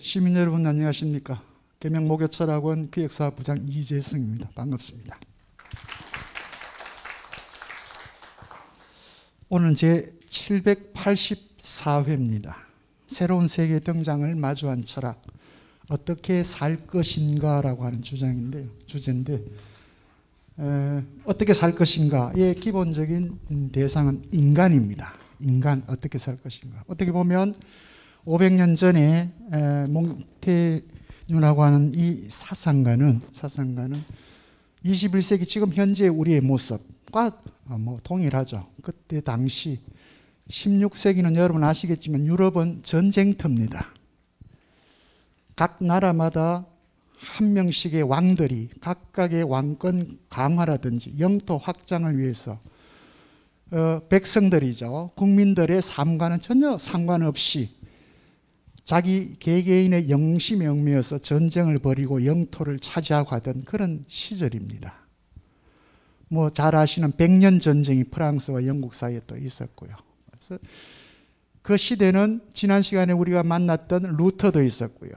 시민 여러분 안녕하십니까? 계명목요철학원 기획사부장 이재승입니다. 반갑습니다. 오늘 제 784회입니다. 새로운 세계 등장을 마주한 철학, 어떻게 살 것인가 라고 하는 주제인데 어떻게 살 것인가의 기본적인 대상은 인간입니다. 인간 어떻게 살 것인가. 어떻게 보면 500년 전에 몽테뉴라고 하는 이 사상가는 21세기 지금 현재 우리의 모습과 동일하죠. 그때 당시 16세기는 여러분 아시겠지만 유럽은 전쟁터입니다. 각 나라마다 한 명씩의 왕들이 각각의 왕권 강화라든지 영토 확장을 위해서 백성들이죠. 국민들의 삶과는 전혀 상관없이 자기 개개인의 영심에 얽매여서 전쟁을 벌이고 영토를 차지하고 하던 그런 시절입니다. 잘 아시는 백년 전쟁이 프랑스와 영국 사이에 또 있었고요. 그래서 그 시대는 지난 시간에 우리가 만났던 루터도 있었고요.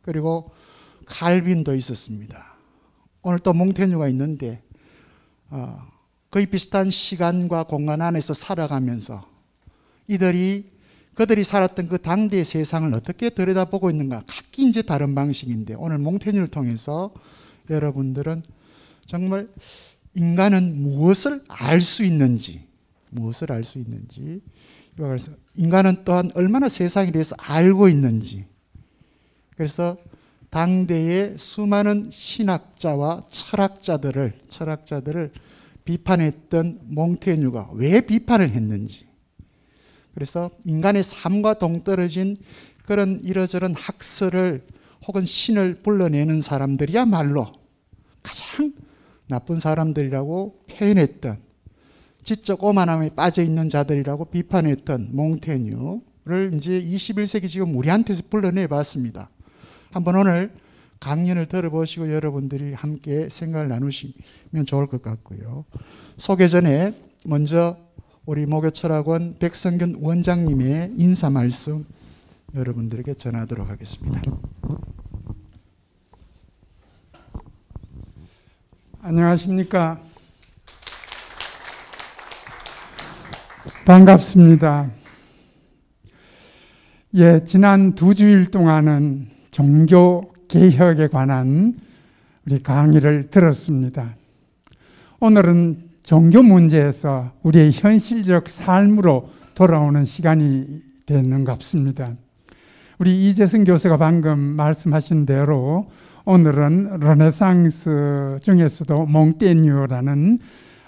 그리고 칼빈도 있었습니다. 오늘 또 몽테뉴가 있는데 거의 비슷한 시간과 공간 안에서 살아가면서 그들이 살았던 그 당대의 세상을 어떻게 들여다보고 있는가, 각기 이제 다른 방식인데 오늘 몽테뉴를 통해서 여러분들은 정말 인간은 무엇을 알 수 있는지, 그래서 인간은 또한 얼마나 세상에 대해서 알고 있는지, 그래서 당대의 수많은 신학자와 철학자들을 비판했던 몽테뉴가 왜 비판을 했는지, 그래서 인간의 삶과 동떨어진 그런 이러저런 학설을 혹은 신을 불러내는 사람들이야말로 가장 나쁜 사람들이라고 표현했던, 지적 오만함에 빠져있는 자들이라고 비판했던 몽테뉴를 이제 21세기 지금 우리한테서 불러내 봤습니다. 한번 오늘 강연을 들어보시고 여러분들이 함께 생각을 나누시면 좋을 것 같고요. 소개 전에 먼저 우리 목요철학원 백성균 원장님의 인사 말씀 여러분들에게 전하도록 하겠습니다. 안녕하십니까. 반갑습니다. 지난 2주일 동안은 종교 개혁에 관한 우리 강의를 들었습니다. 오늘은 종교 문제에서 우리의 현실적 삶으로 돌아오는 시간이 되는 것 같습니다. 우리 이재승 교수가 방금 말씀하신 대로 오늘은 르네상스 중에서도 몽테뉴라는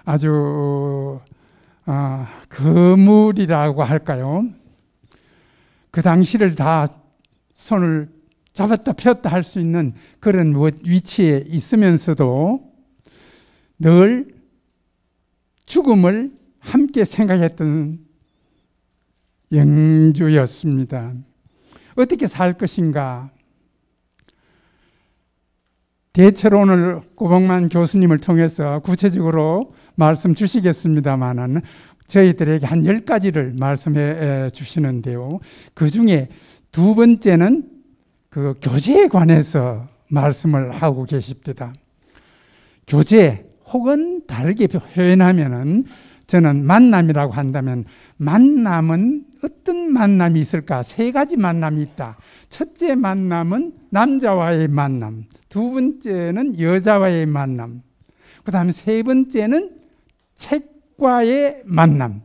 아주 거물이라고 할까요? 그 당시를 다 손을 잡았다 폈다 할 수 있는 그런 위치에 있으면서도 늘 죽음을 함께 생각했던 영주였습니다. 어떻게 살 것인가? 대체로 오늘 고봉만 교수님을 통해서 구체적으로 말씀 주시겠습니다만 저희들에게 한 10가지를 말씀해 주시는데요. 그 중에 두 번째는 그 교제에 관해서 말씀을 하고 계십니다. 교제 혹은 다르게 표현하면은 저는 만남이라고 한다면 만남은 어떤 만남이 있을까? 3가지 만남이 있다. 첫째 만남은 남자와의 만남, 두 번째는 여자와의 만남, 그 다음에 세 번째는 책과의 만남.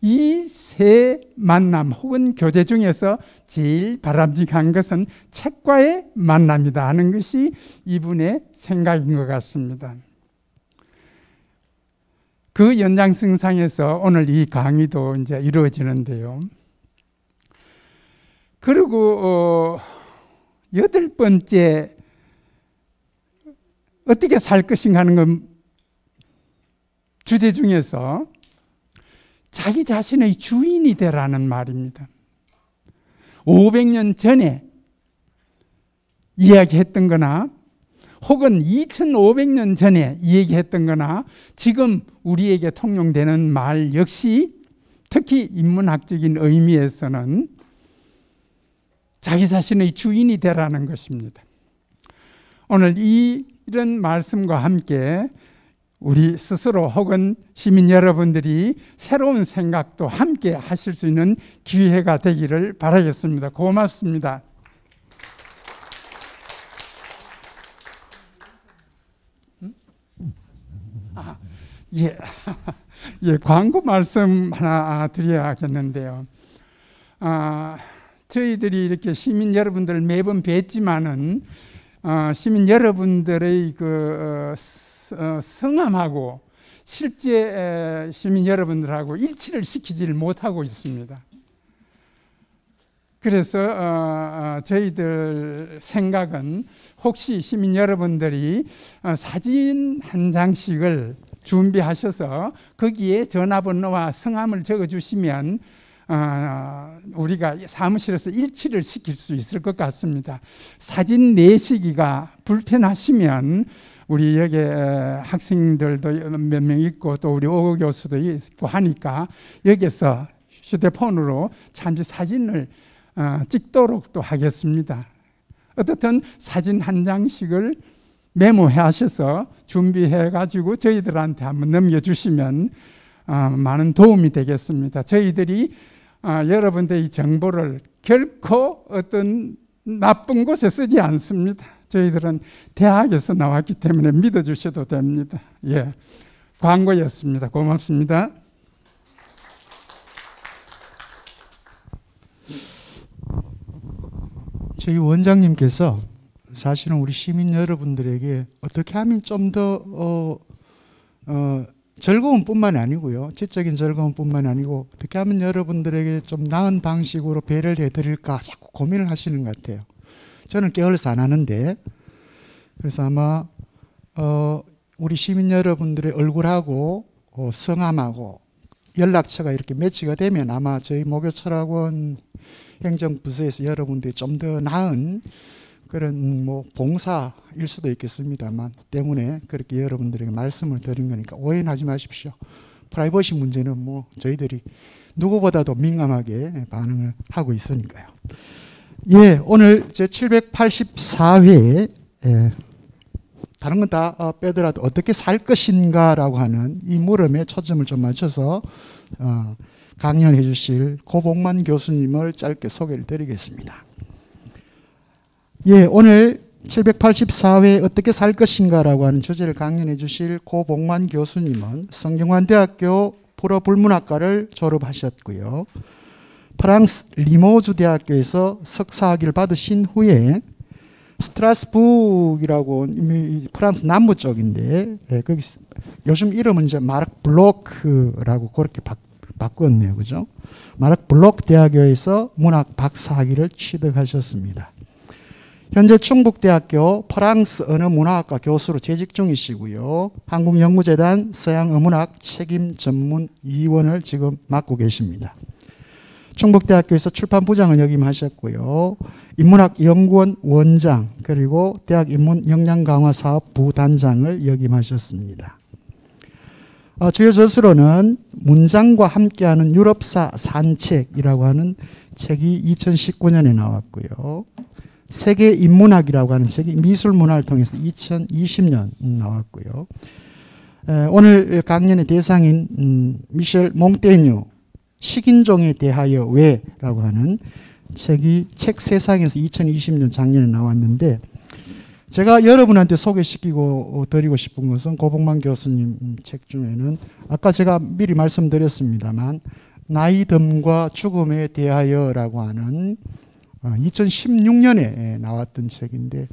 이 세 만남 혹은 교제 중에서 제일 바람직한 것은 책과의 만남이다 하는 것이 이분의 생각인 것 같습니다. 그 연장선상에서 오늘 이 강의도 이제 이루어지는데요. 그리고 8번째 어떻게 살 것인가 하는 건 주제 중에서 자기 자신의 주인이 되라는 말입니다. 500년 전에 이야기했던 거나 혹은 2500년 전에 얘기했던 거나 지금 우리에게 통용되는 말 역시 특히 인문학적인 의미에서는 자기 자신의 주인이 되라는 것입니다. 오늘 이런 말씀과 함께 우리 스스로 혹은 시민 여러분들이 새로운 생각도 함께 하실 수 있는 기회가 되기를 바라겠습니다. 고맙습니다. 예. 예, 광고 말씀 하나 드려야겠는데요. 저희들이 이렇게 시민 여러분들 매번 뵙지만은 시민 여러분들의 그 성함하고 실제 시민 여러분들하고 일치를 시키지를 못하고 있습니다. 그래서 저희들 생각은 혹시 시민 여러분들이 사진 한 장씩을 준비하셔서 거기에 전화번호와 성함을 적어주시면 우리가 사무실에서 일치를 시킬 수 있을 것 같습니다. 사진 내시기가 불편하시면 우리 여기 학생들도 몇 명 있고 또 우리 오 교수도 있고 하니까 여기서 휴대폰으로 잠시 사진을 찍도록 또 하겠습니다. 어떻든 사진 한 장씩을 메모해 하셔서 준비해 가지고 저희들한테 한번 넘겨주시면 많은 도움이 되겠습니다. 저희들이 여러분들의 정보를 결코 어떤 나쁜 곳에 쓰지 않습니다. 저희들은 대학에서 나왔기 때문에 믿어주셔도 됩니다. 예, 광고였습니다. 고맙습니다. 저희 원장님께서 사실은 우리 시민 여러분들에게 어떻게 하면 좀 더 즐거움뿐만 아니고요, 지적인 즐거움뿐만 아니고 어떻게 하면 여러분들에게 좀 나은 방식으로 배려를 해드릴까 자꾸 고민을 하시는 것 같아요. 저는 게을러서 안 하는데, 그래서 아마 우리 시민 여러분들의 얼굴하고 성함하고 연락처가 이렇게 매치가 되면 아마 저희 목요철학원 행정부서에서 여러분들이 좀 더 나은 그런 뭐 봉사일 수도 있겠습니다만 때문에 그렇게 여러분들에게 말씀을 드린 거니까 오해는 하지 마십시오. 프라이버시 문제는 뭐 저희들이 누구보다도 민감하게 반응을 하고 있으니까요. 예, 오늘 제 784회 다른 건 다 빼더라도 어떻게 살 것인가라고 하는 이 물음에 초점을 좀 맞춰서 강연을 해주실 고복만 교수님을 짧게 소개를 드리겠습니다. 예, 오늘 784회 어떻게 살 것인가라고 하는 주제를 강연해 주실 고복만 교수님은 성균관대학교 불어불문학과를 졸업하셨고요. 프랑스 리모주 대학교에서 석사학위를 받으신 후에 스트라스부르크라고 프랑스 남부 쪽인데 거기 요즘 이름은 이제 마르크 블로크라고 그렇게 바꿨네요, 그죠? 마르크 블로크 대학교에서 문학 박사학위를 취득하셨습니다. 현재 충북대학교 프랑스 언어 문화학과 교수로 재직 중이시고요. 한국연구재단 서양어문학 책임 전문 위원을 지금 맡고 계십니다. 충북대학교에서 출판부장을 역임하셨고요. 인문학연구원 원장 그리고 대학인문역량강화사업 부단장을 역임하셨습니다. 주요 저서로는 문장과 함께하는 유럽사 산책이라고 하는 책이 2019년에 나왔고요. 세계인문학이라고 하는 책이 미술문화를 통해서 2020년 나왔고요. 오늘 강연의 대상인 미셸 몽테뉴 식인종에 대하여 왜라고 하는 책이 책 세상에서 2020년 작년에 나왔는데, 제가 여러분한테 소개시키고 드리고 싶은 것은 고복만 교수님 책 중에는 아까 제가 미리 말씀드렸습니다만 나이듦과 죽음에 대하여라고 하는 2016년에 나왔던 책인데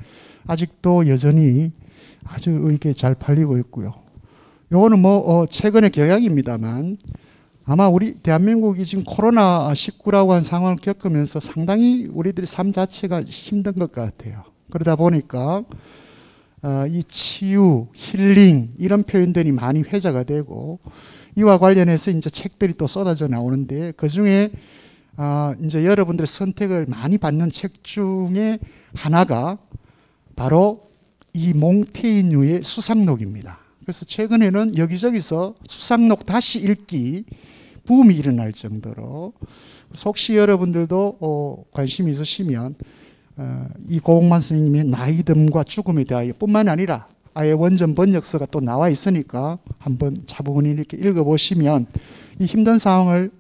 아직도 여전히 아주 이렇게 잘 팔리고 있고요. 요거는 뭐 최근의 경향입니다만 아마 우리 대한민국이 지금 코로나19라고 하는 상황을 겪으면서 상당히 우리들의 삶 자체가 힘든 것 같아요. 그러다 보니까 이 치유, 힐링 이런 표현들이 많이 회자가 되고 이와 관련해서 이제 책들이 또 쏟아져 나오는데 그 중에 이제 여러분들의 선택을 많이 받는 책 중에 하나가 바로 이 몽테뉴의 수상록입니다. 그래서 최근에는 여기저기서 수상록 다시 읽기 붐이 일어날 정도로 혹시 여러분들도 관심이 있으시면 이 고복만 스님의 나이듦과 죽음에 대하여 뿐만 아니라 아예 원전 번역서가 또 나와 있으니까 한번 차분히 이렇게 읽어보시면 이 힘든 상황을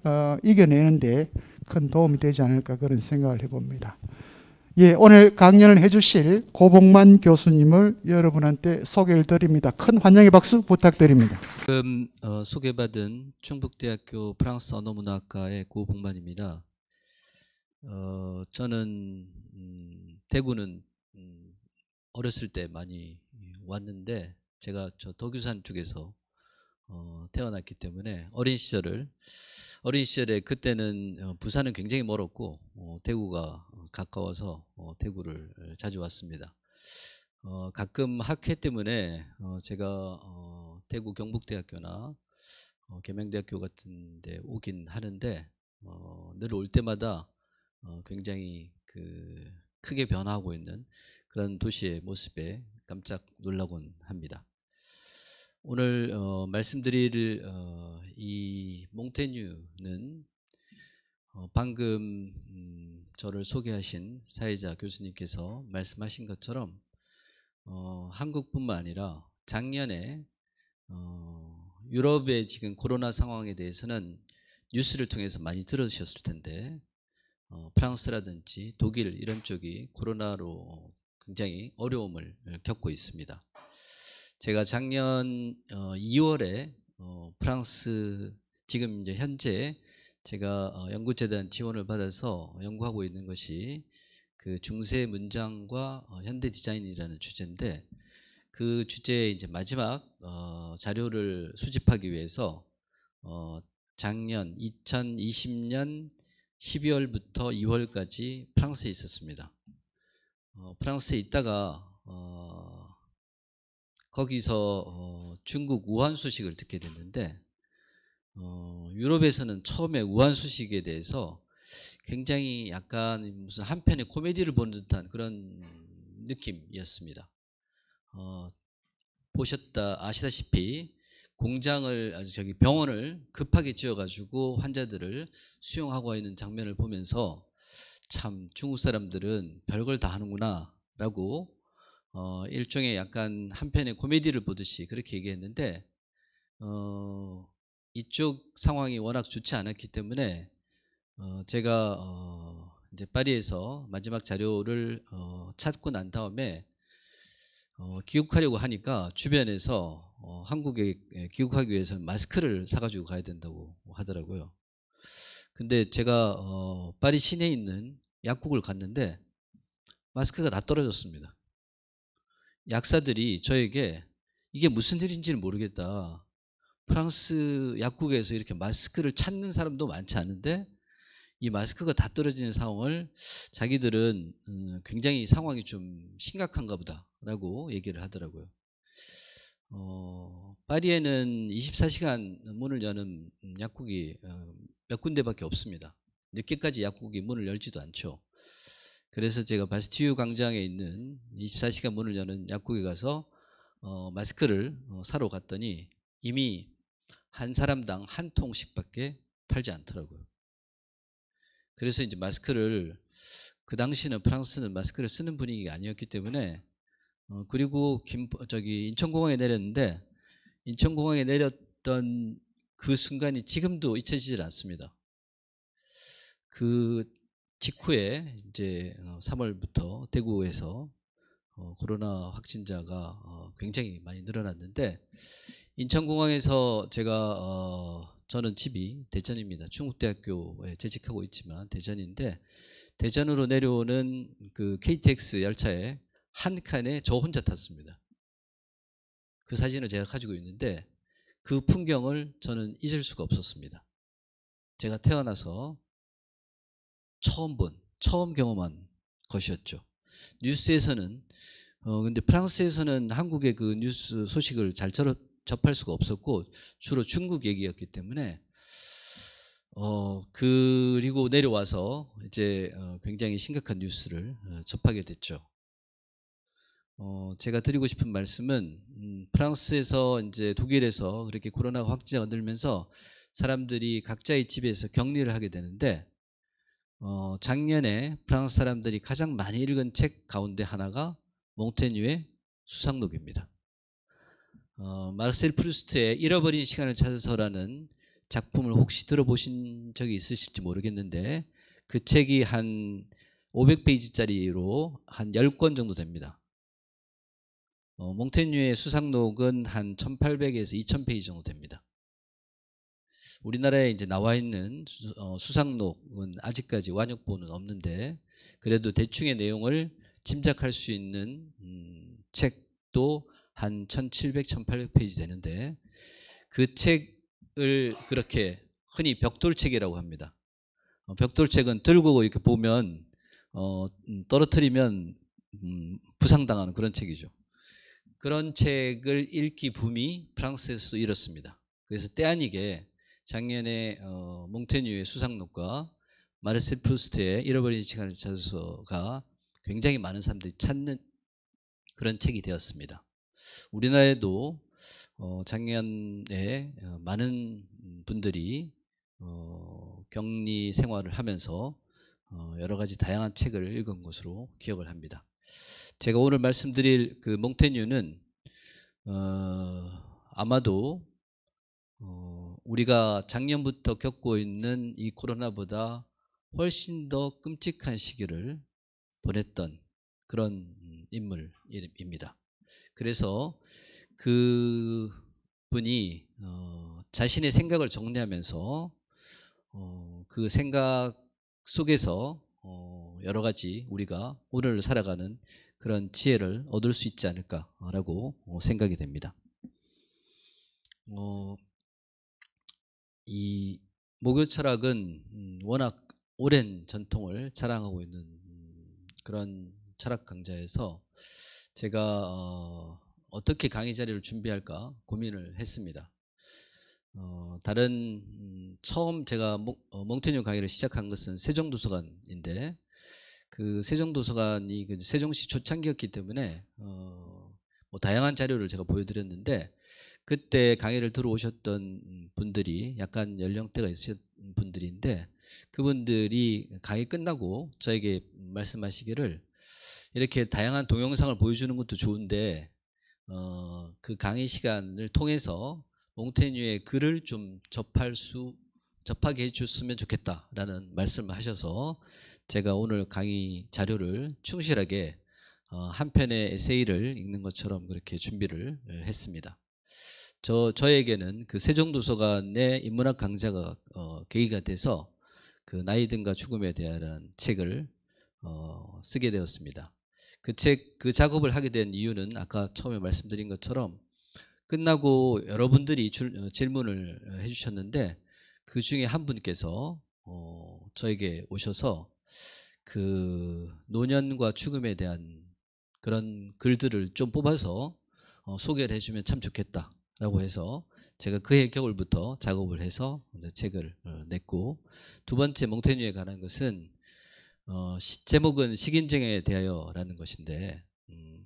이겨내는데 큰 도움이 되지 않을까 그런 생각을 해봅니다. 예, 오늘 강연을 해주실 고복만 교수님을 여러분한테 소개를 드립니다. 큰 환영의 박수 부탁드립니다. 지금 소개받은 충북대학교 프랑스 언어문화학과의 고복만입니다. 저는 대구는 어렸을 때 많이 왔는데 제가 저 덕유산 쪽에서 태어났기 때문에 어린 시절에 그때는 부산은 굉장히 멀었고 대구가 가까워서 대구를 자주 왔습니다. 가끔 학회 때문에 제가 대구 경북대학교나 계명대학교 같은 데 오긴 하는데 늘 올 때마다 굉장히 크게 변화하고 있는 그런 도시의 모습에 깜짝 놀라곤 합니다. 오늘 말씀드릴 이 몽테뉴는 방금 저를 소개하신 사회자 교수님께서 말씀하신 것처럼 한국뿐만 아니라 작년에 유럽의 지금 코로나 상황에 대해서는 뉴스를 통해서 많이 들으셨을 텐데 프랑스라든지 독일 이런 쪽이 코로나로 굉장히 어려움을 겪고 있습니다. 제가 작년 2월에 프랑스 지금 이제 현재 제가 연구재단 지원을 받아서 연구하고 있는 것이 그 중세 문장과 현대 디자인이라는 주제인데 그 주제의 이제 마지막 자료를 수집하기 위해서 작년 2020년 12월부터 2월까지 프랑스에 있었습니다. 프랑스에 있다가 거기서 중국 우한 소식을 듣게 됐는데 유럽에서는 처음에 우한 소식에 대해서 굉장히 약간 무슨 한편의 코미디를 보는 듯한 그런 느낌이었습니다. 아시다시피 공장을 병원을 급하게 지어가지고 환자들을 수용하고 있는 장면을 보면서 참 중국 사람들은 별걸 다 하는구나 라고 일종의 약간 한편의 코미디를 보듯이 그렇게 얘기했는데 이쪽 상황이 워낙 좋지 않았기 때문에 제가 이제 파리에서 마지막 자료를 찾고 난 다음에 귀국하려고 하니까 주변에서 한국에 귀국하기 위해서는 마스크를 사가지고 가야 된다고 하더라고요. 근데 제가 파리 시내에 있는 약국을 갔는데 마스크가 다 떨어졌습니다. 약사들이 저에게 이게 무슨 일인지는 모르겠다. 프랑스 약국에서 이렇게 마스크를 찾는 사람도 많지 않은데 이 마스크가 다 떨어지는 상황을 자기들은 굉장히 상황이 좀 심각한가 보다라고 얘기를 하더라고요. 파리에는 24시간 문을 여는 약국이 몇 군데밖에 없습니다. 늦게까지 약국이 문을 열지도 않죠. 그래서 제가 바스티유 광장에 있는 24시간 문을 여는 약국에 가서 마스크를 사러 갔더니 이미 한 사람당 한 통씩밖에 팔지 않더라고요. 그래서 이제 마스크를 그 당시는 프랑스는 마스크를 쓰는 분위기가 아니었기 때문에 그리고 인천공항에 내렸는데 인천공항에 내렸던 그 순간이 지금도 잊혀지질 않습니다. 그 직후에 이제 3월부터 대구에서 코로나 확진자가 굉장히 많이 늘어났는데 인천공항에서 저는 집이 대전입니다. 충북대학교에 재직하고 있지만 대전인데 대전으로 내려오는 그 KTX 열차에 한 칸에 저 혼자 탔습니다. 그 사진을 제가 가지고 있는데 그 풍경을 저는 잊을 수가 없었습니다. 제가 태어나서 처음 경험한 것이었죠. 뉴스에서는 근데 프랑스에서는 한국의 그 뉴스 소식을 잘 접할 수가 없었고 주로 중국 얘기였기 때문에 그리고 내려와서 이제 굉장히 심각한 뉴스를 접하게 됐죠. 제가 드리고 싶은 말씀은 프랑스에서 이제 독일에서 그렇게 코로나 확진자가 늘면서 사람들이 각자의 집에서 격리를 하게 되는데 작년에 프랑스 사람들이 가장 많이 읽은 책 가운데 하나가 몽테뉴의 수상록입니다. 마르셀 프루스트의 잃어버린 시간을 찾아서라는 작품을 혹시 들어보신 적이 있으실지 모르겠는데 그 책이 한 500페이지짜리로 한 10권 정도 됩니다. 몽테뉴의 수상록은 한 1800에서 2000페이지 정도 됩니다. 우리나라에 이제 나와 있는 수상록은 아직까지 완역본은 없는데 그래도 대충의 내용을 짐작할 수 있는 책도 한 1700, 1800페이지 되는데 그 책을 그렇게 흔히 벽돌책이라고 합니다. 벽돌책은 들고 이렇게 보면 떨어뜨리면 부상당하는 그런 책이죠. 그런 책을 읽기 붐이 프랑스에서도 일었습니다. 그래서 때아니게 작년에 몽테뉴의 수상록과 마르셀 프루스트의 잃어버린 시간을 찾아서가 굉장히 많은 사람들이 찾는 그런 책이 되었습니다. 우리나라에도 작년에 많은 분들이 격리 생활을 하면서 여러 가지 다양한 책을 읽은 것으로 기억을 합니다. 제가 오늘 말씀드릴 그 몽테뉴는 아마도 우리가 작년부터 겪고 있는 이 코로나보다 훨씬 더 끔찍한 시기를 보냈던 그런 인물입니다. 그래서 그 분이 자신의 생각을 정리하면서 그 생각 속에서 여러 가지 우리가 오늘을 살아가는 그런 지혜를 얻을 수 있지 않을까라고 생각이 됩니다. 이 목요 철학은 워낙 오랜 전통을 자랑하고 있는 그런 철학 강좌에서 제가 어떻게 강의 자리를 준비할까 고민을 했습니다. 처음 제가 몽테뉴 강의를 시작한 것은 세종도서관인데 그 세종도서관이 세종시 초창기였기 때문에 뭐 다양한 자료를 제가 보여드렸는데 그때 강의를 들어오셨던 분들이 약간 연령대가 있으신 분들인데 그분들이 강의 끝나고 저에게 말씀하시기를 이렇게 다양한 동영상을 보여주는 것도 좋은데 그 강의 시간을 통해서 몽테뉴의 글을 좀 접하게 해줬으면 좋겠다라는 말씀을 하셔서 제가 오늘 강의 자료를 충실하게 한 편의 에세이를 읽는 것처럼 그렇게 준비를 했습니다. 저에게는 그 세종도서관의 인문학 강좌가 계기가 돼서 그 나이든가 죽음에 대한 책을 쓰게 되었습니다. 그 작업을 하게 된 이유는 아까 처음에 말씀드린 것처럼 끝나고 여러분들이 질문을 해주셨는데 그 중에 한 분께서 저에게 오셔서 그 노년과 죽음에 대한 그런 글들을 좀 뽑아서 소개를 해주면 참 좋겠다라고 해서 제가 그해 겨울부터 작업을 해서 이제 책을 냈고 두 번째 몽테뉴에 관한 것은 제목은 식인종에 대하여라는 것인데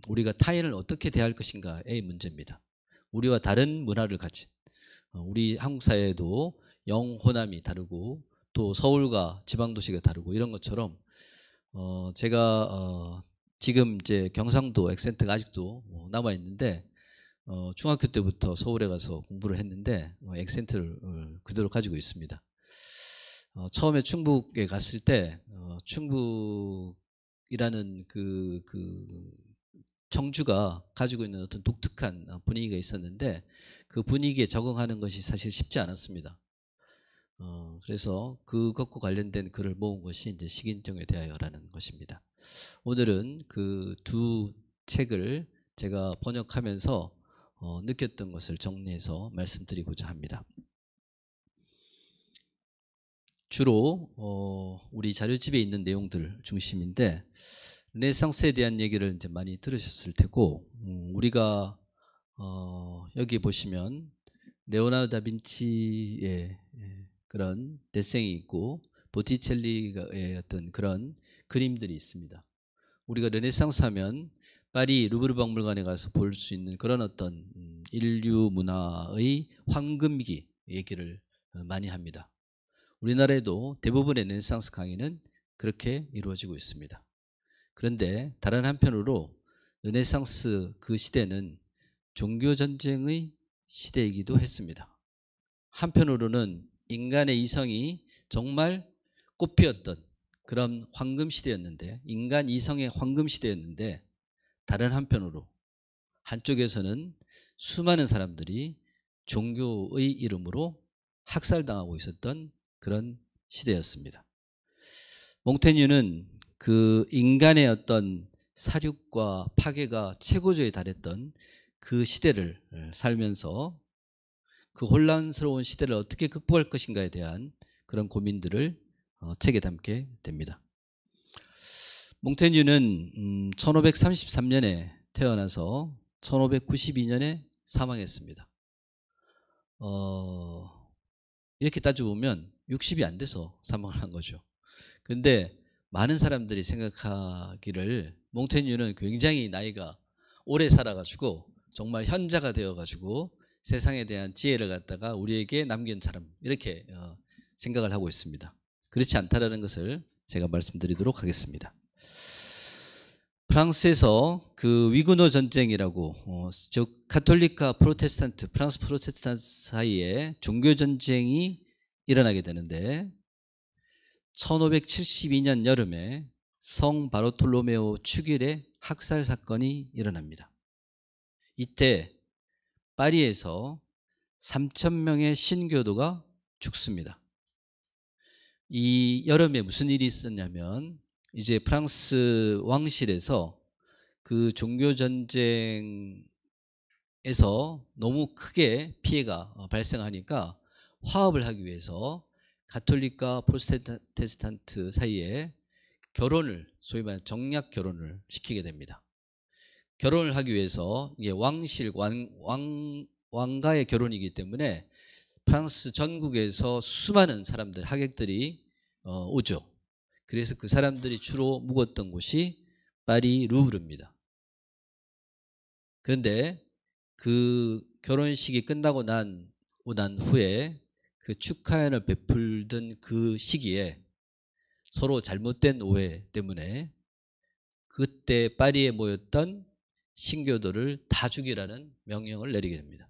우리가 타인을 어떻게 대할 것인가의 문제입니다. 우리와 다른 문화를 가진 우리 한국 사회에도 영호남이 다르고 또 서울과 지방도시가 다르고 이런 것처럼 제가 지금 이제 경상도 액센트가 아직도 남아 있는데 중학교 때부터 서울에 가서 공부를 했는데 액센트를 그대로 가지고 있습니다. 처음에 충북에 갔을 때 충북이라는 그 청주가 가지고 있는 어떤 독특한 분위기가 있었는데 그 분위기에 적응하는 것이 사실 쉽지 않았습니다. 그래서 그것과 관련된 글을 모은 것이 이제 식인종에 대하여라는 것입니다. 오늘은 그 두 책을 제가 번역하면서 느꼈던 것을 정리해서 말씀드리고자 합니다. 주로 우리 자료집에 있는 내용들 중심인데 르네상스에 대한 얘기를 이제 많이 들으셨을 테고 우리가 여기 보시면 레오나르도 다빈치의 그런 데생이 있고 보티첼리의 어떤 그런 그림들이 있습니다. 우리가 르네상스 하면 파리 루브르 박물관에 가서 볼 수 있는 그런 어떤 인류 문화의 황금기 얘기를 많이 합니다. 우리나라에도 대부분의 르네상스 강의는 그렇게 이루어지고 있습니다. 그런데 다른 한편으로 르네상스 그 시대는 종교전쟁의 시대이기도 했습니다. 한편으로는 인간의 이성이 정말 꽃피었던 그런 황금 시대였는데, 인간 이성의 황금 시대였는데, 다른 한편으로 한쪽에서는 수많은 사람들이 종교의 이름으로 학살당하고 있었던 그런 시대였습니다. 몽테뉴는 그 인간의 어떤 사륙과 파괴가 최고조에 달했던 그 시대를 살면서 그 혼란스러운 시대를 어떻게 극복할 것인가에 대한 그런 고민들을 책에 담게 됩니다. 몽테뉴는 1533년에 태어나서 1592년에 사망했습니다. 이렇게 따져보면 60이 안 돼서 사망을 한 거죠. 근데 많은 사람들이 생각하기를 몽테뉴는 굉장히 나이가 오래 살아가지고 정말 현자가 되어가지고 세상에 대한 지혜를 갖다가 우리에게 남긴 사람, 이렇게 생각을 하고 있습니다. 그렇지 않다라는 것을 제가 말씀드리도록 하겠습니다. 프랑스에서 그 위그노 전쟁이라고, 즉 카톨릭과 프로테스탄트, 프랑스 프로테스탄트 사이에 종교 전쟁이 일어나게 되는데, 1572년 여름에 성 바르톨로메오 축일의 학살 사건이 일어납니다. 이때 파리에서 3,000명의 신교도가 죽습니다. 이 여름에 무슨 일이 있었냐면, 이제 프랑스 왕실에서 그 종교전쟁에서 너무 크게 피해가 발생하니까 화합을 하기 위해서 가톨릭과 프로테스탄트 사이에 결혼을, 소위 말하는 정략 결혼을 시키게 됩니다. 결혼을 하기 위해서 이게 왕가의 결혼이기 때문에 프랑스 전국에서 수많은 사람들, 하객들이 오죠. 그래서 그 사람들이 주로 묵었던 곳이 파리 루브르입니다. 그런데 그 결혼식이 끝나고 난 후에 그 축하연을 베풀던 그 시기에 서로 잘못된 오해 때문에 그때 파리에 모였던 신교도를 다 죽이라는 명령을 내리게 됩니다.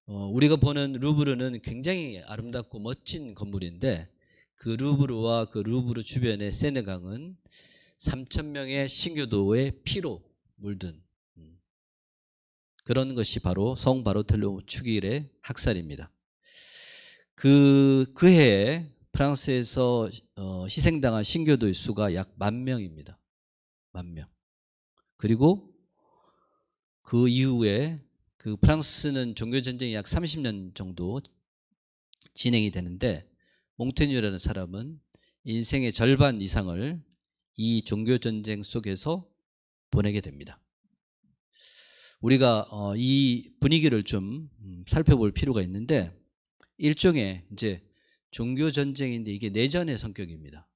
우리가 보는 루브르는 굉장히 아름답고 멋진 건물인데, 그 루브르와 그 루브르 주변의 세네강은 3,000명의 신교도의 피로 물든 그런 것이 바로 성 바르톨로메오 축일의 학살입니다. 그 해에 프랑스에서 희생당한 신교도의 수가 약 10,000명입니다. 10,000명. 그리고 그 이후에 그 프랑스는 종교전쟁이 약 30년 정도 진행이 되는데, 몽테뉴라는 사람은 인생의 절반 이상을 이 종교전쟁 속에서 보내게 됩니다. 우리가 이 분위기를 좀 살펴볼 필요가 있는데, 일종의 이제 종교전쟁인데 이게 내전의 성격입니다.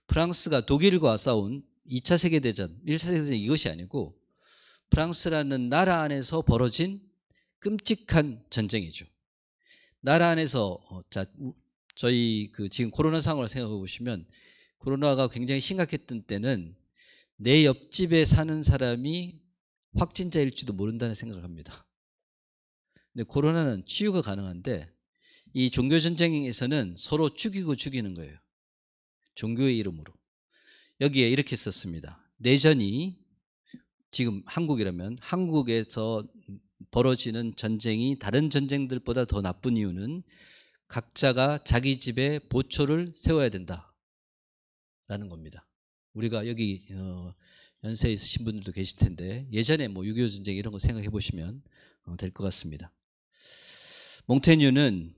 프랑스가 독일과 싸운 2차 세계대전, 1차 세계대전 이것이 아니고 프랑스라는 나라 안에서 벌어진 끔찍한 전쟁이죠. 나라 안에서 저희 지금 코로나 상황을 생각해 보시면, 코로나가 굉장히 심각했던 때는 내 옆집에 사는 사람이 확진자일지도 모른다는 생각을 합니다. 근데 코로나는 치유가 가능한데, 이 종교전쟁에서는 서로 죽이고 죽이는 거예요. 종교의 이름으로. 여기에 이렇게 썼습니다. 내전이, 지금 한국이라면 한국에서 벌어지는 전쟁이 다른 전쟁들보다 더 나쁜 이유는 각자가 자기 집에 보초를 세워야 된다라는 겁니다. 우리가 여기 연세 있으신 분들도 계실 텐데, 예전에 뭐 6.25 전쟁 이런 거 생각해 보시면 될 것 같습니다. 몽테뉴는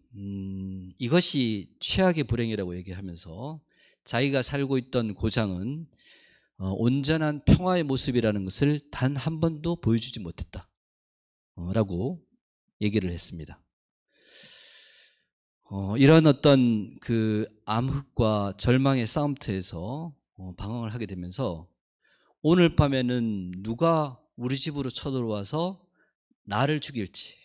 이것이 최악의 불행이라고 얘기하면서 자기가 살고 있던 고장은 온전한 평화의 모습이라는 것을 단 한 번도 보여주지 못했다 라고 얘기를 했습니다. 이런 어떤 그 암흑과 절망의 싸움터에서 방황을 하게 되면서, 오늘 밤에는 누가 우리 집으로 쳐들어와서 나를 죽일지,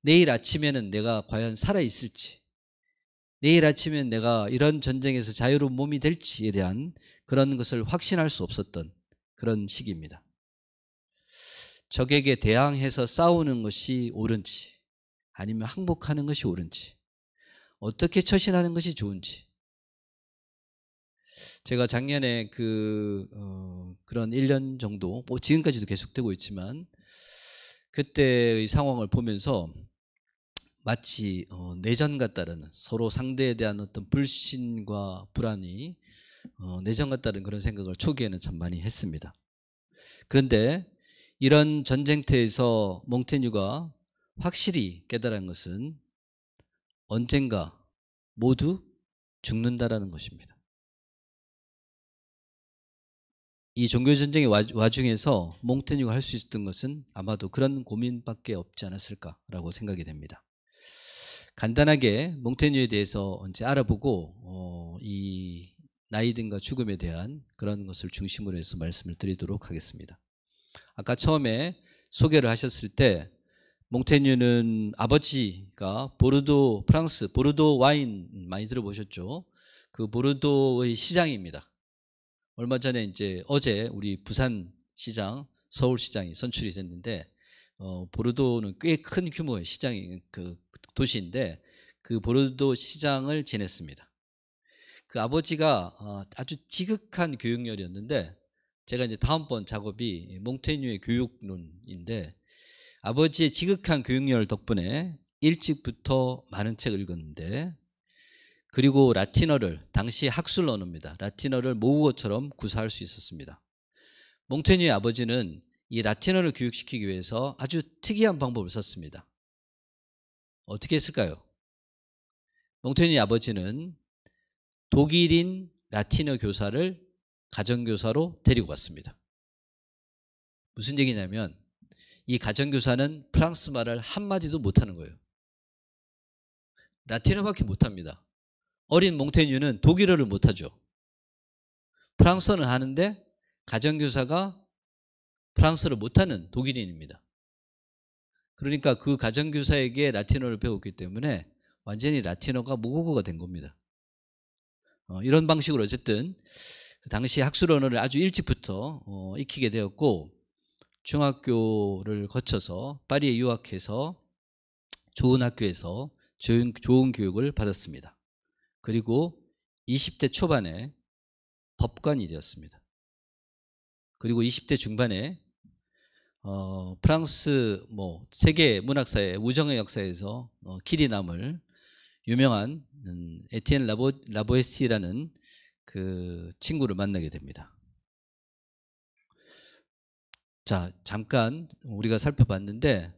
내일 아침에는 내가 과연 살아있을지, 내일 아침엔 내가 이런 전쟁에서 자유로운 몸이 될지에 대한 그런 것을 확신할 수 없었던 그런 시기입니다. 적에게 대항해서 싸우는 것이 옳은지, 아니면 항복하는 것이 옳은지, 어떻게 처신하는 것이 좋은지. 제가 작년에 그런 1년 정도, 뭐 지금까지도 계속되고 있지만, 그때의 상황을 보면서 마치 내전 같다는, 서로 상대에 대한 어떤 불신과 불안이 내전 같다는 그런 생각을 초기에는 참 많이 했습니다. 그런데 이런 전쟁터에서 몽테뉴가 확실히 깨달은 것은 언젠가 모두 죽는다라는 것입니다. 이 종교전쟁의 와중에서 몽테뉴가 할 수 있었던 것은 아마도 그런 고민밖에 없지 않았을까라고 생각이 됩니다. 간단하게 몽테뉴에 대해서 이제 알아보고 이 나이든가 죽음에 대한 그런 것을 중심으로 해서 말씀을 드리도록 하겠습니다. 아까 처음에 소개를 하셨을 때 몽테뉴는 아버지가 보르도, 프랑스 보르도 와인 많이 들어보셨죠? 그 보르도의 시장입니다. 얼마 전에 이제 어제 우리 부산 시장, 서울시장이 선출이 됐는데 보르도는 꽤 큰 규모의 시장이 그 도시인데 그 보르도 시장을 지냈습니다. 그 아버지가 아주 지극한 교육열이었는데 제가 이제 다음번 작업이 몽테뉴의 교육론인데 아버지의 지극한 교육열 덕분에 일찍부터 많은 책을 읽었는데 그리고 라틴어를 당시 학술 언어입니다. 라틴어를 모국어처럼 구사할 수 있었습니다. 몽테뉴의 아버지는 이 라틴어를 교육시키기 위해서 아주 특이한 방법을 썼습니다. 어떻게 했을까요? 몽테뉴의 아버지는 독일인 라틴어 교사를 가정교사로 데리고 왔습니다. 무슨 얘기냐면 이 가정교사는 프랑스 말을 한마디도 못하는 거예요. 라틴어밖에 못합니다. 어린 몽테뉴는 독일어를 못하죠. 프랑스어는 하는데 가정교사가 프랑스어를 못하는 독일인입니다. 그러니까 그 가정교사에게 라틴어를 배웠기 때문에 완전히 라틴어가 모국어가 된 겁니다. 이런 방식으로 어쨌든 당시 학술 언어를 아주 일찍부터 익히게 되었고 중학교를 거쳐서 파리에 유학해서 좋은 학교에서 좋은 교육을 받았습니다. 그리고 20대 초반에 법관이 되었습니다. 그리고 20대 중반에 프랑스 세계 문학사의 우정의 역사에서 길이 남을 유명한 에티엔 라보에시라는 그 친구를 만나게 됩니다. 자, 잠깐 우리가 살펴봤는데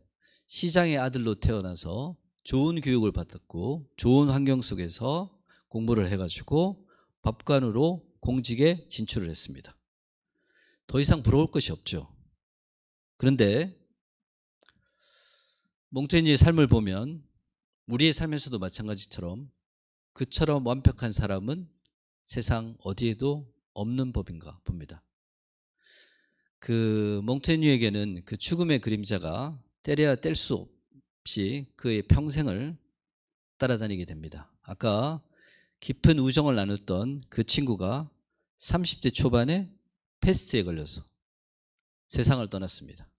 시장의 아들로 태어나서 좋은 교육을 받았고 좋은 환경 속에서 공부를 해가지고 법관으로 공직에 진출을 했습니다. 더 이상 부러울 것이 없죠. 그런데 몽테뉴의 삶을 보면 우리의 삶에서도 마찬가지처럼 그처럼 완벽한 사람은 세상 어디에도 없는 법인가 봅니다. 그 몽테뉴에게는 그 죽음의 그림자가 때려야 뗄 수 없이 그의 평생을 따라다니게 됩니다. 아까 깊은 우정을 나눴던 그 친구가 30대 초반에 패스트에 걸려서 세상을 떠났습니다.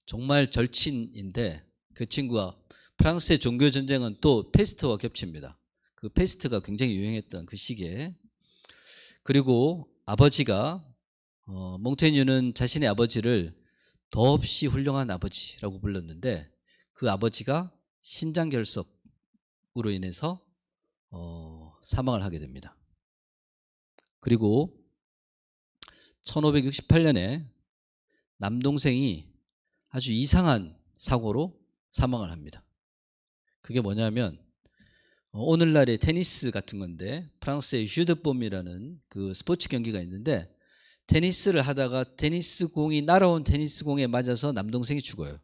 정말 절친인데 그 친구가 프랑스의 종교전쟁은 또 패스트와 겹칩니다. 그 패스트가 굉장히 유행했던 그 시기에 그리고 아버지가 몽테뉴는 자신의 아버지를 더없이 훌륭한 아버지라고 불렀는데 그 아버지가 신장결석으로 인해서 사망을 하게 됩니다. 그리고 1568년에 남동생이 아주 이상한 사고로 사망을 합니다. 그게 뭐냐면 오늘날의 테니스 같은 건데 프랑스의 슈드폼이라는 그 스포츠 경기가 있는데 테니스를 하다가 테니스 공이 날아온 테니스 공에 맞아서 남동생이 죽어요.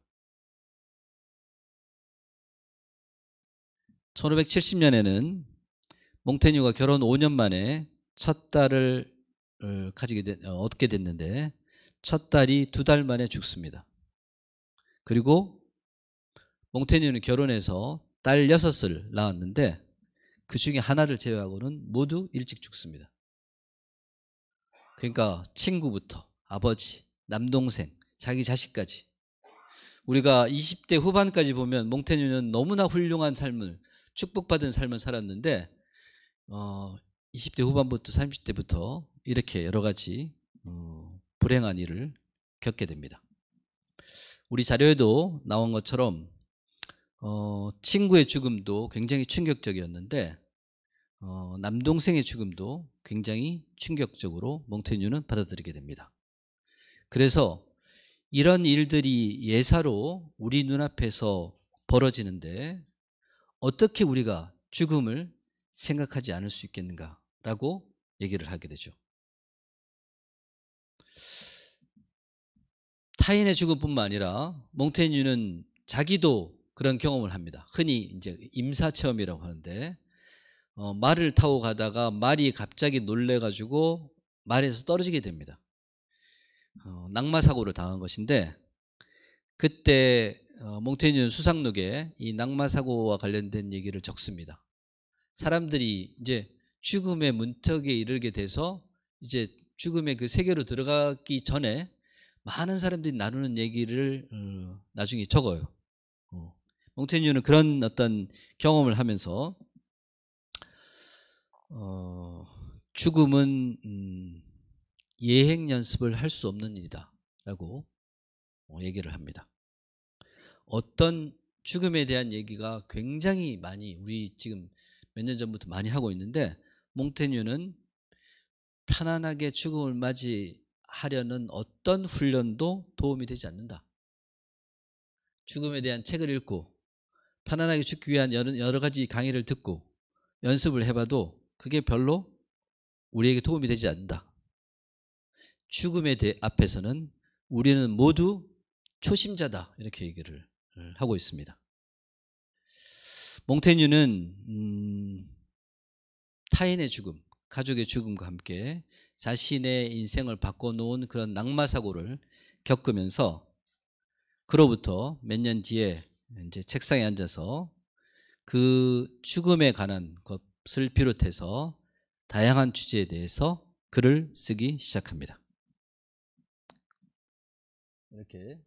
1570년에는 몽테뉴가 결혼 5년 만에 첫 딸을 얻게 됐는데 첫 딸이 2달 만에 죽습니다. 그리고 몽테뉴는 결혼해서 딸 6을 낳았는데 그 중에 하나를 제외하고는 모두 일찍 죽습니다. 그러니까 친구부터 아버지, 남동생, 자기 자식까지. 우리가 20대 후반까지 보면 몽테뉴는 너무나 훌륭한 삶을, 축복받은 삶을 살았는데 20대 후반부터 30대부터 이렇게 여러 가지 불행한 일을 겪게 됩니다. 우리 자료에도 나온 것처럼 친구의 죽음도 굉장히 충격적이었는데 남동생의 죽음도 굉장히 충격적으로 몽테뉴는 받아들이게 됩니다. 그래서 이런 일들이 예사로 우리 눈앞에서 벌어지는데 어떻게 우리가 죽음을 생각하지 않을 수 있겠는가라고 얘기를 하게 되죠. 타인의 죽음뿐만 아니라 몽테뉴는 자기도 그런 경험을 합니다. 흔히 이제 임사체험이라고 하는데 말을 타고 가다가 말이 갑자기 놀래가지고 말에서 떨어지게 됩니다. 낙마사고를 당한 것인데 그때 몽테뉴는 수상록에 이 낙마사고와 관련된 얘기를 적습니다. 사람들이 이제 죽음의 문턱에 이르게 돼서 이제 죽음의 그 세계로 들어가기 전에 많은 사람들이 나누는 얘기를 나중에 적어요. 몽테뉴는 그런 어떤 경험을 하면서 죽음은 예행 연습을 할 수 없는 일이다 라고 얘기를 합니다. 어떤 죽음에 대한 얘기가 굉장히 많이 우리 지금 몇 년 전부터 많이 하고 있는데 몽테뉴는 편안하게 죽음을 맞이하려는 어떤 훈련도 도움이 되지 않는다. 죽음에 대한 책을 읽고 편안하게 죽기 위한 여러 가지 강의를 듣고 연습을 해봐도 그게 별로 우리에게 도움이 되지 않는다. 죽음에 앞에서는 우리는 모두 초심자다 이렇게 얘기를 하고 있습니다. 몽테뉴는 타인의 죽음, 가족의 죽음과 함께 자신의 인생을 바꿔놓은 그런 낙마사고를 겪으면서 그로부터 몇 년 뒤에 이제 책상에 앉아서 그 죽음에 관한 것을 비롯해서 다양한 주제에 대해서 글을 쓰기 시작합니다. 이렇게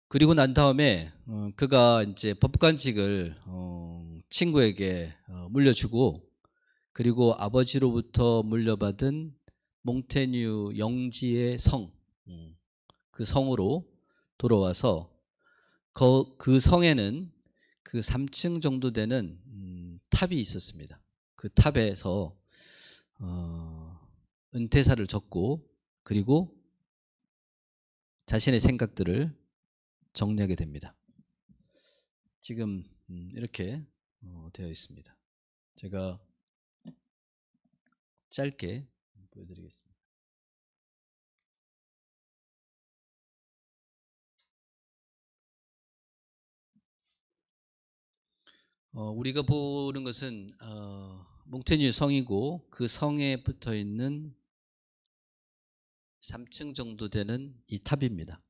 그리고 난 다음에 그가 이제 법관직을 친구에게 물려주고 그리고 아버지로부터 물려받은 몽테뉴 영지의 성, 그 성으로 돌아와서 그 성에는 그 3층 정도 되는 탑이 있었습니다. 그 탑에서 은퇴사를 적고 그리고 자신의 생각들을 정리하게 됩니다. 지금 이렇게 되어 있습니다. 제가 짧게 보여드리겠습니다. 우리가 보는 것은 몽테뉴 성이고 그 성에 붙어 있는 3층 정도 되는 이 탑입니다.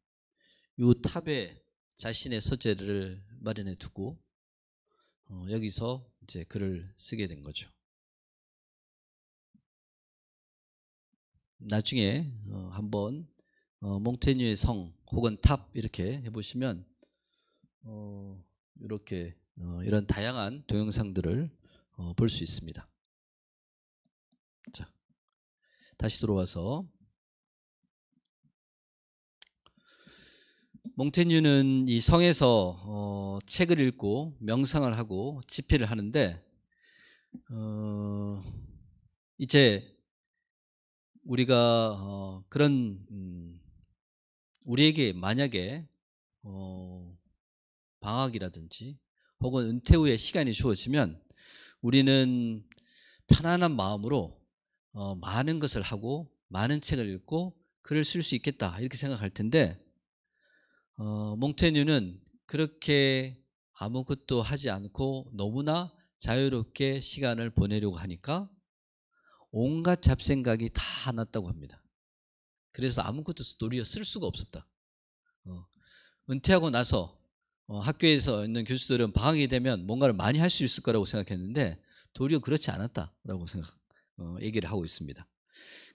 이 탑에 자신의 서재를 마련해 두고 여기서 이제 글을 쓰게 된 거죠. 나중에 한번 몽테뉴의 성 혹은 탑 이렇게 해보시면 이렇게 이런 다양한 동영상들을 볼 수 있습니다. 자, 다시 돌아와서 몽테뉴는 이 성에서 책을 읽고 명상을 하고 집필을 하는데 이제 우리가 그런 우리에게 만약에 방학이라든지 혹은 은퇴 후에 시간이 주어지면 우리는 편안한 마음으로 많은 것을 하고 많은 책을 읽고 글을 쓸 수 있겠다 이렇게 생각할 텐데 몽테뉴는 그렇게 아무것도 하지 않고 너무나 자유롭게 시간을 보내려고 하니까 온갖 잡생각이 다 났다고 합니다. 그래서 아무것도 도리어 쓸 수가 없었다. 은퇴하고 나서 학교에서 있는 교수들은 방학이 되면 뭔가를 많이 할 수 있을 거라고 생각했는데 도리어 그렇지 않았다라고 얘기를 하고 있습니다.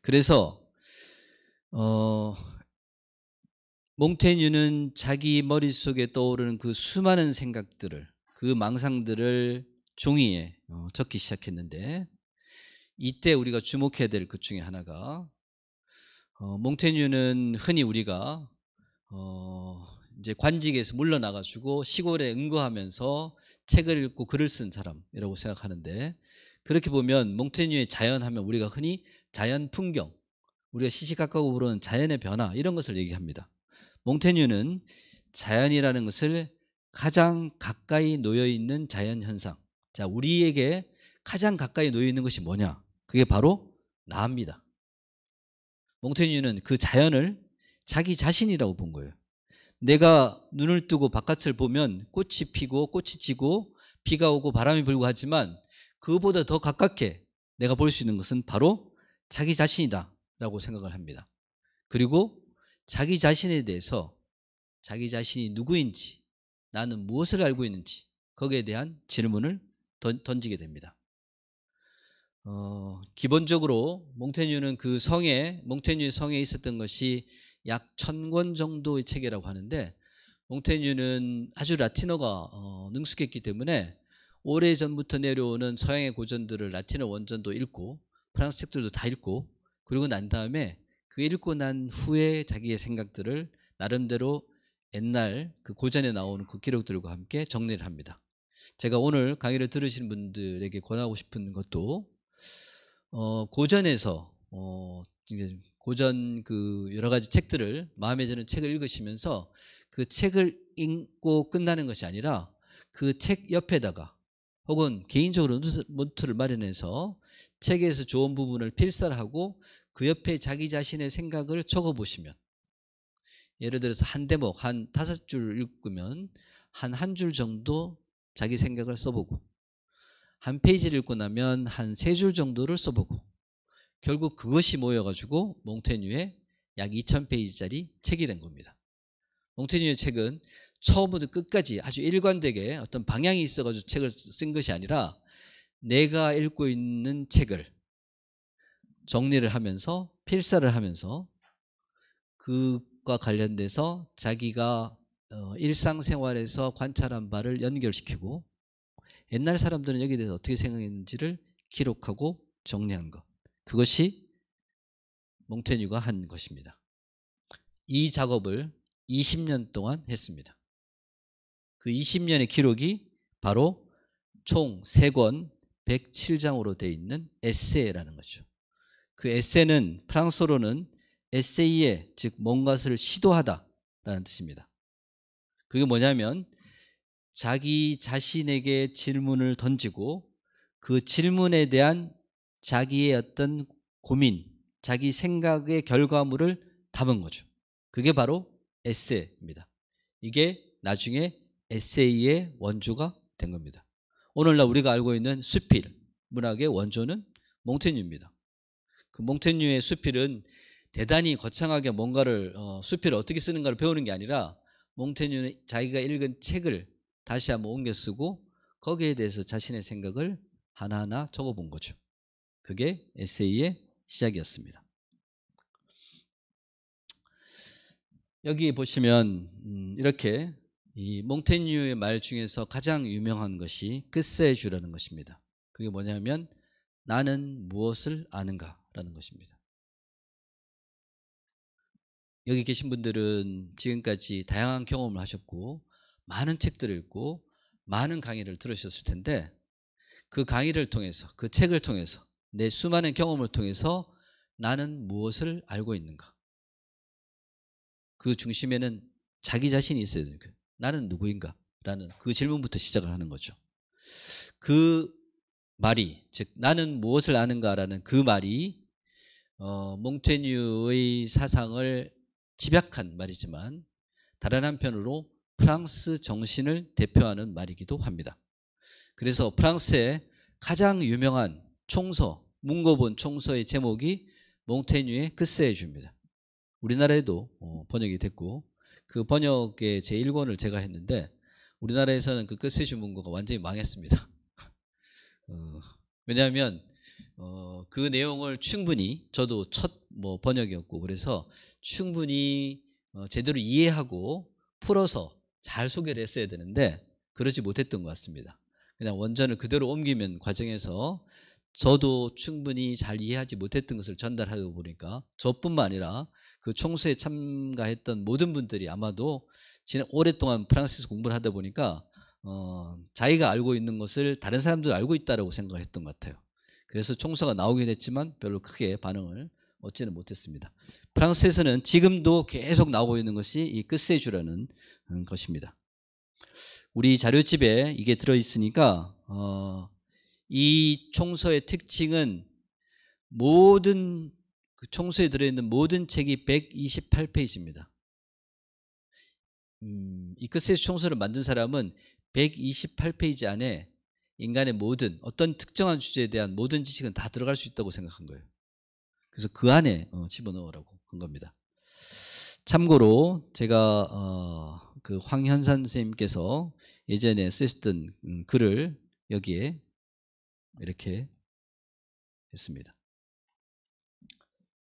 그래서 몽테뉴는 자기 머릿속에 떠오르는 그 수많은 생각들을, 그 망상들을 종이에 적기 시작했는데, 이때 우리가 주목해야 될 것 중에 하나가, 몽테뉴는 흔히 우리가 이제 관직에서 물러나가지고 시골에 응거하면서 책을 읽고 글을 쓴 사람이라고 생각하는데, 그렇게 보면 몽테뉴의 자연하면 우리가 흔히 자연 풍경, 우리가 시시각각으로 부르는 자연의 변화, 이런 것을 얘기합니다. 몽테뉴는 자연이라는 것을 가장 가까이 놓여있는 자연현상, 자, 우리에게 가장 가까이 놓여있는 것이 뭐냐? 그게 바로 나입니다. 몽테뉴는 그 자연을 자기 자신이라고 본 거예요. 내가 눈을 뜨고 바깥을 보면 꽃이 피고 꽃이 지고 비가 오고 바람이 불고 하지만 그보다 더 가깝게 내가 볼 수 있는 것은 바로 자기 자신이다 라고 생각을 합니다. 그리고 자기 자신에 대해서, 자기 자신이 누구인지, 나는 무엇을 알고 있는지, 거기에 대한 질문을 던지게 됩니다. 기본적으로 몽테뉴의 성에 있었던 것이 약 1000권 정도의 책이라고 하는데, 몽테뉴는 아주 라틴어가 능숙했기 때문에 오래전부터 내려오는 서양의 고전들을 라틴어 원전도 읽고 프랑스 책들도 다 읽고, 그리고 난 다음에 그 읽고 난 후에 자기의 생각들을 나름대로 옛날 그 고전에 나오는 그 기록들과 함께 정리를 합니다. 제가 오늘 강의를 들으신 분들에게 권하고 싶은 것도, 고전에서 고전 그 여러 가지 책들을, 마음에 드는 책을 읽으시면서 그 책을 읽고 끝나는 것이 아니라 그 책 옆에다가 혹은 개인적으로 노트를 마련해서 책에서 좋은 부분을 필사를 하고 그 옆에 자기 자신의 생각을 적어보시면, 예를 들어서 한 대목 한 5줄 읽으면 한 줄 정도 자기 생각을 써보고, 한 페이지를 읽고 나면 한 3줄 정도를 써보고, 결국 그것이 모여가지고 몽테뉴의 약 2000페이지짜리 책이 된 겁니다. 몽테뉴의 책은 처음부터 끝까지 아주 일관되게 어떤 방향이 있어가지고 책을 쓴 것이 아니라, 내가 읽고 있는 책을 정리를 하면서 필사를 하면서 그것과 관련돼서 자기가 일상생활에서 관찰한 바를 연결시키고, 옛날 사람들은 여기에 대해서 어떻게 생각했는지를 기록하고 정리한 것, 그것이 몽테뉴가 한 것입니다. 이 작업을 20년 동안 했습니다. 그 20년의 기록이 바로 총 3권 107장으로 되어 있는 에세이라는 거죠. 그 에세이는 프랑스어로는 에세이에, 즉 뭔가를 시도하다라는 뜻입니다. 그게 뭐냐면 자기 자신에게 질문을 던지고 그 질문에 대한 자기의 어떤 고민, 자기 생각의 결과물을 담은 거죠. 그게 바로 에세이입니다. 이게 나중에 에세이의 원조가 된 겁니다. 오늘날 우리가 알고 있는 수필 문학의 원조는 몽테뉴입니다. 그 몽테뉴의 수필은 대단히 거창하게 뭔가를 수필을 어떻게 쓰는가를 배우는 게 아니라, 몽테뉴는 자기가 읽은 책을 다시 한번 옮겨 쓰고 거기에 대해서 자신의 생각을 하나하나 적어본 거죠. 그게 에세이의 시작이었습니다. 여기 보시면 이렇게 이 몽테뉴의 말 중에서 가장 유명한 것이 끝세주라는 것입니다. 그게 뭐냐면 나는 무엇을 아는가라는 것입니다. 여기 계신 분들은 지금까지 다양한 경험을 하셨고 많은 책들을 읽고 많은 강의를 들으셨을 텐데, 그 강의를 통해서, 그 책을 통해서, 내 수많은 경험을 통해서 나는 무엇을 알고 있는가, 그 중심에는 자기 자신이 있어야 되는 거예요. 나는 누구인가 라는 그 질문부터 시작을 하는 거죠. 그 말이, 즉 나는 무엇을 아는가라는 그 말이 몽테뉴의 사상을 집약한 말이지만, 다른 한편으로 프랑스 정신을 대표하는 말이기도 합니다. 그래서 프랑스의 가장 유명한 총서, 문고본 총서의 제목이 몽테뉴의 끝세주입니다. 우리나라에도 번역이 됐고 그 번역의 제1권을 제가 했는데 우리나라에서는 그 끝세주 문고가 완전히 망했습니다. 왜냐하면 그 내용을 충분히 저도 첫 번역이었고 그래서 충분히 제대로 이해하고 풀어서 잘 소개를 했어야 되는데 그러지 못했던 것 같습니다. 그냥 원전을 그대로 옮기면 과정에서 저도 충분히 잘 이해하지 못했던 것을 전달하다 보니까 저뿐만 아니라 그 총수에 참가했던 모든 분들이 아마도 오랫동안 프랑스에서 공부를 하다 보니까 자기가 알고 있는 것을 다른 사람도 알고 있다고 생각을 했던 것 같아요. 그래서 총서가 나오긴 했지만 별로 크게 반응을 얻지는 못했습니다. 프랑스에서는 지금도 계속 나오고 있는 것이 이 끝세주라는 것입니다. 우리 자료집에 이게 들어있으니까 이 총서의 특징은 모든 그 총서에 들어있는 모든 책이 128페이지입니다. 이 끝세주 총서를 만든 사람은 128페이지 안에 인간의 모든 어떤 특정한 주제에 대한 모든 지식은 다 들어갈 수 있다고 생각한 거예요. 그래서 그 안에 집어넣으라고 한 겁니다. 참고로 제가 그 황현산 선생님께서 예전에 쓰셨던 글을 여기에 이렇게 했습니다.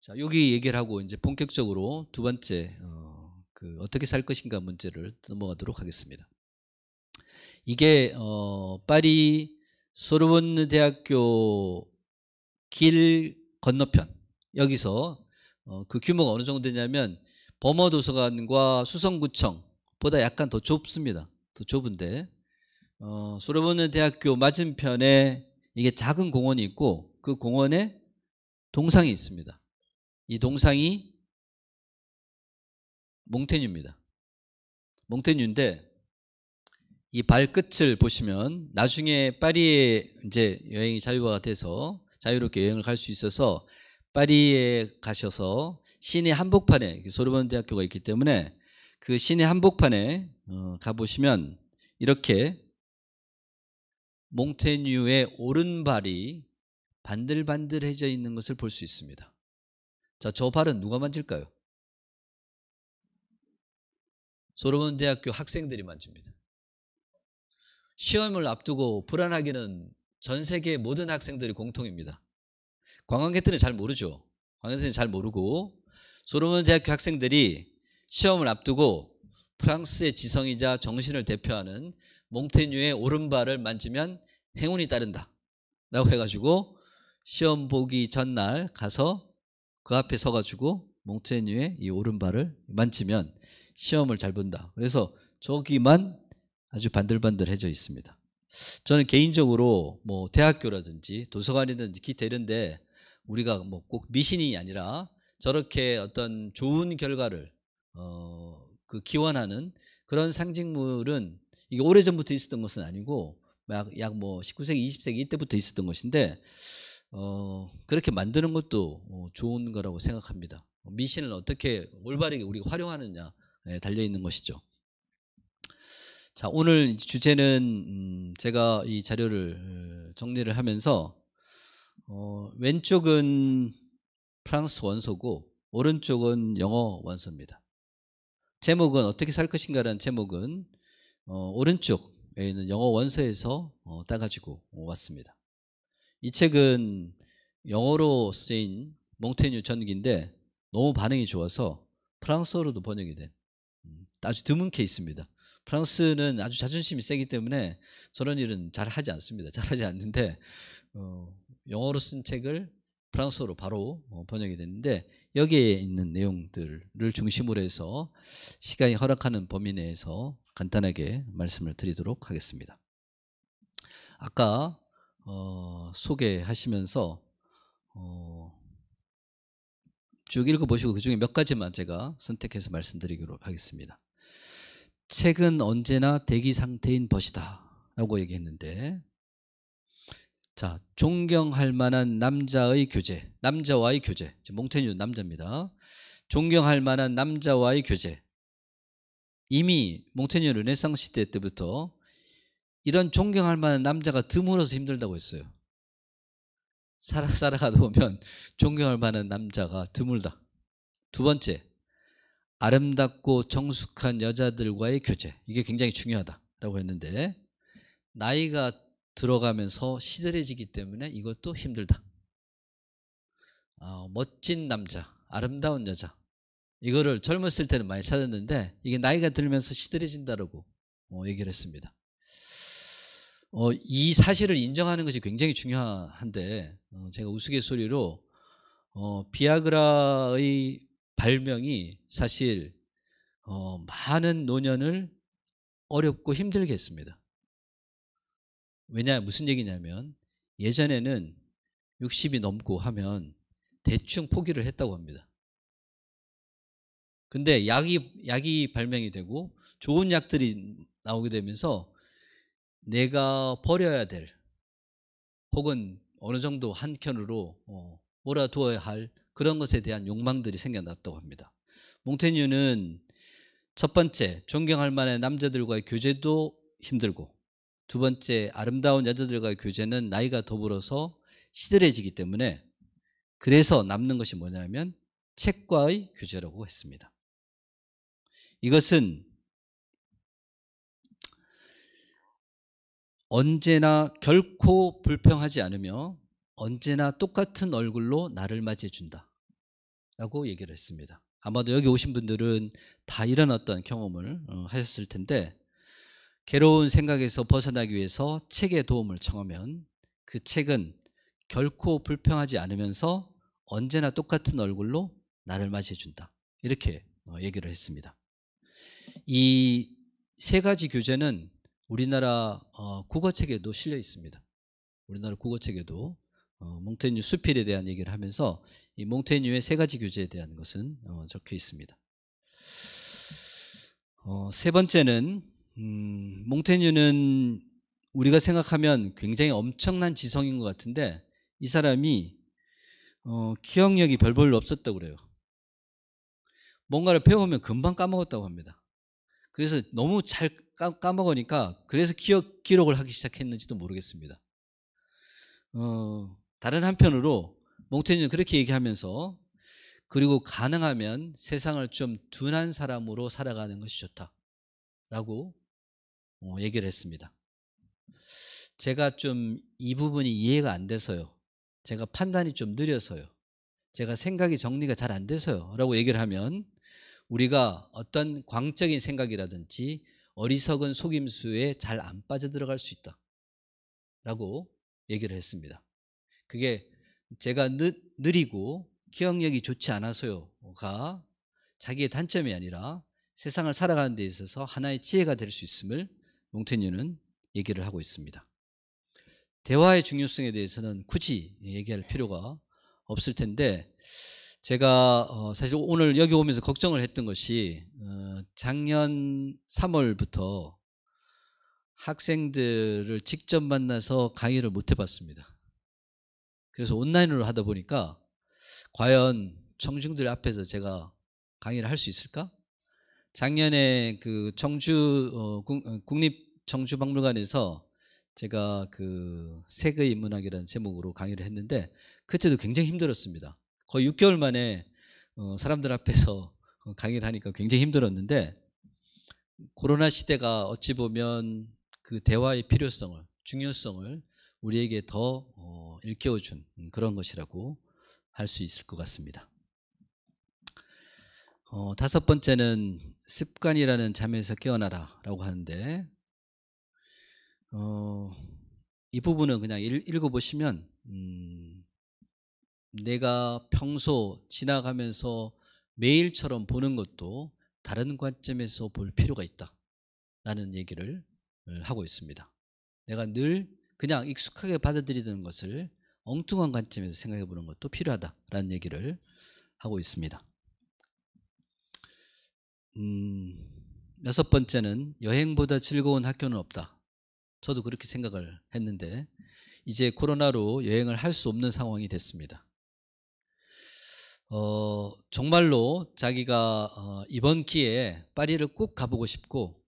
자, 여기 얘기를 하고 이제 본격적으로 두 번째 그 어떻게 살 것인가 문제를 넘어가도록 하겠습니다. 이게 파리 소르본 대학교 길 건너편 여기서 그 규모가 어느 정도 되냐면 범어도서관과 수성구청보다 약간 더 좁습니다. 더 좁은데 소르본 대학교 맞은편에 이게 작은 공원이 있고 그 공원에 동상이 있습니다. 이 동상이 몽테뉴입니다. 몽테뉴인데 이 발끝을 보시면 나중에 파리에 이제 여행이 자유화가 돼서 자유롭게 여행을 갈 수 있어서 파리에 가셔서 시내 한복판에 소르본 대학교가 있기 때문에 그 시내 한복판에 가보시면 이렇게 몽테뉴의 오른발이 반들반들해져 있는 것을 볼 수 있습니다. 자, 저 발은 누가 만질까요? 소르본 대학교 학생들이 만집니다. 시험을 앞두고 불안하기는 전 세계 모든 학생들이 공통입니다. 관광객들은 잘 모르죠. 관광객들은 잘 모르고 소르본 대학교 학생들이 시험을 앞두고 프랑스의 지성이자 정신을 대표하는 몽테뉴의 오른발을 만지면 행운이 따른다 라고 해가지고 시험 보기 전날 가서 그 앞에 서가지고 몽테뉴의 이 오른발을 만지면 시험을 잘 본다. 그래서 저기만 아주 반들반들해져 있습니다. 저는 개인적으로 뭐 대학교라든지 도서관이든지 기타 이런데 우리가 뭐 꼭 미신이 아니라 저렇게 어떤 좋은 결과를 그 기원하는 그런 상징물은 이게 오래전부터 있었던 것은 아니고 약 뭐 19세기, 20세기 이때부터 있었던 것인데 그렇게 만드는 것도 좋은 거라고 생각합니다. 미신을 어떻게 올바르게 우리가 활용하느냐에 달려있는 것이죠. 자, 오늘 주제는 제가 이 자료를 정리를 하면서 왼쪽은 프랑스 원서고 오른쪽은 영어 원서입니다. 제목은 어떻게 살 것인가라는 제목은 오른쪽에 있는 영어 원서에서 따가지고 왔습니다. 이 책은 영어로 쓰인 몽테뉴 전기인데 너무 반응이 좋아서 프랑스어로도 번역이 된 아주 드문 케이스입니다. 프랑스는 아주 자존심이 세기 때문에 저런 일은 잘 하지 않습니다. 잘 하지 않는데 영어로 쓴 책을 프랑스어로 바로 번역이 됐는데 여기에 있는 내용들을 중심으로 해서 시간이 허락하는 범위 내에서 간단하게 말씀을 드리도록 하겠습니다. 아까 소개하시면서 쭉 읽어보시고 그중에 몇 가지만 제가 선택해서 말씀드리도록 하겠습니다. 책은 언제나 대기 상태인 것이다 라고 얘기했는데, 자, 존경할 만한 남자의 교제, 남자와의 교제, 몽테뉴 남자입니다. 존경할 만한 남자와의 교제. 이미 몽테뉴 르네상스 시대 때부터 이런 존경할 만한 남자가 드물어서 힘들다고 했어요. 살아가다 보면 존경할 만한 남자가 드물다. 두 번째, 아름답고 정숙한 여자들과의 교제. 이게 굉장히 중요하다라고 했는데 나이가 들어가면서 시들해지기 때문에 이것도 힘들다. 멋진 남자, 아름다운 여자. 이거를 젊었을 때는 많이 찾았는데 이게 나이가 들면서 시들해진다라고 얘기를 했습니다. 이 사실을 인정하는 것이 굉장히 중요한데 제가 우스갯소리로 비아그라의 발명이 사실 많은 노년을 어렵고 힘들게 했습니다. 무슨 얘기냐면 예전에는 60이 넘고 하면 대충 포기를 했다고 합니다. 근데 약이 발명이 되고 좋은 약들이 나오게 되면서 내가 버려야 될 혹은 어느 정도 한켠으로 몰아두어야 할 그런 것에 대한 욕망들이 생겨났다고 합니다. 몽테뉴는 첫 번째, 존경할 만한 남자들과의 교제도 힘들고, 두 번째, 아름다운 여자들과의 교제는 나이가 더불어서 시들해지기 때문에 그래서 남는 것이 뭐냐면 책과의 교제라고 했습니다. 이것은 언제나 결코 불평하지 않으며 언제나 똑같은 얼굴로 나를 맞이해 준다 라고 얘기를 했습니다. 아마도 여기 오신 분들은 다 이런 어떤 경험을 하셨을 텐데 괴로운 생각에서 벗어나기 위해서 책의 도움을 청하면 그 책은 결코 불평하지 않으면서 언제나 똑같은 얼굴로 나를 맞이해 준다. 이렇게 얘기를 했습니다. 이 세 가지 교재는 우리나라 국어책에도 실려 있습니다. 우리나라 국어책에도 몽테뉴 수필에 대한 얘기를 하면서 이 몽테뉴의 세 가지 교재에 대한 것은 적혀 있습니다. 세 번째는 몽테뉴는 우리가 생각하면 굉장히 엄청난 지성인 것 같은데 이 사람이 기억력이 별로 없었다고 그래요. 뭔가를 배우면 금방 까먹었다고 합니다. 그래서 너무 잘 까먹으니까 그래서 기록을 하기 시작했는지도 모르겠습니다. 다른 한편으로 몽테뉴는 그렇게 얘기하면서 그리고 가능하면 세상을 좀 둔한 사람으로 살아가는 것이 좋다라고 얘기를 했습니다. 제가 좀 이 부분이 이해가 안 돼서요. 제가 판단이 좀 느려서요. 제가 생각이 정리가 잘 안 돼서요 라고 얘기를 하면 우리가 어떤 광적인 생각이라든지 어리석은 속임수에 잘 안 빠져들어갈 수 있다 라고 얘기를 했습니다. 그게 제가 느리고 기억력이 좋지 않아서요가 자기의 단점이 아니라 세상을 살아가는 데 있어서 하나의 지혜가 될 수 있음을 몽테뉴는 얘기를 하고 있습니다. 대화의 중요성에 대해서는 굳이 얘기할 필요가 없을 텐데 제가 사실 오늘 여기 오면서 걱정을 했던 것이 작년 3월부터 학생들을 직접 만나서 강의를 못 해봤습니다. 그래서 온라인으로 하다 보니까 과연 청중들 앞에서 제가 강의를 할 수 있을까? 작년에 그 국립청주박물관에서 제가 그 세계의 문학이라는 제목으로 강의를 했는데 그때도 굉장히 힘들었습니다. 거의 6개월 만에 사람들 앞에서 강의를 하니까 굉장히 힘들었는데 코로나 시대가 어찌 보면 그 대화의 필요성을, 중요성을 우리에게 더 일깨워준 그런 것이라고 할 수 있을 것 같습니다. 다섯 번째는 습관이라는 잠에서 깨어나라 라고 하는데 이 부분은 그냥 읽어보시면 내가 평소 지나가면서 매일처럼 보는 것도 다른 관점에서 볼 필요가 있다라는 얘기를 하고 있습니다. 내가 늘 그냥 익숙하게 받아들이는 것을 엉뚱한 관점에서 생각해 보는 것도 필요하다라는 얘기를 하고 있습니다. 여섯 번째는 여행보다 즐거운 학교는 없다. 저도 그렇게 생각을 했는데 이제 코로나로 여행을 할 수 없는 상황이 됐습니다. 정말로 자기가 이번 기회에 파리를 꼭 가보고 싶고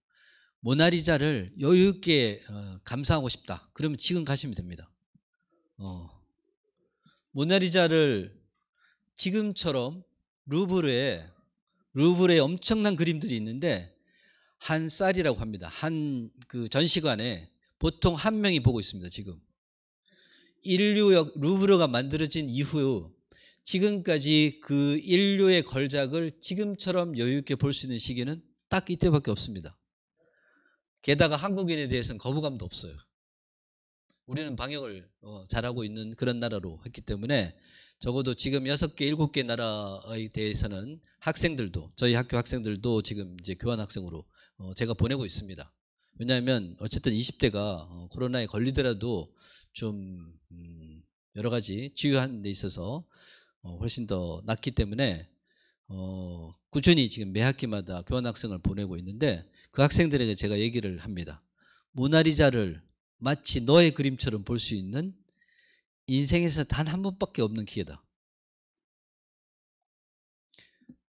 모나리자를 여유 있게 감상하고 싶다. 그러면 지금 가시면 됩니다. 모나리자를 지금처럼 루브르에 엄청난 그림들이 있는데 한 쌀이라고 합니다. 한 그 전시관에 보통 한 명이 보고 있습니다. 지금 인류역 루브르가 만들어진 이후 지금까지 그 인류의 걸작을 지금처럼 여유 있게 볼 수 있는 시기는 딱 이때밖에 없습니다. 게다가 한국인에 대해서는 거부감도 없어요. 우리는 방역을 잘하고 있는 그런 나라로 했기 때문에 적어도 지금 6개, 7개 나라에 대해서는 학생들도, 저희 학교 학생들도 지금 이제 교환학생으로 제가 보내고 있습니다. 왜냐하면 어쨌든 20대가 코로나에 걸리더라도 좀 여러 가지 치유하는 데 있어서 훨씬 더 낫기 때문에 꾸준히 지금 매 학기마다 교환학생을 보내고 있는데 그 학생들에게 제가 얘기를 합니다. 모나리자를 마치 너의 그림처럼 볼 수 있는 인생에서 단 한 번밖에 없는 기회다.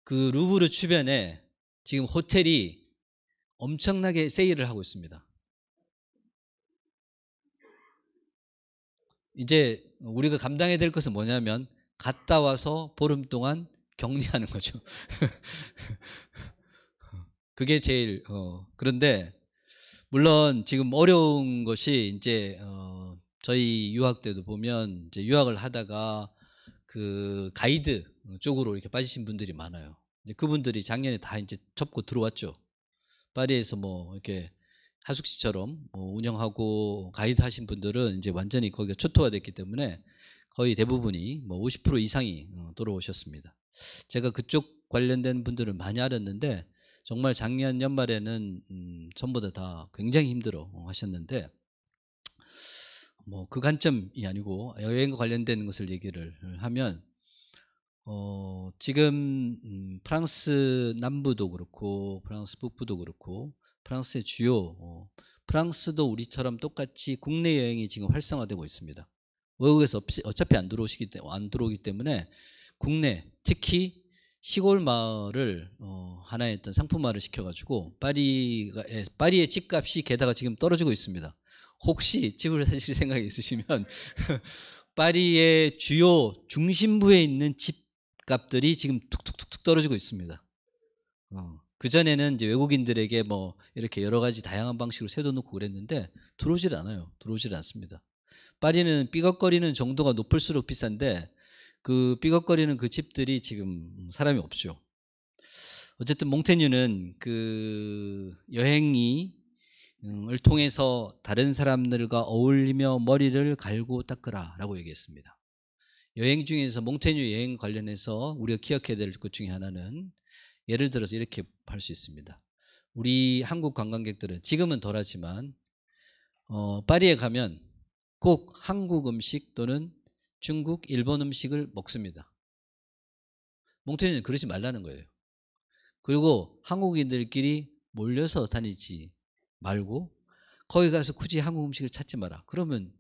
그 루브르 주변에 지금 호텔이 엄청나게 세일을 하고 있습니다. 이제 우리가 감당해야 될 것은 뭐냐면 갔다 와서 보름 동안 격리하는 거죠. 그게 제일 그런데 물론 지금 어려운 것이 이제 저희 유학 때도 보면 이제 유학을 하다가 그 가이드 쪽으로 이렇게 빠지신 분들이 많아요. 이제 그분들이 작년에 다 이제 접고 들어왔죠. 파리에서 뭐 이렇게 하숙시처럼 운영하고 가이드 하신 분들은 이제 완전히 거기가 초토화됐기 때문에 거의 대부분이 뭐 50% 이상이 돌아오셨습니다. 제가 그쪽 관련된 분들을 많이 알았는데 정말 작년 연말에는 전부 다 굉장히 힘들어 하셨는데 뭐 그 관점이 아니고 여행과 관련된 것을 얘기를 하면 지금 프랑스 남부도 그렇고 프랑스 북부도 그렇고 프랑스의 주요 프랑스도 우리처럼 똑같이 국내 여행이 지금 활성화되고 있습니다. 외국에서 어차피 안 들어오기 때문에 국내 특히 시골 마을을 하나의 어떤 상품화를 시켜가지고 파리의 집값이 게다가 지금 떨어지고 있습니다. 혹시 집을 사실 생각이 있으시면 파리의 주요 중심부에 있는 집값들이 지금 툭툭툭툭 떨어지고 있습니다. 그전에는 이제 외국인들에게 뭐 이렇게 여러 가지 다양한 방식으로 세워놓고 그랬는데 들어오질 않아요. 들어오질 않습니다. 파리는 삐걱거리는 정도가 높을수록 비싼데 그 삐걱거리는 그 집들이 지금 사람이 없죠. 어쨌든 몽테뉴는 그 여행이 을 통해서 다른 사람들과 어울리며 머리를 갈고 닦으라 라고 얘기했습니다. 여행 중에서 몽테뉴 여행 관련해서 우리가 기억해야 될 것 중에 하나는 예를 들어서 이렇게 할 수 있습니다. 우리 한국 관광객들은 지금은 덜하지만 파리에 가면 꼭 한국 음식 또는 중국, 일본 음식을 먹습니다. 몽테뉴는 그러지 말라는 거예요. 그리고 한국인들끼리 몰려서 다니지 말고 거기 가서 굳이 한국 음식을 찾지 마라. 그러면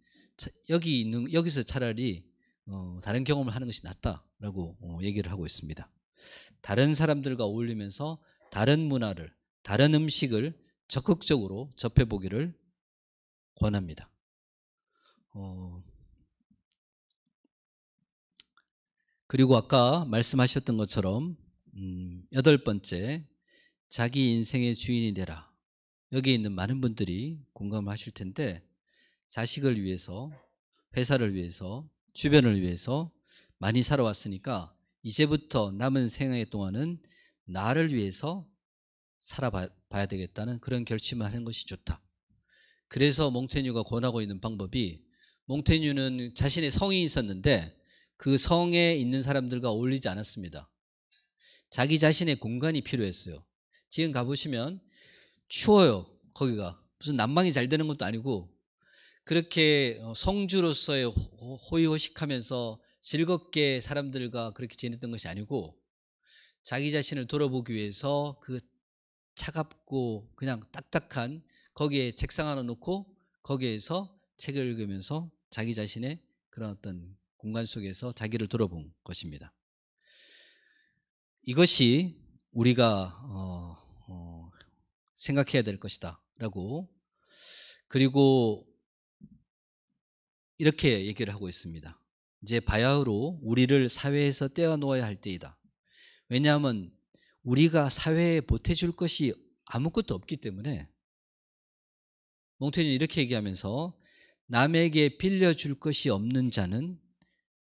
여기서 차라리 다른 경험을 하는 것이 낫다라고 얘기를 하고 있습니다. 다른 사람들과 어울리면서 다른 문화를, 다른 음식을 적극적으로 접해보기를 권합니다. 그리고 아까 말씀하셨던 것처럼 8번째, 자기 인생의 주인이 되라. 여기 있는 많은 분들이 공감을 하실 텐데 자식을 위해서, 회사를 위해서, 주변을 위해서 많이 살아왔으니까 이제부터 남은 생애 동안은 나를 위해서 살아봐야 되겠다는 그런 결심을 하는 것이 좋다. 그래서 몽테뉴가 권하고 있는 방법이, 몽테뉴는 자신의 성이 있었는데 그 성에 있는 사람들과 어울리지 않았습니다. 자기 자신의 공간이 필요했어요. 지금 가보시면 추워요. 거기가 무슨 난방이 잘 되는 것도 아니고 그렇게 성주로서의 호의호식하면서 즐겁게 사람들과 그렇게 지냈던 것이 아니고 자기 자신을 돌아보기 위해서 그 차갑고 그냥 딱딱한 거기에 책상 하나 놓고 거기에서 책을 읽으면서 자기 자신의 그런 어떤 공간 속에서 자기를 돌아본 것입니다. 이것이 우리가 생각해야 될 것이다 라고, 그리고 이렇게 얘기를 하고 있습니다. 이제 바야흐로 우리를 사회에서 떼어놓아야 할 때이다. 왜냐하면 우리가 사회에 보태줄 것이 아무것도 없기 때문에. 몽테뉴는 이렇게 얘기하면서 남에게 빌려줄 것이 없는 자는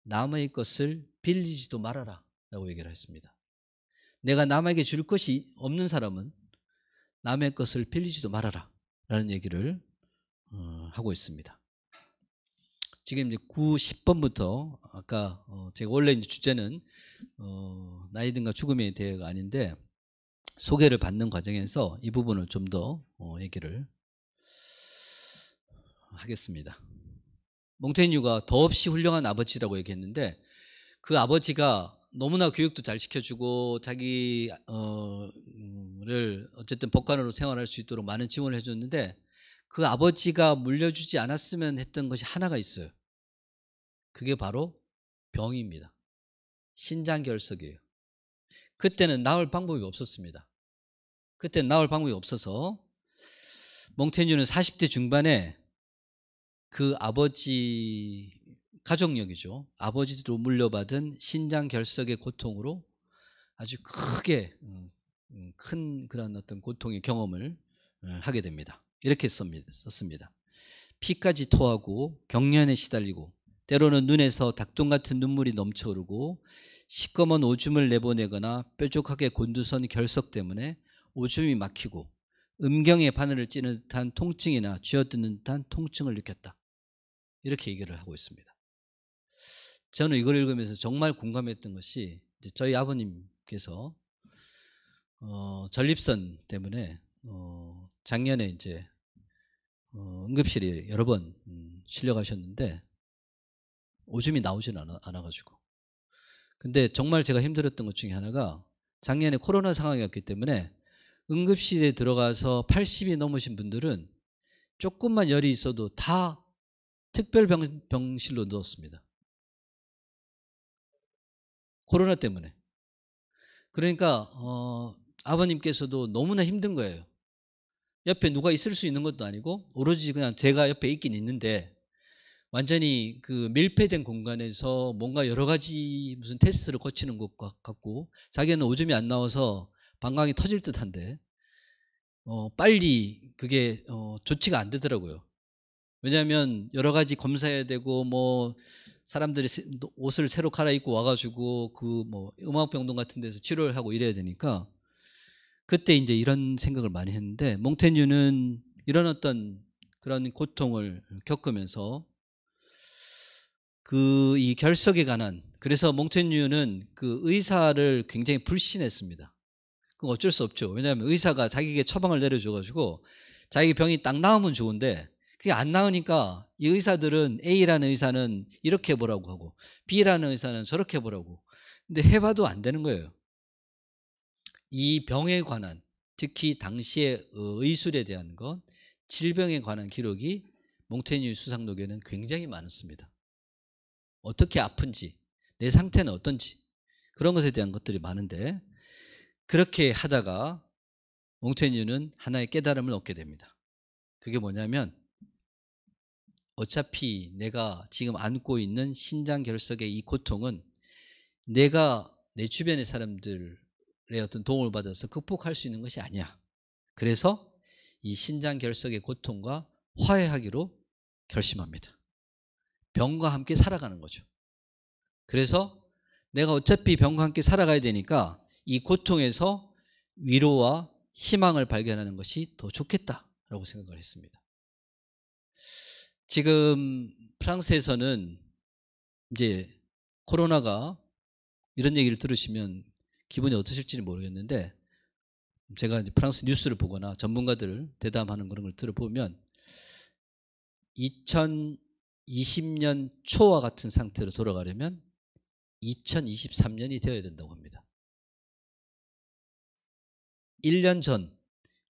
남의 것을 빌리지도 말아라 라고 얘기를 했습니다. 내가 남에게 줄 것이 없는 사람은 남의 것을 빌리지도 말아라 라는 얘기를 하고 있습니다. 지금 이제 9, 10번부터 아까 제가 원래 이제 주제는 나이 든과 죽음에 대해가 아닌데 소개를 받는 과정에서 이 부분을 좀 더 얘기를 하겠습니다. 몽테뉴가 더없이 훌륭한 아버지라고 얘기했는데 그 아버지가 너무나 교육도 잘 시켜주고 자기를 어쨌든 법관으로 생활할 수 있도록 많은 지원을 해줬는데 그 아버지가 물려주지 않았으면 했던 것이 하나가 있어요. 그게 바로 병입니다. 신장결석이에요. 그때는 나을 방법이 없었습니다. 그때는 나을 방법이 없어서 몽테뉴는 40대 중반에 그 아버지 가족력이죠. 아버지로 물려받은 신장결석의 고통으로 아주 크게 큰 그런 어떤 고통의 경험을 하게 됩니다. 이렇게 썼습니다. 피까지 토하고 경련에 시달리고 때로는 눈에서 닭똥 같은 눈물이 넘쳐오르고 시꺼먼 오줌을 내보내거나 뾰족하게 곤두선 결석 때문에 오줌이 막히고 음경에 바늘을 찌는 듯한 통증이나 쥐어뜯는 듯한 통증을 느꼈다. 이렇게 얘기를 하고 있습니다. 저는 이걸 읽으면서 정말 공감했던 것이 이제 저희 아버님께서 전립선 때문에 작년에 이제 응급실에 여러 번 실려가셨는데 오줌이 나오지는 않아가지고. 근데 정말 제가 힘들었던 것 중에 하나가 작년에 코로나 상황이었기 때문에 응급실에 들어가서 80이 넘으신 분들은 조금만 열이 있어도 다 특별병실로 넣었습니다. 코로나 때문에. 그러니까 아버님께서도 너무나 힘든 거예요. 옆에 누가 있을 수 있는 것도 아니고 오로지 그냥 제가 옆에 있긴 있는데 완전히 그 밀폐된 공간에서 뭔가 여러 가지 무슨 테스트를 거치는 것 같고 자기는 오줌이 안 나와서 방광이 터질 듯한데 빨리 그게 조치가 안 되더라고요. 왜냐하면 여러 가지 검사해야 되고 뭐 사람들이 옷을 새로 갈아입고 와가지고 그 뭐 음압병동 같은 데서 치료를 하고 이래야 되니까 그때 이제 이런 생각을 많이 했는데 몽테뉴는 이런 어떤 그런 고통을 겪으면서 그 이 결석에 관한 그래서 몽테뉴는 그 의사를 굉장히 불신했습니다. 그건 어쩔 수 없죠. 왜냐하면 의사가 자기에게 처방을 내려줘가지고 자기 병이 딱 나으면 좋은데 그게 안 나으니까 이 의사들은 A라는 의사는 이렇게 해보라고 하고 B라는 의사는 저렇게 해보라고. 근데 해봐도 안 되는 거예요. 이 병에 관한 특히 당시의 의술에 대한 것 질병에 관한 기록이 몽테뉴 수상록에는 굉장히 많았습니다. 어떻게 아픈지 내 상태는 어떤지 그런 것에 대한 것들이 많은데 그렇게 하다가 몽테뉴는 하나의 깨달음을 얻게 됩니다. 그게 뭐냐면 어차피 내가 지금 안고 있는 신장결석의 이 고통은 내가 내 주변의 사람들의 어떤 도움을 받아서 극복할 수 있는 것이 아니야. 그래서 이 신장결석의 고통과 화해하기로 결심합니다. 병과 함께 살아가는 거죠. 그래서 내가 어차피 병과 함께 살아가야 되니까 이 고통에서 위로와 희망을 발견하는 것이 더 좋겠다라고 생각을 했습니다. 지금 프랑스에서는 이제 코로나가 이런 얘기를 들으시면 기분이 어떠실지는 모르겠는데 제가 이제 프랑스 뉴스를 보거나 전문가들 대담하는 그런 걸 들어보면 2020년 초와 같은 상태로 돌아가려면 2023년이 되어야 된다고 합니다. 1년 전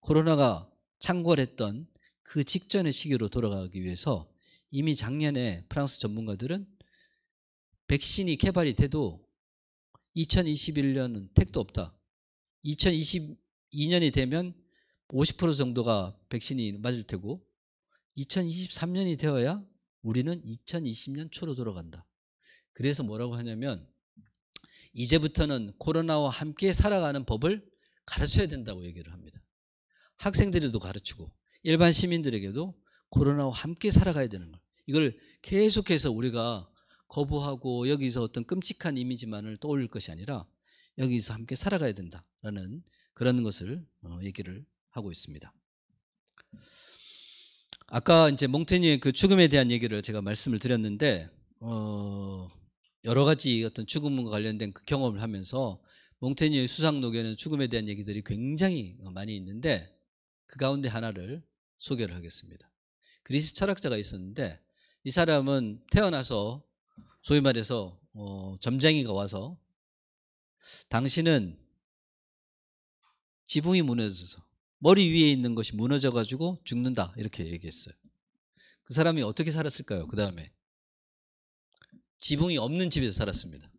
코로나가 창궐했던 그 직전의 시기로 돌아가기 위해서 이미 작년에 프랑스 전문가들은 백신이 개발이 돼도 2021년은 택도 없다. 2022년이 되면 50% 정도가 백신이 맞을 테고 2023년이 되어야 우리는 2020년 초로 돌아간다. 그래서 뭐라고 하냐면 이제부터는 코로나와 함께 살아가는 법을 가르쳐야 된다고 얘기를 합니다. 학생들에도 가르치고 일반 시민들에게도 코로나와 함께 살아가야 되는 걸. 이걸 계속해서 우리가 거부하고 여기서 어떤 끔찍한 이미지만을 떠올릴 것이 아니라 여기서 함께 살아가야 된다라는 그런 것을 얘기를 하고 있습니다. 아까 이제 몽테뉴의 그 죽음에 대한 얘기를 제가 말씀을 드렸는데 여러 가지 어떤 죽음과 관련된 그 경험을 하면서 몽테뉴의 수상록에는 죽음에 대한 얘기들이 굉장히 많이 있는데 그 가운데 하나를 소개를 하겠습니다. 그리스 철학자가 있었는데 이 사람은 태어나서 소위 말해서 점쟁이가 와서 당신은 지붕이 무너져서 머리 위에 있는 것이 무너져 가지고 죽는다 이렇게 얘기했어요. 그 사람이 어떻게 살았을까요? 그 다음에 지붕이 없는 집에서 살았습니다.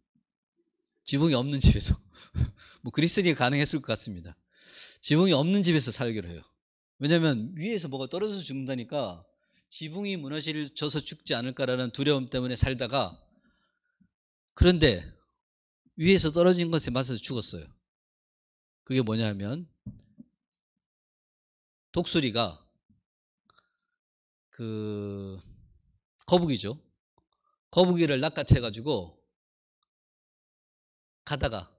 지붕이 없는 집에서 뭐 그리스인이 가능했을 것 같습니다. 지붕이 없는 집에서 살기로 해요. 왜냐하면 위에서 뭐가 떨어져서 죽는다니까 지붕이 무너져서 죽지 않을까라는 두려움 때문에 살다가 그런데 위에서 떨어진 것에 맞아서 죽었어요. 그게 뭐냐면 독수리가 그 거북이죠. 거북이를 낚아채 가지고 가다가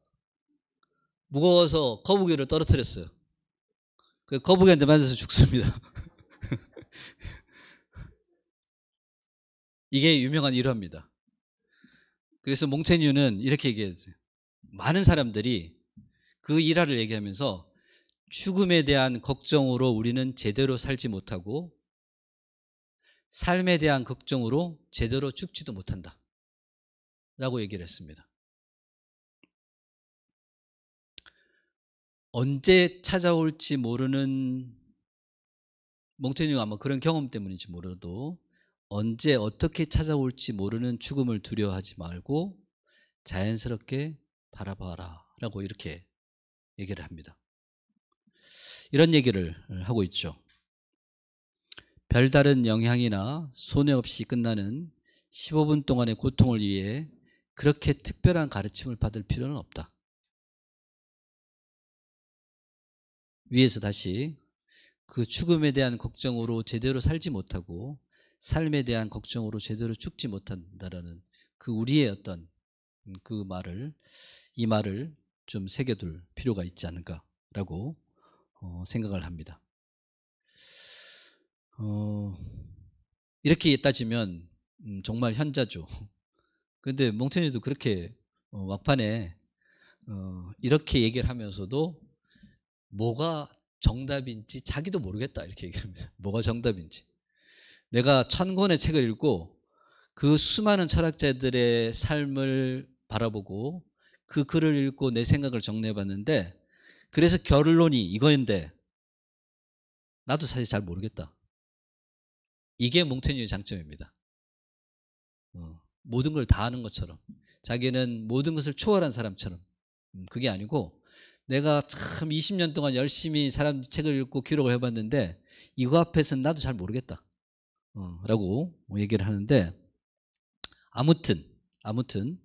무거워서 거북이를 떨어뜨렸어요. 그 거북이한테 맞아서 죽습니다. 이게 유명한 일화입니다. 그래서 몽테뉴는 이렇게 얘기했어요. 많은 사람들이 그 일화를 얘기하면서 죽음에 대한 걱정으로 우리는 제대로 살지 못하고 삶에 대한 걱정으로 제대로 죽지도 못한다 라고 얘기를 했습니다. 언제 찾아올지 모르는, 몽테뉴가 아마 그런 경험 때문인지 몰라도 언제 어떻게 찾아올지 모르는 죽음을 두려워하지 말고 자연스럽게 바라봐라 라고 이렇게 얘기를 합니다. 이런 얘기를 하고 있죠. 별다른 영향이나 손해 없이 끝나는 15분 동안의 고통을 위해 그렇게 특별한 가르침을 받을 필요는 없다. 위에서 다시 그 죽음에 대한 걱정으로 제대로 살지 못하고 삶에 대한 걱정으로 제대로 죽지 못한다라는 그 우리의 어떤 그 말을, 이 말을 좀 새겨둘 필요가 있지 않을까라고 생각을 합니다. 이렇게 따지면 정말 현자죠. 그런데 몽테뉴도 그렇게 막판에 이렇게 얘기를 하면서도 뭐가 정답인지 자기도 모르겠다 이렇게 얘기합니다. 뭐가 정답인지. 내가 1000권의 책을 읽고 그 수많은 철학자들의 삶을 바라보고 그 글을 읽고 내 생각을 정리해봤는데 그래서 결론이 이거인데 나도 사실 잘 모르겠다. 이게 몽테뉴의 장점입니다. 모든 걸 다 아는 것처럼 자기는 모든 것을 초월한 사람처럼 그게 아니고 내가 참 20년 동안 열심히 사람 책을 읽고 기록을 해봤는데 이거 앞에서는 나도 잘 모르겠다 라고 얘기를 하는데 아무튼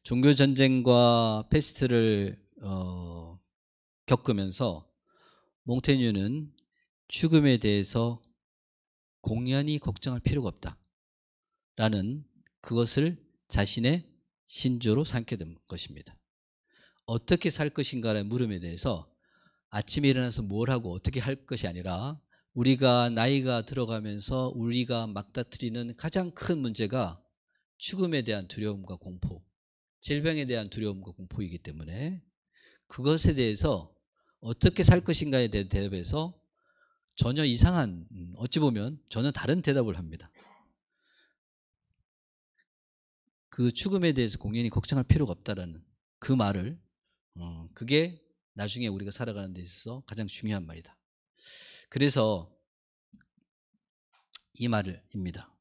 종교전쟁과 패스트를 겪으면서 몽테뉴는 죽음에 대해서 공연히 걱정할 필요가 없다 라는 그것을 자신의 신조로 삼게 된 것입니다. 어떻게 살 것인가라는 물음에 대해서 아침에 일어나서 뭘 하고 어떻게 할 것이 아니라 우리가 나이가 들어가면서 우리가 맞닥뜨리는 가장 큰 문제가 죽음에 대한 두려움과 공포, 질병에 대한 두려움과 공포이기 때문에 그것에 대해서 어떻게 살 것인가에 대한 대답에서 전혀 이상한, 어찌 보면 전혀 다른 대답을 합니다. 그 죽음에 대해서 공연히 걱정할 필요가 없다라는 그 말을 그게 나중에 우리가 살아가는 데 있어서 가장 중요한 말이다. 그래서 이 말입니다.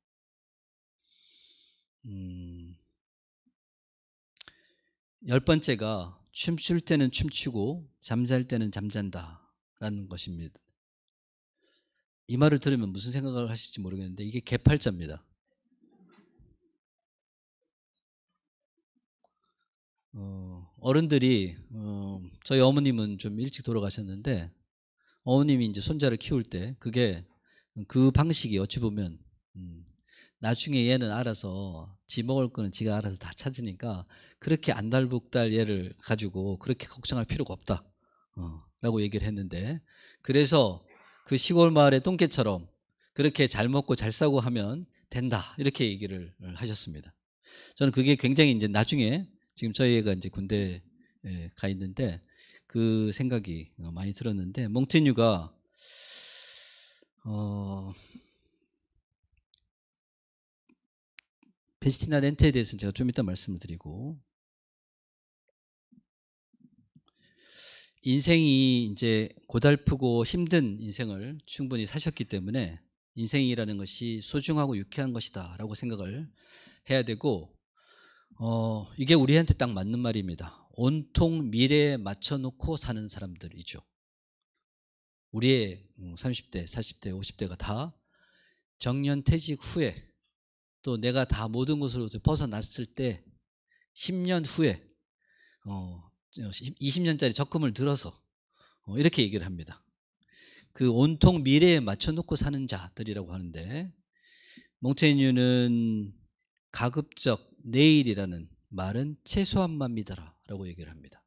열 번째가 춤출 때는 춤추고 잠잘 때는 잠잔다 라는 것입니다. 이 말을 들으면 무슨 생각을 하실지 모르겠는데 이게 개팔자입니다. 어른들이 저희 어머님은 좀 일찍 돌아가셨는데 어머님이 이제 손자를 키울 때 그게 그 방식이 어찌 보면 나중에 얘는 알아서 지 먹을 거는 지가 알아서 다 찾으니까 그렇게 안달복달 얘를 가지고 그렇게 걱정할 필요가 없다 라고 얘기를 했는데, 그래서 그 시골 마을의 똥개처럼 그렇게 잘 먹고 잘 싸고 하면 된다 이렇게 얘기를 하셨습니다. 저는 그게 굉장히 이제 나중에 지금 저희 애가 이제 군대에 가 있는데 그 생각이 많이 들었는데, 몽테뉴가 페스티나 렌테에 대해서는 제가 좀 이따 말씀을 드리고, 인생이 이제 고달프고 힘든 인생을 충분히 사셨기 때문에 인생이라는 것이 소중하고 유쾌한 것이다 라고 생각을 해야 되고, 이게 우리한테 딱 맞는 말입니다. 온통 미래에 맞춰놓고 사는 사람들이죠. 우리의 30대, 40대, 50대가 다 정년퇴직 후에 또 내가 다 모든 것으로 벗어났을 때 10년 후에 20년짜리 적금을 들어서 이렇게 얘기를 합니다. 그 온통 미래에 맞춰놓고 사는 자들이라고 하는데, 몽테뉴는 가급적 내일이라는 말은 최소한만 믿어라 라고 얘기를 합니다.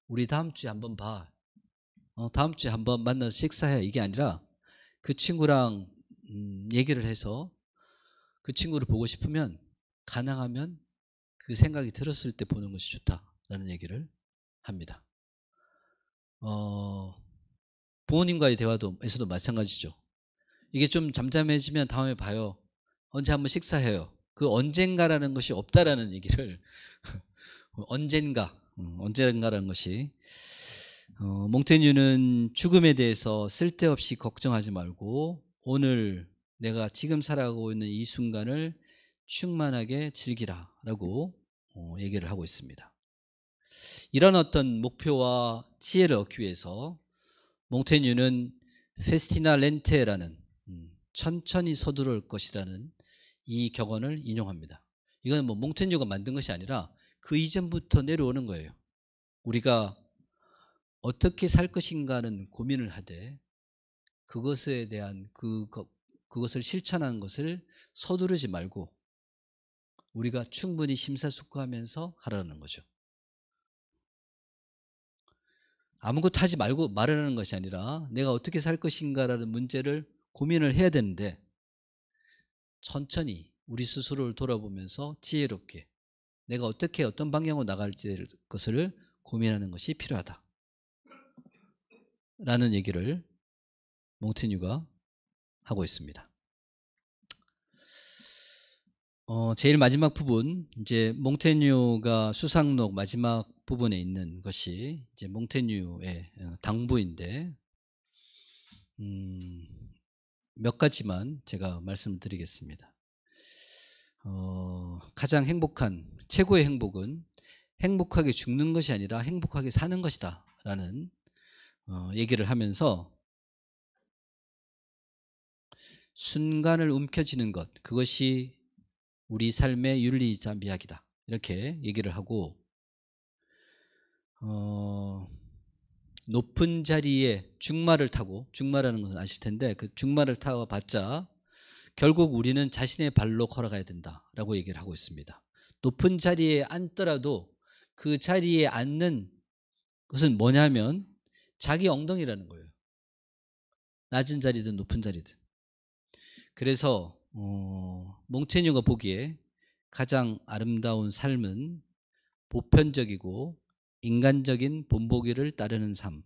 우리 다음 주에 한번 봐, 다음 주에 한번 만나서 식사해, 이게 아니라 그 친구랑 얘기를 해서 그 친구를 보고 싶으면 가능하면 그 생각이 들었을 때 보는 것이 좋다라는 얘기를 합니다. 부모님과의 대화에서도 마찬가지죠. 이게 좀 잠잠해지면 다음에 봐요, 언제 한번 식사해요. 그 언젠가라는 것이 없다라는 얘기를 언젠가라는 것이, 몽테뉴는 죽음에 대해서 쓸데없이 걱정하지 말고 오늘 내가 지금 살아가고 있는 이 순간을 충만하게 즐기라 라고 얘기를 하고 있습니다. 이런 어떤 목표와 지혜를 얻기 위해서 몽테뉴는 페스티나 렌테라는 천천히 서두를 것이라는 이 격언을 인용합니다. 이건 뭐 몽테뉴가 만든 것이 아니라 그 이전부터 내려오는 거예요. 우리가 어떻게 살 것인가는 고민을 하되 그것에 대한 그것을 실천하는 것을 서두르지 말고 우리가 충분히 심사숙고하면서 하라는 거죠. 아무것도 하지 말고 말하는 것이 아니라 내가 어떻게 살 것인가라는 문제를 고민을 해야 되는데, 천천히 우리 스스로를 돌아보면서 지혜롭게 내가 어떻게 어떤 방향으로 나갈지 것을 고민하는 것이 필요하다 라는 얘기를 몽테뉴가 하고 있습니다. 제일 마지막 부분, 이제 몽테뉴가 수상록 마지막 부분에 있는 것이 이제 몽테뉴의 당부인데, 몇 가지만 제가 말씀을 드리겠습니다. 가장 최고의 행복은 행복하게 죽는 것이 아니라 행복하게 사는 것이다 라는 얘기를 하면서, 순간을 움켜쥐는 것, 그것이 우리 삶의 윤리이자 미학이다 이렇게 얘기를 하고, 높은 자리에 중마를 타고, 중마라는 것은 아실 텐데 그 중마를 타고 봤자 결국 우리는 자신의 발로 걸어가야 된다라고 얘기를 하고 있습니다. 높은 자리에 앉더라도 그 자리에 앉는 것은 뭐냐면 자기 엉덩이라는 거예요. 낮은 자리든 높은 자리든. 그래서 몽테뉴가 보기에 가장 아름다운 삶은 보편적이고 인간적인 본보기를 따르는 삶,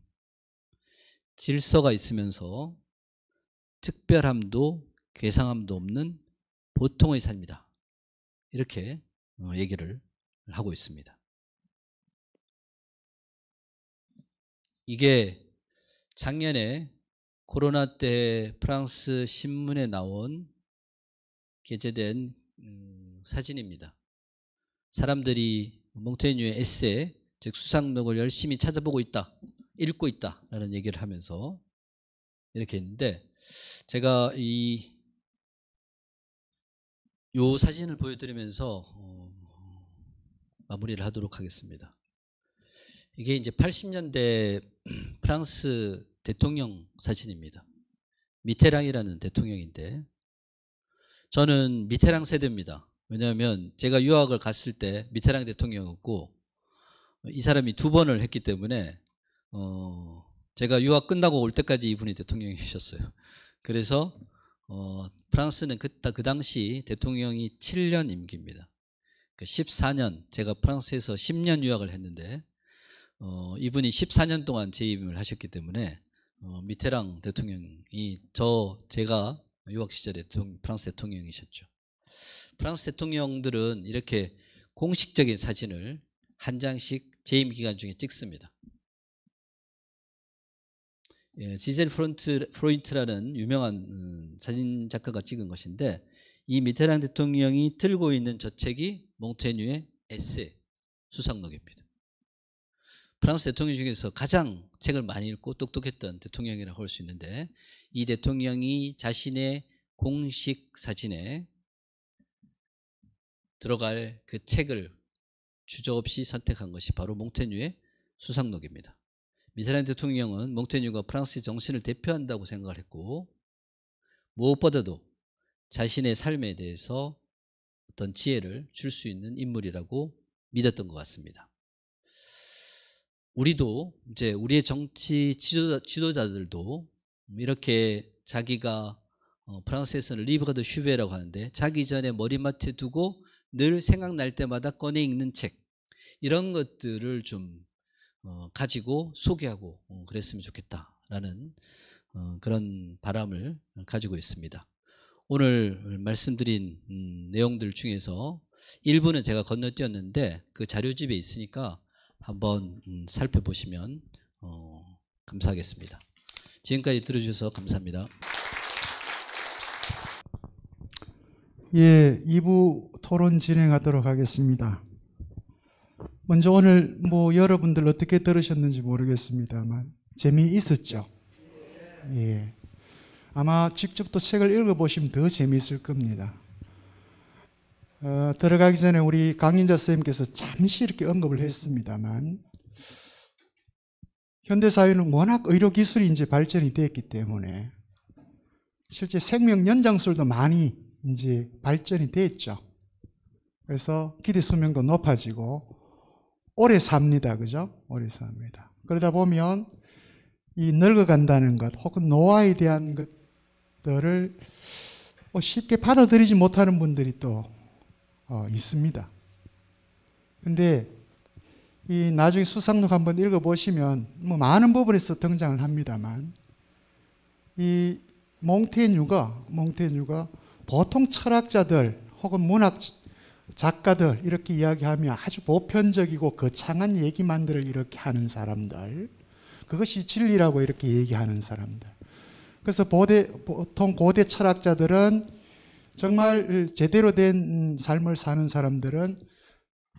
질서가 있으면서 특별함도 괴상함도 없는 보통의 삶이다 이렇게 얘기를 하고 있습니다. 이게 작년에 코로나 때 프랑스 신문에 나온 게재된 사진입니다. 사람들이 몽테뉴의 에세, 즉 수상록을 열심히 찾아보고 있다, 읽고 있다 라는 얘기를 하면서 이렇게 했는데, 제가 요 사진을 보여드리면서 마무리를 하도록 하겠습니다. 이게 이제 80년대 프랑스 대통령 사진입니다. 미테랑이라는 대통령인데 저는 미테랑 세대입니다. 왜냐하면 제가 유학을 갔을 때 미테랑 대통령이었고 이 사람이 2번을 했기 때문에 제가 유학 끝나고 올 때까지 이분이 대통령이셨어요. 그래서 프랑스는 그 당시 대통령이 7년 임기입니다. 14년, 제가 프랑스에서 10년 유학을 했는데 이분이 14년 동안 재임을 하셨기 때문에 미테랑 대통령이 제가 유학 시절에 프랑스 대통령이셨죠. 프랑스 대통령들은 이렇게 공식적인 사진을 한 장씩 재임 기간 중에 찍습니다. 지젤 프로인트라는 유명한 사진 작가가 찍은 것인데 이 미테랑 대통령이 들고 있는 저 책이 몽테뉴의 에세 수상록입니다. 프랑스 대통령 중에서 가장 책을 많이 읽고 똑똑했던 대통령이라고 할 수 있는데 이 대통령이 자신의 공식 사진에 들어갈 그 책을 주저없이 선택한 것이 바로 몽테뉴의 수상록입니다. 미테랑 대통령은 몽테뉴가 프랑스의 정신을 대표한다고 생각을 했고 무엇보다도 자신의 삶에 대해서 어떤 지혜를 줄 수 있는 인물이라고 믿었던 것 같습니다. 우리도 이제 우리의 정치 지도자들도 이렇게 자기가 프랑스에서는 리브가 드 슈베라고 하는데 자기 전에 머리맡에 두고 늘 생각날 때마다 꺼내 읽는 책 이런 것들을 좀 가지고 소개하고 그랬으면 좋겠다라는 그런 바람을 가지고 있습니다. 오늘 말씀드린 내용들 중에서 일부는 제가 건너뛰었는데 그 자료집에 있으니까 한번 살펴보시면 감사하겠습니다. 지금까지 들어주셔서 감사합니다. 예, 2부 토론 진행하도록 하겠습니다. 먼저 오늘 여러분들 어떻게 들으셨는지 모르겠습니다만 재미있었죠? 예. 아마 직접 또 책을 읽어보시면 더 재미있을 겁니다. 들어가기 전에 우리 강인자 선생님께서 잠시 이렇게 언급을 했습니다만 현대사회는 워낙 의료기술이 이제 발전이 됐기 때문에 실제 생명 연장술도 많이 이제 발전이 됐죠. 그래서 기대 수명도 높아지고 오래 삽니다. 그죠? 오래 삽니다. 그러다 보면 이 늙어간다는 것 혹은 노화에 대한 것들을 쉽게 받아들이지 못하는 분들이 또 있습니다. 근데 이 나중에 수상록 한번 읽어보시면 많은 부분에서 등장을 합니다만 이 몽테뉴가 보통 철학자들 혹은 문학 작가들 이렇게 이야기하면 아주 보편적이고 거창한 얘기만들을 이렇게 하는 사람들, 그것이 진리라고 이렇게 얘기하는 사람들. 그래서 보통 고대 철학자들은 정말 제대로 된 삶을 사는 사람들은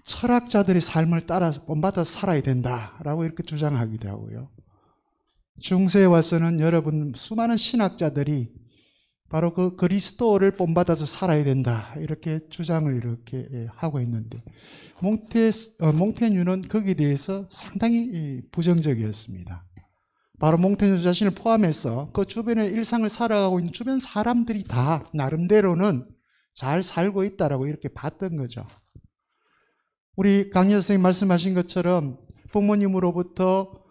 철학자들의 삶을 따라서 본받아서 살아야 된다라고 이렇게 주장하기도 하고요. 중세에 와서는 여러분 수많은 신학자들이 바로 그 그리스도를 본받아서 살아야 된다 이렇게 주장을 이렇게 하고 있는데 몽테뉴는 거기에 대해서 상당히 부정적이었습니다. 바로 몽테뉴 자신을 포함해서 그 주변의 일상을 살아가고 있는 주변 사람들이 다 나름대로는 잘 살고 있다라고 이렇게 봤던 거죠. 우리 강연 선생님 말씀하신 것처럼 부모님으로부터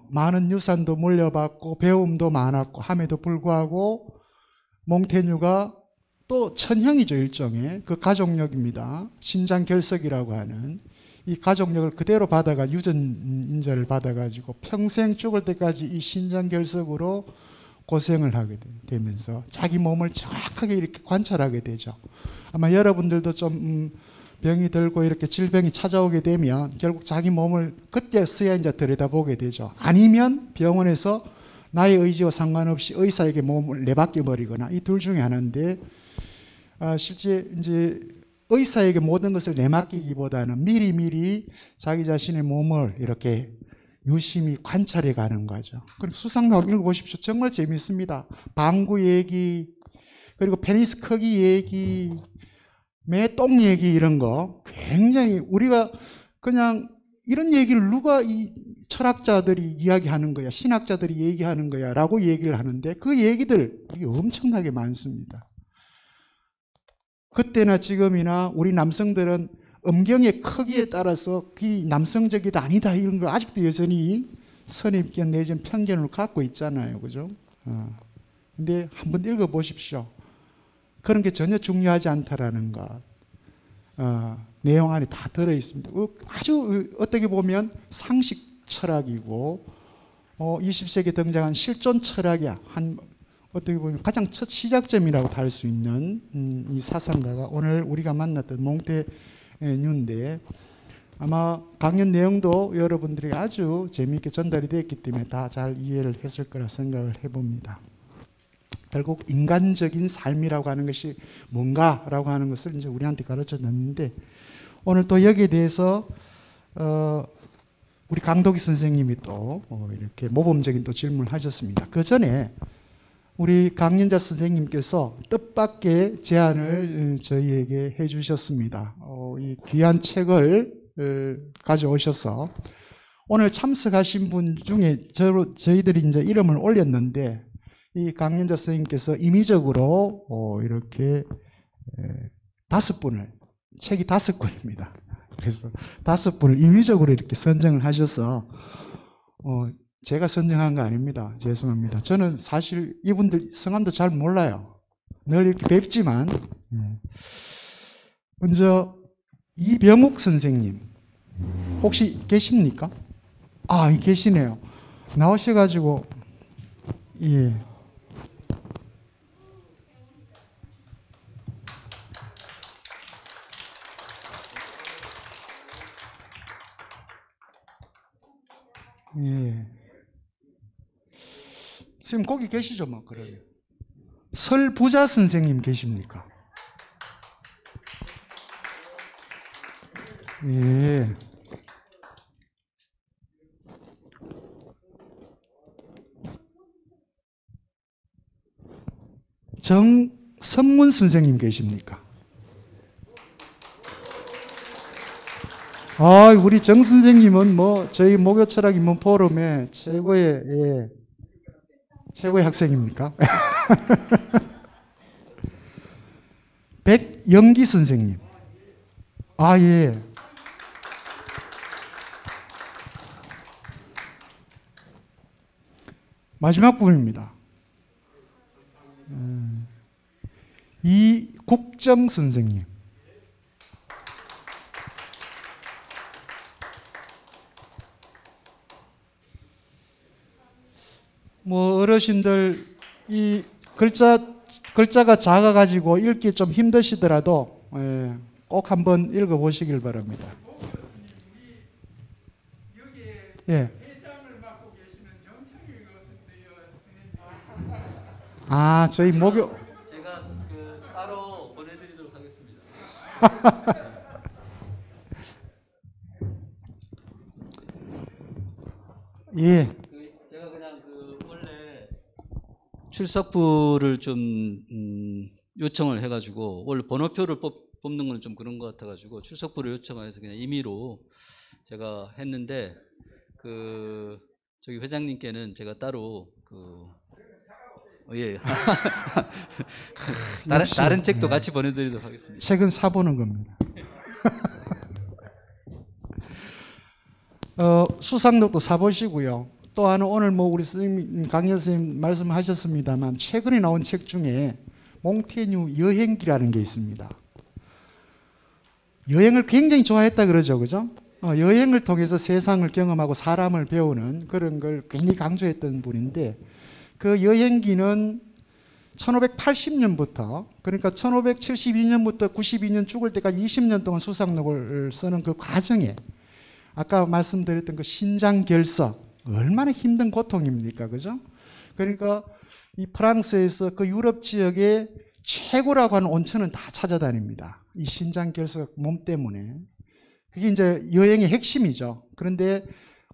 많은 유산도 물려받고 배움도 많았고 함에도 불구하고 몽테뉴가 또 천형이죠. 일종의 그 가족력입니다. 신장결석이라고 하는 이 가족력을 그대로 받아가 유전인자를 받아가지고 평생 죽을 때까지 이 신장결석으로 고생을 하게 되면서 자기 몸을 정확하게 이렇게 관찰하게 되죠. 아마 여러분들도 좀 병이 들고 이렇게 질병이 찾아오게 되면 결국 자기 몸을 그때서야 이제 들여다보게 되죠. 아니면 병원에서 나의 의지와 상관없이 의사에게 몸을 내맡겨 버리거나 이 둘 중에 하나인데 실제 이제 의사에게 모든 것을 내맡기기보다는 미리미리 자기 자신의 몸을 이렇게 유심히 관찰해 가는 거죠. 그리고 수상록 읽어보십시오. 정말 재밌습니다. 방구 얘기, 그리고 페니스 크기 얘기, 매똥 얘기 이런 거 굉장히 우리가 그냥 이런 얘기를 누가 이 철학자들이 이야기하는 거야, 신학자들이 얘기하는 거야 라고 얘기를 하는데 그 얘기들 엄청나게 많습니다. 그때나 지금이나 우리 남성들은 음경의 크기에 따라서 그게 남성적이다 아니다 이런 걸 아직도 여전히 선입견 내지는 편견을 갖고 있잖아요. 그죠? 근데 한번 읽어보십시오. 그런 게 전혀 중요하지 않다라는 것. 내용 안에 다 들어있습니다. 아주 어떻게 보면 상식 철학이고 20세기에 등장한 실존 철학이야. 어떻게 보면 가장 첫 시작점이라고 할 수 있는 이 사상가가 오늘 우리가 만났던 몽테뉴인데 아마 강연 내용도 여러분들이 아주 재미있게 전달이 됐기 때문에 다 잘 이해를 했을 거라 생각을 해봅니다. 결국 인간적인 삶이라고 하는 것이 뭔가라고 하는 것을 이제 우리한테 가르쳐 줬는데 오늘 또 여기에 대해서 우리 강도기 선생님이 또 이렇게 모범적인 또 질문을 하셨습니다. 그 전에 우리 강연자 선생님께서 뜻밖의 제안을 저희에게 해주셨습니다. 이 귀한 책을 가져오셔서 오늘 참석하신 분 중에 저희들이 이제 이름을 올렸는데 이 강연자 선생님께서 임의적으로 이렇게 5분을 책이 5권입니다. 그래서 5분을 임의적으로 이렇게 선정을 하셔서 제가 선정한 거 아닙니다. 죄송합니다. 저는 사실 이분들 성함도 잘 몰라요. 늘 이렇게 뵙지만 먼저 이병욱 선생님 혹시 계십니까? 아, 계시네요. 나오셔가지고 예. 예. 선생님 거기 계시죠, 뭐 그러면. 설부자 선생님 계십니까? 예. 정선문 선생님 계십니까? 아, 우리 정 선생님은 뭐 저희 목요 철학 입문 포럼의 최고의 학생입니까? 백영기 선생님. 아, 예. 마지막 부분입니다. 이국정 선생님. 뭐 어르신들 이 글자가 작아가지고 읽기 좀 힘드시더라도 꼭 한번 읽어보시길 바랍니다. 예. 아, 저희 목요 제가 따로 보내드리도록 하겠습니다. 예. 제가 그냥 원래 출석부를 좀 요청을 해가지고 원래 번호표를 뽑는 건 좀 그런 것 같아가지고 출석부를 요청해서 그냥 임의로 제가 했는데 저기 회장님께는 제가 따로 예. 다른 책도 같이 보내드리도록 하겠습니다. 책은 사보는 겁니다. 수상록도 사보시고요. 또 하나 오늘 뭐 우리 선생님, 강연 선생님 말씀하셨습니다만 최근에 나온 책 중에 몽테뉴 여행기라는 게 있습니다. 여행을 굉장히 좋아했다 그러죠. 그죠? 여행을 통해서 세상을 경험하고 사람을 배우는 그런 걸 굉장히 강조했던 분인데 그 여행기는 1580년부터 그러니까 1572년부터 92년 죽을 때까지 20년 동안 수상록을 쓰는 그 과정에 아까 말씀드렸던 그 신장결석 얼마나 힘든 고통입니까? 그죠? 그러니까 이 프랑스에서 그 유럽 지역의 최고라고 하는 온천은 다 찾아다닙니다. 이 신장결석 몸 때문에. 그게 이제 여행의 핵심이죠. 그런데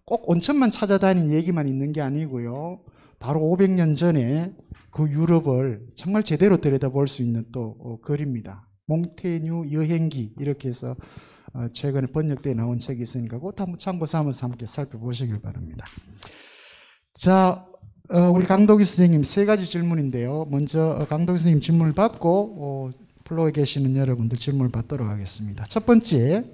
꼭 온천만 찾아다닌 얘기만 있는 게 아니고요. 바로 500년 전에 그 유럽을 정말 제대로 들여다볼 수 있는 또 글입니다. 몽테뉴 여행기 이렇게 해서 최근에 번역되어 나온 책이 있으니까 그것도 한번 참고 삼아서 함께 살펴보시길 바랍니다. 자, 우리 강도기 선생님 세 가지 질문인데요. 먼저 강도기 선생님 질문을 받고 플로어에 계시는 여러분들 질문을 받도록 하겠습니다. 첫 번째,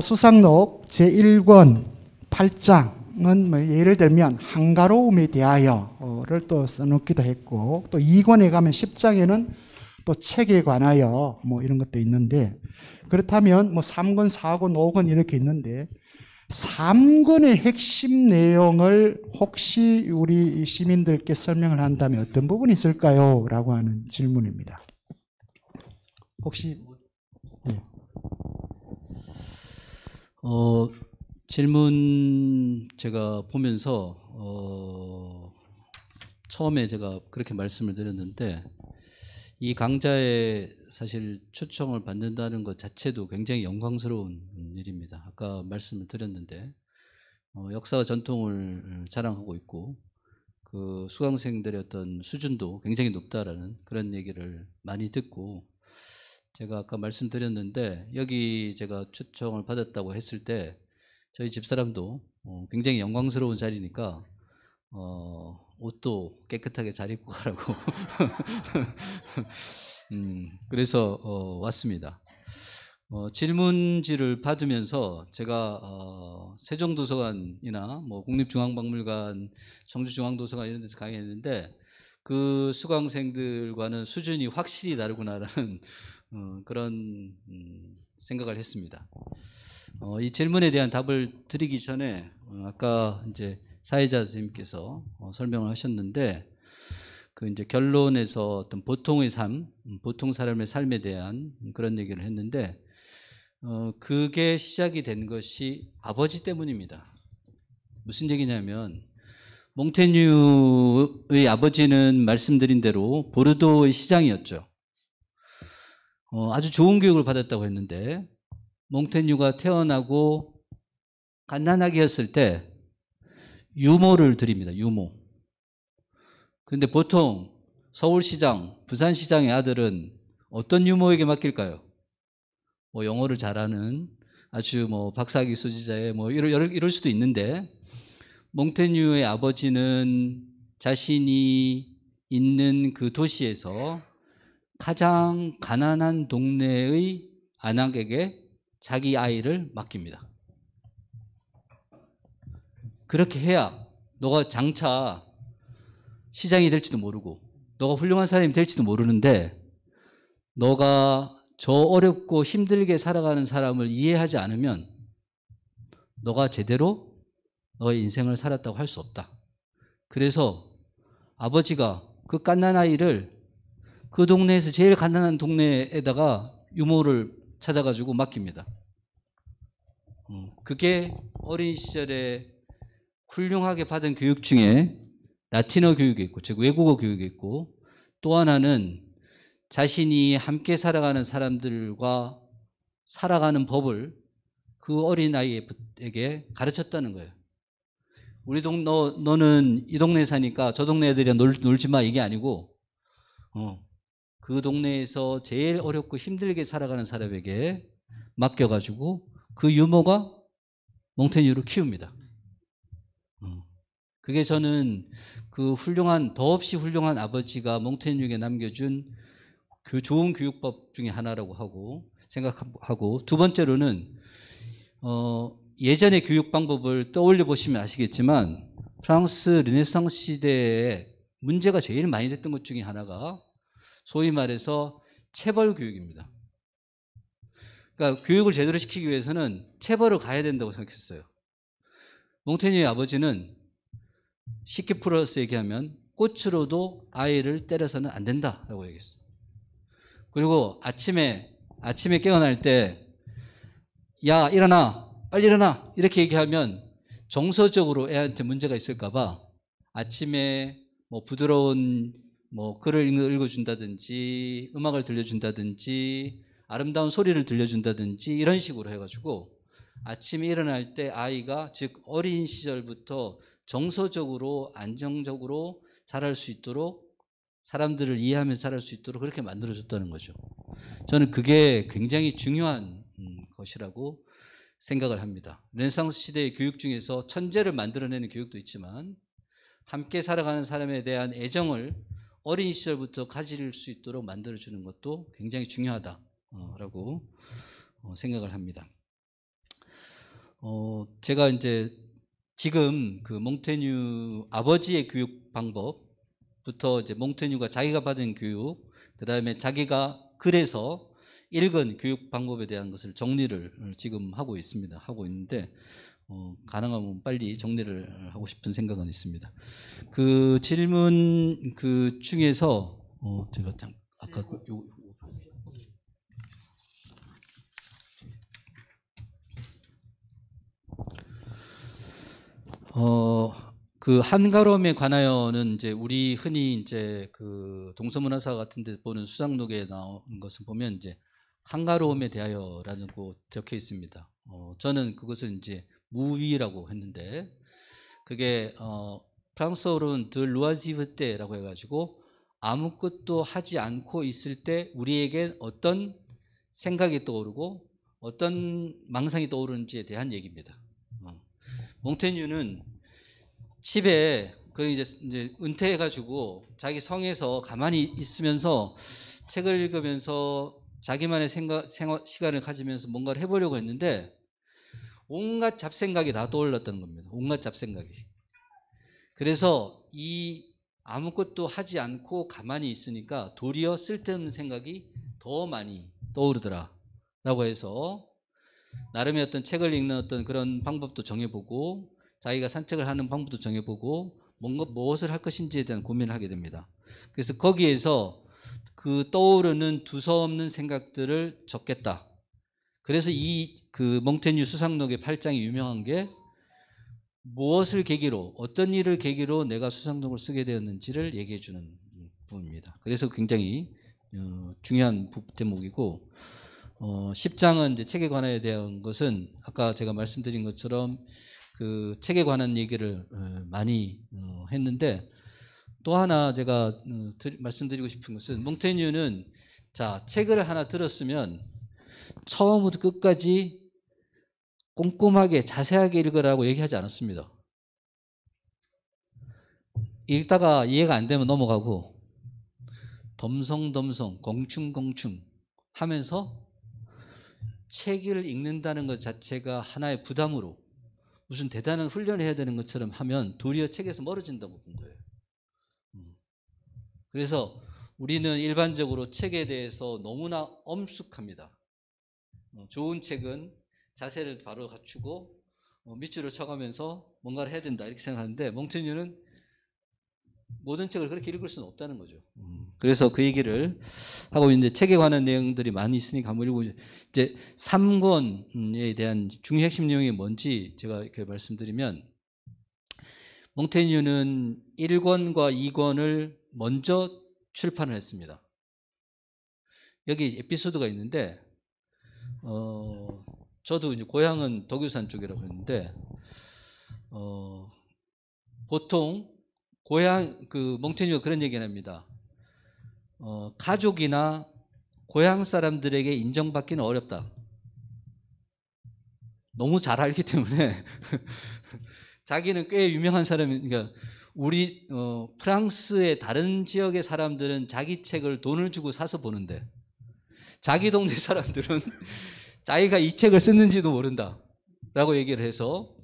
수상록 제1권 8장은 예를 들면 한가로움에 대하여를 또 써놓기도 했고, 또 2권에 가면 10장에는 또 책에 관하여 이런 것도 있는데, 그렇다면 3권, 4권, 5권 이렇게 있는데 3권의 핵심 내용을 혹시 우리 시민들께 설명을 한다면 어떤 부분이 있을까요? 라고 하는 질문입니다. 혹시 질문 제가 보면서 처음에 제가 그렇게 말씀을 드렸는데, 이 강좌에 사실 초청을 받는다는 것 자체도 굉장히 영광스러운 일입니다. 아까 말씀을 드렸는데 역사와 전통을 자랑하고 있고 그 수강생들의 어떤 수준도 굉장히 높다라는 그런 얘기를 많이 듣고, 제가 아까 말씀드렸는데 여기 제가 초청을 받았다고 했을 때 저희 집사람도 굉장히 영광스러운 자리니까 옷도 깨끗하게 잘 입고 가라고 그래서 왔습니다. 질문지를 받으면서 제가 세종도서관이나 국립중앙박물관, 청주중앙도서관 이런 데서 강의했는데 그 수강생들과는 수준이 확실히 다르구나라는 그런 생각을 했습니다. 이 질문에 대한 답을 드리기 전에 아까 이제 사회자 선생님께서 설명을 하셨는데, 그 이제 결론에서 어떤 보통의 삶, 보통 사람의 삶에 대한 그런 얘기를 했는데, 그게 시작이 된 것이 아버지 때문입니다. 무슨 얘기냐면, 몽테뉴의 아버지는 말씀드린 대로 보르도의 시장이었죠. 아주 좋은 교육을 받았다고 했는데, 몽테뉴가 태어나고 갓난아기였을 때 유모를 드립니다. 유모. 근데 보통 서울시장, 부산시장의 아들은 어떤 유모에게 맡길까요? 영어를 잘하는 아주 박사학위 소지자의 이럴 수도 있는데, 몽테뉴의 아버지는 자신이 있는 그 도시에서 가장 가난한 동네의 안악에게 자기 아이를 맡깁니다. 그렇게 해야 너가 장차 시장이 될지도 모르고 너가 훌륭한 사람이 될지도 모르는데, 너가 저 어렵고 힘들게 살아가는 사람을 이해하지 않으면 너가 제대로 너의 인생을 살았다고 할 수 없다. 그래서 아버지가 그 갓난아이를 그 동네에서 제일 가난한 동네에다가 유모를 찾아가지고 맡깁니다. 그게 어린 시절에 훌륭하게 받은 교육 중에 라틴어 교육이 있고, 즉 외국어 교육이 있고, 또 하나는 자신이 함께 살아가는 사람들과 살아가는 법을 그 어린아이에게 가르쳤다는 거예요. 너는 이 동네에 사니까 저 동네 애들이랑 놀지 마, 이게 아니고 그 동네에서 제일 어렵고 힘들게 살아가는 사람에게 맡겨가지고 그 유모가 몽테뉴를 키웁니다. 그게 저는 그 더없이 훌륭한 아버지가 몽테뉴에게 남겨준 그 좋은 교육법 중에 하나라고 생각하고, 두 번째로는 예전의 교육 방법을 떠올려 보시면 아시겠지만 프랑스 르네상스 시대에 문제가 제일 많이 됐던 것 중에 하나가 소위 말해서 체벌 교육입니다. 그러니까 교육을 제대로 시키기 위해서는 체벌을 가야 된다고 생각했어요. 몽테뉴의 아버지는 쉽게 풀어서 얘기하면 꽃으로도 아이를 때려서는 안 된다라고 얘기했어요. 그리고 아침에 깨어날 때 야, 일어나, 빨리 일어나 이렇게 얘기하면 정서적으로 애한테 문제가 있을까 봐 아침에 부드러운 글을 읽어준다든지 음악을 들려준다든지 아름다운 소리를 들려준다든지 이런 식으로 해가지고 아침에 일어날 때 아이가, 즉 어린 시절부터 정서적으로 안정적으로 자랄 수 있도록 사람들을 이해하면서 살아갈 수 있도록 그렇게 만들어줬다는 거죠. 저는 그게 굉장히 중요한 것이라고 생각을 합니다. 르네상스 시대의 교육 중에서 천재를 만들어내는 교육도 있지만 함께 살아가는 사람에 대한 애정을 어린 시절부터 가질 수 있도록 만들어주는 것도 굉장히 중요하다라고 생각을 합니다. 제가 이제 지금 그 몽테뉴 아버지의 교육 방법부터 이제 몽테뉴가 자기가 받은 교육, 그 다음에 자기가 글에서 읽은 교육 방법에 대한 것을 정리를 지금 하고 있습니다. 하고 있는데 가능하면 빨리 정리를 하고 싶은 생각은 있습니다. 그 질문 그 중에서 제가 아까 그 한가로움에 관하여는 이제 우리 흔히 이제 그 동서문화사 같은 데 보는 수상록에 나오는 것을 보면 이제 한가로움에 대하여라는 거 적혀 있습니다. 저는 그것을 이제 무위라고 했는데 그게 프랑스어로는 드 루아지브 때라고 해가지고 아무것도 하지 않고 있을 때 우리에게 어떤 생각이 떠오르고 어떤 망상이 떠오르는지에 대한 얘기입니다. 몽테뉴는 집에 그 이제 은퇴해가지고 자기 성에서 가만히 있으면서 책을 읽으면서 자기만의 시간을 가지면서 뭔가를 해보려고 했는데 온갖 잡생각이 다 떠올랐다는 겁니다. 온갖 잡생각이. 그래서 이 아무것도 하지 않고 가만히 있으니까 도리어 쓸데없는 생각이 더 많이 떠오르더라 라고 해서 나름의 어떤 책을 읽는 어떤 그런 방법도 정해보고 자기가 산책을 하는 방법도 정해보고 무엇을 할 것인지에 대한 고민을 하게 됩니다. 그래서 거기에서 그 떠오르는 두서없는 생각들을 적겠다. 그래서 이 그 몽테뉴 수상록의 8장이 유명한 게 무엇을 계기로 어떤 일을 계기로 내가 수상록을 쓰게 되었는지를 얘기해 주는 부분입니다. 그래서 굉장히 중요한 대목이고 10장은 이제 책에 관하여 대한 것은 아까 제가 말씀드린 것처럼 그 책에 관한 얘기를 많이 했는데 또 하나 제가 말씀드리고 싶은 것은 몽테뉴는 자 책을 하나 들었으면 처음부터 끝까지 꼼꼼하게 자세하게 읽으라고 얘기하지 않았습니다. 읽다가 이해가 안 되면 넘어가고 덤성덤성 공충공충 하면서 책을 읽는다는 것 자체가 하나의 부담으로 무슨 대단한 훈련을 해야 되는 것처럼 하면 도리어 책에서 멀어진다고 본 거예요. 그래서 우리는 일반적으로 책에 대해서 너무나 엄숙합니다. 좋은 책은 자세를 바로 갖추고 밑줄을 쳐가면서 뭔가를 해야 된다 이렇게 생각하는데 몽테뉴는 모든 책을 그렇게 읽을 수는 없다는 거죠. 그래서 그 얘기를 하고 있는데 책에 관한 내용들이 많이 있으니까 한번 읽어보죠. 이제 3권에 대한 중요 핵심 내용이 뭔지 제가 이렇게 말씀드리면 몽테뉴는 1권과 2권을 먼저 출판을 했습니다. 여기 에피소드가 있는데 저도 이제 고향은 덕유산 쪽이라고 했는데 보통 고향 그 몽테뉴가 그런 얘기를 합니다. 가족이나 고향 사람들에게 인정받기는 어렵다. 너무 잘 알기 때문에 자기는 꽤 유명한 사람이니까 우리 프랑스의 다른 지역의 사람들은 자기 책을 돈을 주고 사서 보는데 자기 동네 사람들은 자기가 이 책을 썼는지도 모른다 라고 얘기를 해서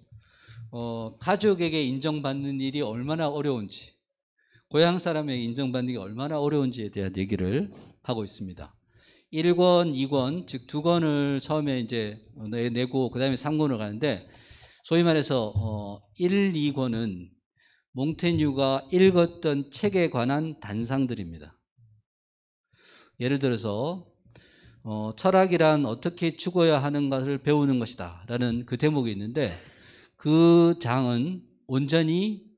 가족에게 인정받는 일이 얼마나 어려운지 고향 사람에게 인정받는 게 얼마나 어려운지에 대한 얘기를 하고 있습니다. 1권, 2권 즉 2권을 처음에 이제 내고 그 다음에 3권을 가는데 소위 말해서 1, 2권은 몽테뉴가 읽었던 책에 관한 단상들입니다. 예를 들어서 철학이란 어떻게 죽어야 하는 것을 배우는 것이다 라는 그 대목이 있는데 그 장은 온전히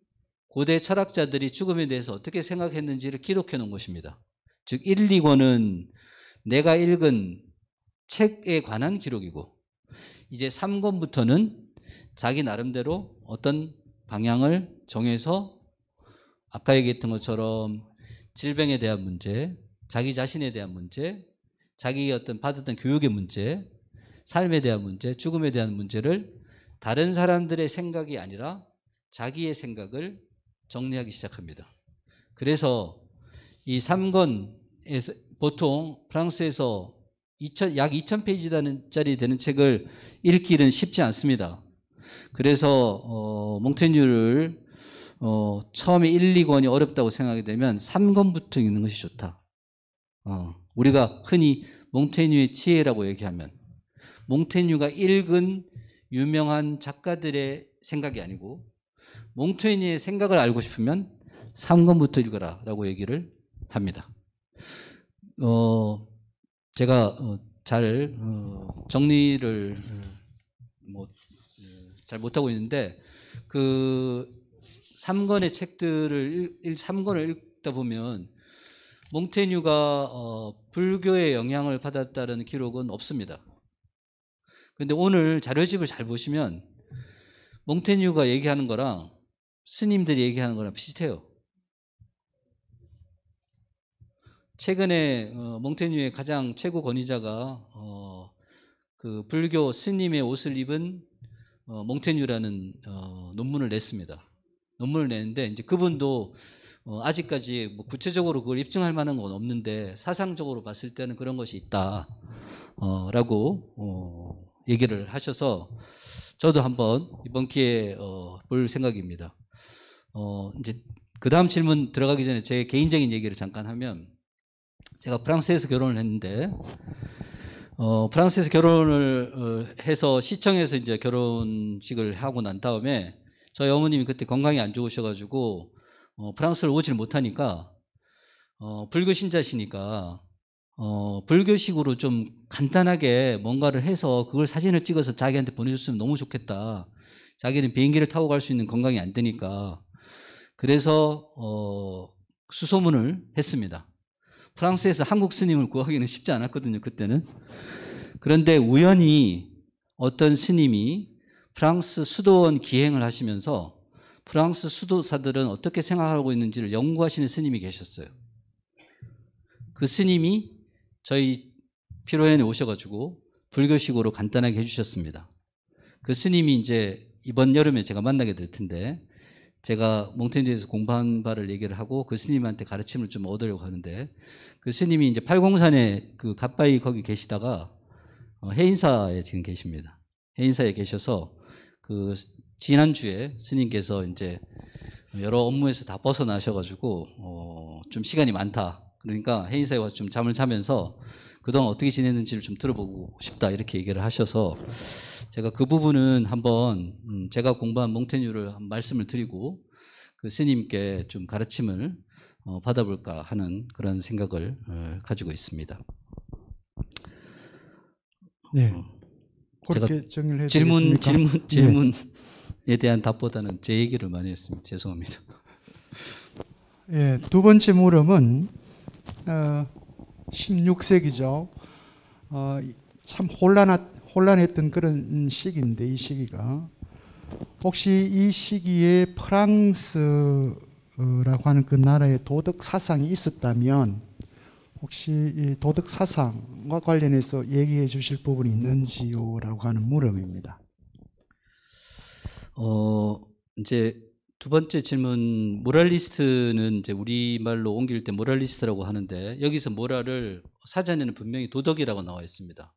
고대 철학자들이 죽음에 대해서 어떻게 생각했는지를 기록해 놓은 것입니다. 즉 1, 2권은 내가 읽은 책에 관한 기록이고 이제 3권부터는 자기 나름대로 어떤 방향을 정해서 아까 얘기했던 것처럼 질병에 대한 문제, 자기 자신에 대한 문제, 자기가 어떤 받았던 교육의 문제, 삶에 대한 문제, 죽음에 대한 문제를 다른 사람들의 생각이 아니라 자기의 생각을 정리하기 시작합니다. 그래서 이 3권에서 보통 프랑스에서 약 2000페이지짜리 되는 책을 읽기는 쉽지 않습니다. 그래서 몽테뉴를 처음에 1, 2권이 어렵다고 생각이 되면 3권부터 읽는 것이 좋다. 우리가 흔히 몽테뉴의 지혜라고 얘기하면 몽테뉴가 읽은 유명한 작가들의 생각이 아니고 몽테뉴의 생각을 알고 싶으면 3권부터 읽어라 라고 얘기를 합니다. 제가 잘 정리를 잘 못하고 있는데 그 3권의 책들을 3권을 읽다 보면 몽테뉴가 불교의 영향을 받았다는 기록은 없습니다. 그런데 오늘 자료집을 잘 보시면 몽테뉴가 얘기하는 거랑 스님들이 얘기하는 거랑 비슷해요. 최근에 몽테뉴의 가장 최고 권위자가 그 불교 스님의 옷을 입은 몽테뉴라는 논문을 냈습니다. 논문을 내는데 이제 그분도 아직까지 뭐 구체적으로 그걸 입증할 만한 건 없는데 사상적으로 봤을 때는 그런 것이 있다라고 얘기를 하셔서 저도 한번 이번 기회에 볼 생각입니다. 이제 그 다음 질문 들어가기 전에 제 개인적인 얘기를 잠깐 하면 제가 프랑스에서 결혼을 했는데 프랑스에서 결혼을 해서 시청에서 이제 결혼식을 하고 난 다음에 저희 어머님이 그때 건강이 안 좋으셔가지고 프랑스를 오질 못하니까 불교 신자시니까 불교식으로 좀 간단하게 뭔가를 해서 그걸 사진을 찍어서 자기한테 보내줬으면 너무 좋겠다. 자기는 비행기를 타고 갈 수 있는 건강이 안 되니까. 그래서 수소문을 했습니다. 프랑스에서 한국 스님을 구하기는 쉽지 않았거든요, 그때는. 그런데 우연히 어떤 스님이 프랑스 수도원 기행을 하시면서 프랑스 수도사들은 어떻게 생각하고 있는지를 연구하시는 스님이 계셨어요. 그 스님이 저희 피로연에 오셔가지고 불교식으로 간단하게 해주셨습니다. 그 스님이 이제 이번 여름에 제가 만나게 될 텐데 제가 몽테뉴에서 공부한 바를 얘기를 하고 그 스님한테 가르침을 좀 얻으려고 하는데 그 스님이 이제 팔공산에 그 갓바위 거기 계시다가 해인사에 지금 계십니다. 해인사에 계셔서 그 지난주에 스님께서 이제 여러 업무에서 다 벗어나셔가지고 좀 시간이 많다. 그러니까 해인사에 와서 좀 잠을 자면서 그동안 어떻게 지냈는지를 좀 들어보고 싶다 이렇게 얘기를 하셔서 제가 그 부분은 한번 제가 공부한 몽테뉴를 한 말씀을 드리고 그 스님께 좀 가르침을 받아볼까 하는 그런 생각을 가지고 있습니다. 네. 그렇게 정리를 해주시겠습니까? 질문에 대한 답보다는 제 얘기를 많이 했습니다. 죄송합니다. 예, 두 번째 물음은 16세기죠. 참 혼란했던 그런 시기인데 이 시기가 혹시 이 시기에 프랑스라고 하는 그 나라의 도덕 사상이 있었다면 혹시 이 도덕 사상과 관련해서 얘기해 주실 부분이 있는지요라고 하는 물음입니다. 이제 두 번째 질문, 모랄리스트는 이제 우리말로 옮길 때 모랄리스트라고 하는데 여기서 모랄을 사전에는 분명히 도덕이라고 나와 있습니다.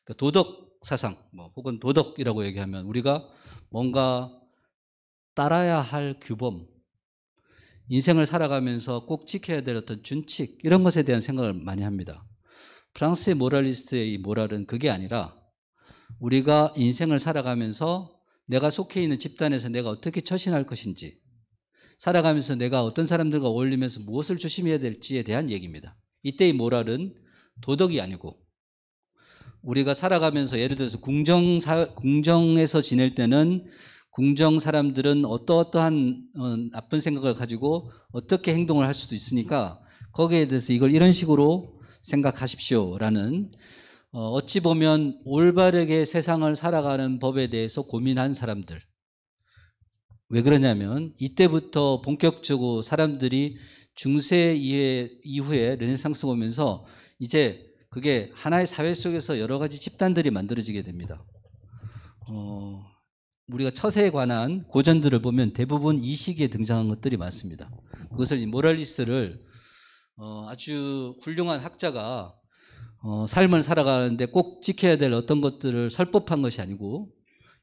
그러니까 도덕 사상, 혹은 도덕이라고 얘기하면 우리가 뭔가 따라야 할 규범, 인생을 살아가면서 꼭 지켜야 될 어떤 준칙 이런 것에 대한 생각을 많이 합니다. 프랑스의 모랄리스트의 이 모랄은 그게 아니라 우리가 인생을 살아가면서 내가 속해 있는 집단에서 내가 어떻게 처신할 것인지 살아가면서 내가 어떤 사람들과 어울리면서 무엇을 조심해야 될지에 대한 얘기입니다. 이때의 모랄은 도덕이 아니고 우리가 살아가면서 예를 들어서 궁정에서 지낼 때는 궁정 사람들은 어떠한 나쁜 생각을 가지고 어떻게 행동을 할 수도 있으니까 거기에 대해서 이걸 이런 식으로 생각하십시오라는 어찌 보면 올바르게 세상을 살아가는 법에 대해서 고민한 사람들. 왜 그러냐면 이때부터 본격적으로 사람들이 중세 이후에 르네상스가 오면서 이제 그게 하나의 사회 속에서 여러 가지 집단들이 만들어지게 됩니다. 우리가 처세에 관한 고전들을 보면 대부분 이 시기에 등장한 것들이 많습니다. 그것을 이 모랄리스트를 아주 훌륭한 학자가 삶을 살아가는데 꼭 지켜야 될 어떤 것들을 설법한 것이 아니고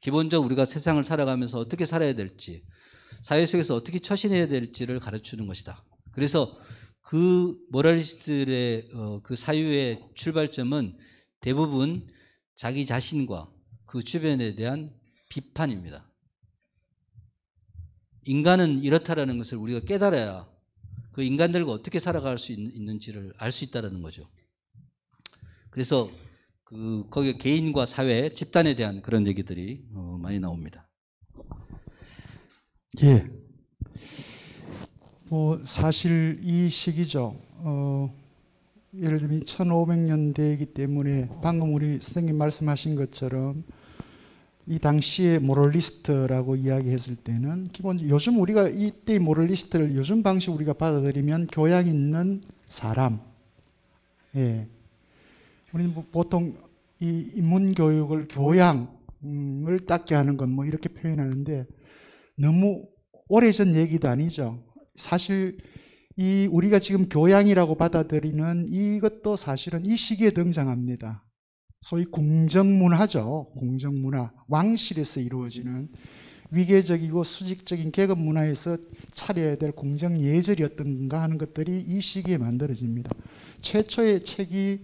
기본적으로 우리가 세상을 살아가면서 어떻게 살아야 될지 사회 속에서 어떻게 처신해야 될지를 가르치는 것이다. 그래서 그 모랄리스트들의 그 사유의 출발점은 대부분 자기 자신과 그 주변에 대한 비판입니다. 인간은 이렇다라는 것을 우리가 깨달아야 그 인간들과 어떻게 살아갈 수 있는지를 알 수 있다는 거죠. 그래서 거기에 개인과 사회, 집단에 대한 그런 얘기들이 많이 나옵니다. 예. 뭐 사실 이 시기죠. 예를 들면 1500년대이기 때문에 방금 우리 선생님 말씀하신 것처럼 이 당시에 모럴리스트라고 이야기했을 때는 기본적으로 요즘 우리가 이때 모럴리스트를 요즘 방식 우리가 받아들이면 교양 있는 사람. 예. 우리는 뭐 보통 이 인문 교육을 교양을 닦게 하는 건 뭐 이렇게 표현하는데 너무 오래전 얘기도 아니죠. 사실 이 우리가 지금 교양이라고 받아들이는 이것도 사실은 이 시기에 등장합니다. 소위 궁정문화죠. 궁정문화. 왕실에서 이루어지는 위계적이고 수직적인 계급 문화에서 차려야 될 궁정예절이었던가 하는 것들이 이 시기에 만들어집니다. 최초의 책이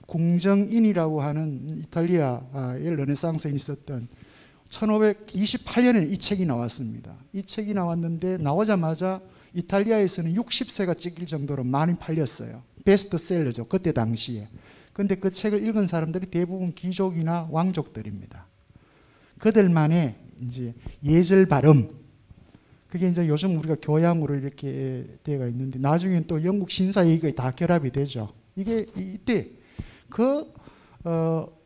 궁정인이라고 하는 이탈리아의 르네상스에 있었던 1528년에 이 책이 나왔습니다. 이 책이 나왔는데 나오자마자 이탈리아에서는 60세가 찍힐 정도로 많이 팔렸어요. 베스트셀러죠. 그때 당시에. 그런데 그 책을 읽은 사람들이 대부분 귀족이나 왕족들입니다. 그들만의 이제 예절 발음. 그게 이제 요즘 우리가 교양으로 이렇게 되어 있는데 나중엔 또 영국 신사 얘기가 다 결합이 되죠. 이게 이때 그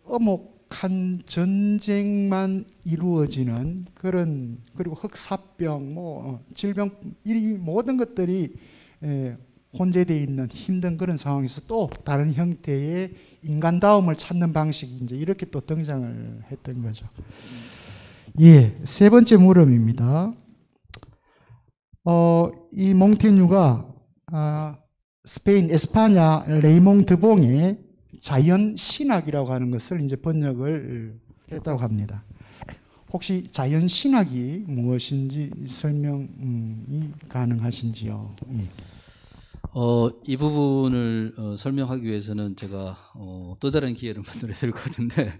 어목한 전쟁만 이루어지는 그런 그리고 흑사병, 뭐 질병 이 모든 것들이 혼재되어 있는 힘든 그런 상황에서 또 다른 형태의 인간다움을 찾는 방식이 이제 이렇게 또 등장을 했던 거죠. 예, 세 번째 물음입니다. 이 몽테뉴가 스페인 에스파냐 레이몽 드봉의 자연신학이라고 하는 것을 이제 번역을 했다고 합니다. 혹시 자연신학이 무엇인지 설명이 가능하신지요? 예. 이 부분을 설명하기 위해서는 제가 또 다른 기회를 만들어야 될 것 같은데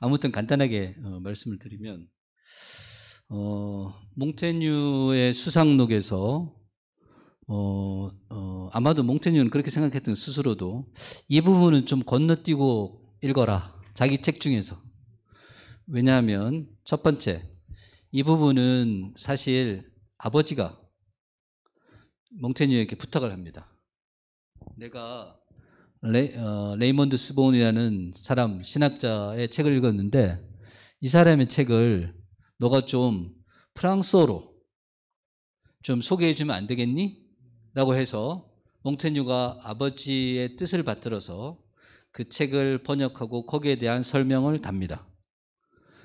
아무튼 간단하게 말씀을 드리면 몽테뉴의 수상록에서 아마도 몽테뉴는 그렇게 생각했던 스스로도 이 부분은 좀 건너뛰고 읽어라. 자기 책 중에서. 왜냐하면 첫 번째, 이 부분은 사실 아버지가 몽테뉴에게 부탁을 합니다. 내가 레이몬드 스본이라는 사람, 신학자의 책을 읽었는데 이 사람의 책을 너가 좀 프랑스어로 좀 소개해 주면 안 되겠니? 라고 해서 몽테뉴가 아버지의 뜻을 받들어서 그 책을 번역하고 거기에 대한 설명을 답니다.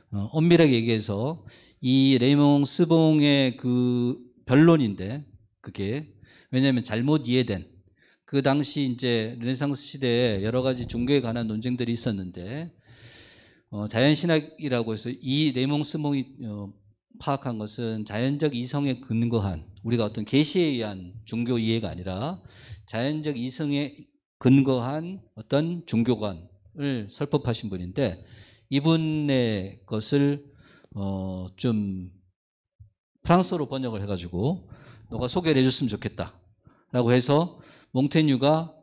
엄밀하게 얘기해서 이 레이몽 스봉의 그 변론인데 그게 왜냐하면 잘못 이해된 그 당시 이제 르네상스 시대에 여러 가지 종교에 관한 논쟁들이 있었는데 자연신학이라고 해서 이 레이몽 스봉이 파악한 것은 자연적 이성에 근거한 우리가 어떤 계시에 의한 종교 이해가 아니라 자연적 이성에 근거한 어떤 종교관을 설법하신 분인데 이분의 것을 좀 프랑스어로 번역을 해가지고 너가 소개를 해줬으면 좋겠다라고 해서 몽테뉴가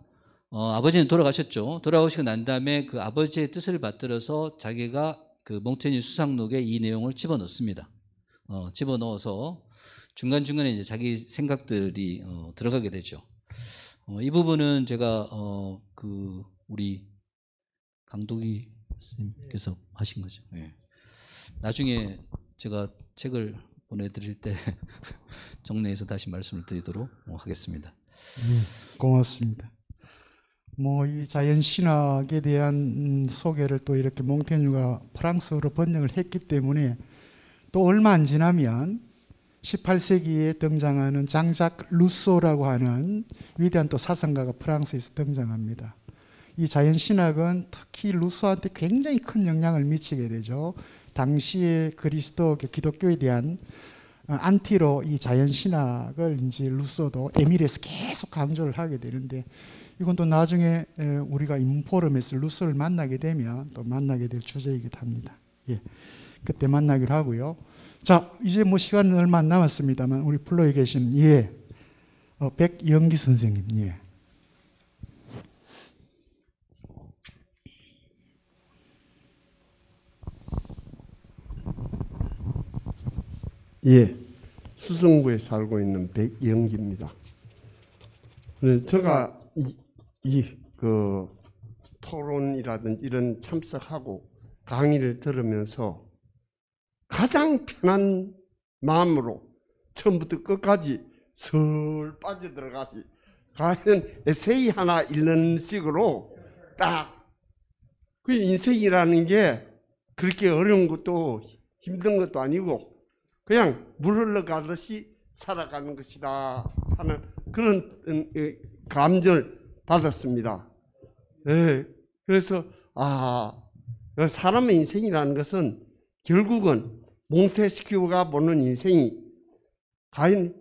아버지는 돌아가셨죠. 돌아가시고 난 다음에 그 아버지의 뜻을 받들어서 자기가 그 몽테뉴 수상록에 이 내용을 집어넣습니다. 집어넣어서 중간중간에 이제 자기 생각들이 들어가게 되죠. 이 부분은 제가 그 우리 강도기 스님께서 하신 거죠. 네. 나중에 제가 책을 보내드릴 때 정리해서 다시 말씀을 드리도록 하겠습니다. 고맙습니다. 뭐 이 자연신학에 대한 소개를 또 이렇게 몽테뉴가 프랑스어로 번역을 했기 때문에 또 얼마 안 지나면 18세기에 등장하는 장작 루소라고 하는 위대한 또 사상가가 프랑스에서 등장합니다. 이 자연신학은 특히 루소한테 굉장히 큰 영향을 미치게 되죠. 당시의 그리스도 기독교에 대한 안티로 이 자연신학을 이제 루소도 에밀에서 계속 강조를 하게 되는데, 이건 또 나중에 우리가 인문포럼에서 루소를 만나게 되면 또 만나게 될 주제이기도 합니다. 예, 그때 만나기로 하고요. 자, 이제 뭐 시간은 얼마 안 남았습니다만 우리 플로에 계신 백영기 선생님. 수성구에 살고 있는 백영기입니다. 제가 그 토론이라든지 이런 참석하고 강의를 들으면서 가장 편한 마음으로 처음부터 끝까지 슬 빠져들어가시 가는 에세이 하나 읽는 식으로 딱 그 인생이라는 게 그렇게 어려운 것도 힘든 것도 아니고 그냥 물 흘러가듯이 살아가는 것이다 하는 그런 감정을 받았습니다. 그래서 사람의 인생이라는 것은 결국은 몽테스키우가 보는 인생이 과연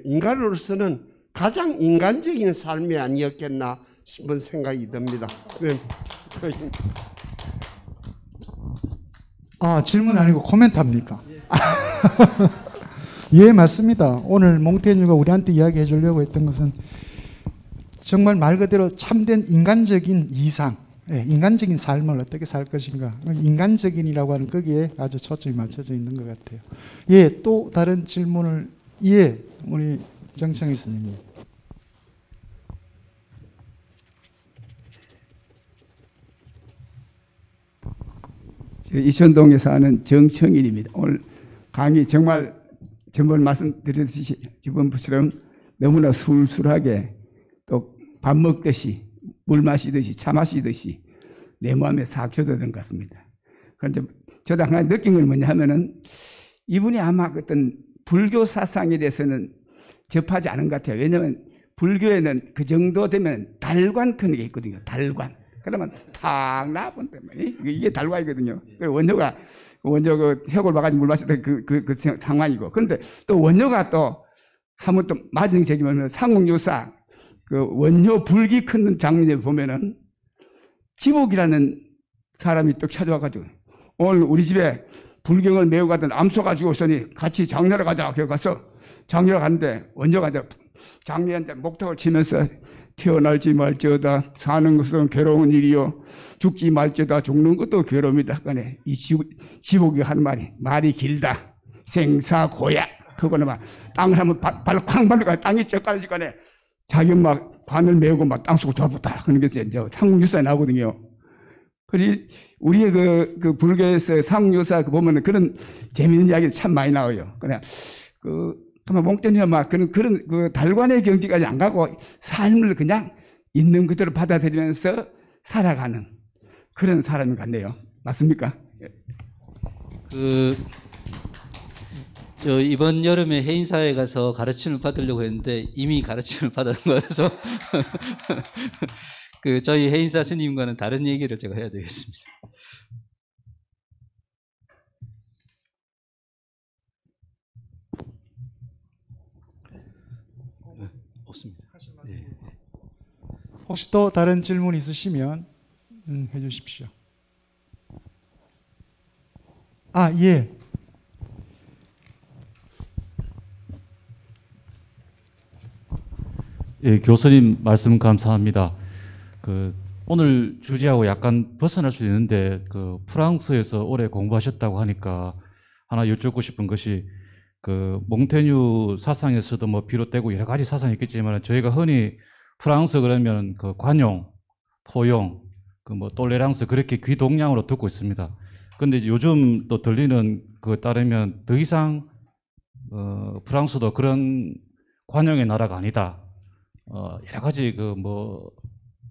인간으로서는 가장 인간적인 삶이 아니었겠나 싶은 생각이 듭니다. 질문 아니고 코멘트합니까? 예, 맞습니다. 오늘 몽테뉴가 우리한테 이야기해 주려고 했던 것은 정말 말 그대로 참된 인간적인 이상, 인간적인 삶을 어떻게 살 것인가, 인간적인이라고 하는 거기에 아주 초점이 맞춰져 있는 것 같아요. 예, 또 다른 질문을 우리 정청일 스님. 이천동에 사는 정청일입니다. 오늘 강의 정말 전번 말씀드렸듯이 지금처럼 너무나 술술하게 또 밥 먹듯이 물 마시듯이 차 마시듯이 내 마음에 싹 젖어든 것 같습니다. 그런데 저도 한 가지 느낀 건 뭐냐 하면은 이분이 아마 어떤 불교 사상에 대해서는 접하지 않은 것 같아요. 왜냐하면 불교에는 그 정도 되면 달관 크는 게 있거든요. 달관. 그러면 탁 나본다. 이게 달관이거든요. 원효가 그 해골 봐가지고 물 마시던 그 상황이고. 그런데 또 원효가 또 한번 또 맞은 책이면 상옥유사 그 원효 불기 큰 장면에 보면은 지복이라는 사람이 또 찾아와가지고 오늘 우리 집에 불경을 메고 가던 암소 가지고 오더니 같이 장례를 가자. 그래 가서 장례를 갔는데 원효가 장례한테 목탁을 치면서 태어날지 말지어다 사는 것은 괴로운 일이요 죽지 말지어다 죽는 것도 괴로움이다. 그러네 이 지복이 하는 말이 길다. 생사고야. 그거는 막 땅을 한번 발로 쾅 밟으니까 땅이 쩍가지고 가네. 자기 막 관을 메우고 막 땅속으로 들어붙다. 그런 게 이제 상국유사에 나오거든요. 그리 우리의 그 불교에서 상국유사 보면은 그런 재미있는 이야기가 참 많이 나와요. 그냥 아마 몽테뉴가 막 그런 그 달관의 경지까지 안 가고 삶을 그냥 있는 그대로 받아들이면서 살아가는 그런 사람이 같네요. 맞습니까? 이번 여름에 해인사에 가서 가르침을 받으려고 했는데 이미 가르침을 받은 거라서 저희 해인사 스님과는 다른 얘기를 제가 해야 되겠습니다. 없습니다. 네. 혹시 또 다른 질문 있으시면 해주십시오. 예. 예, 교수님 말씀 감사합니다. 오늘 주제하고 약간 벗어날 수 있는데 프랑스에서 오래 공부하셨다고 하니까 하나 여쭙고 싶은 것이 몽테뉴 사상에서도 뭐 비롯되고 여러 가지 사상이 있겠지만 저희가 흔히 프랑스 그러면 관용, 포용, 뭐 톨레랑스 그렇게 귀동량으로 듣고 있습니다. 근데 요즘 또 들리는 그에 따르면 더 이상 프랑스도 그런 관용의 나라가 아니다. 여러 가지 그 뭐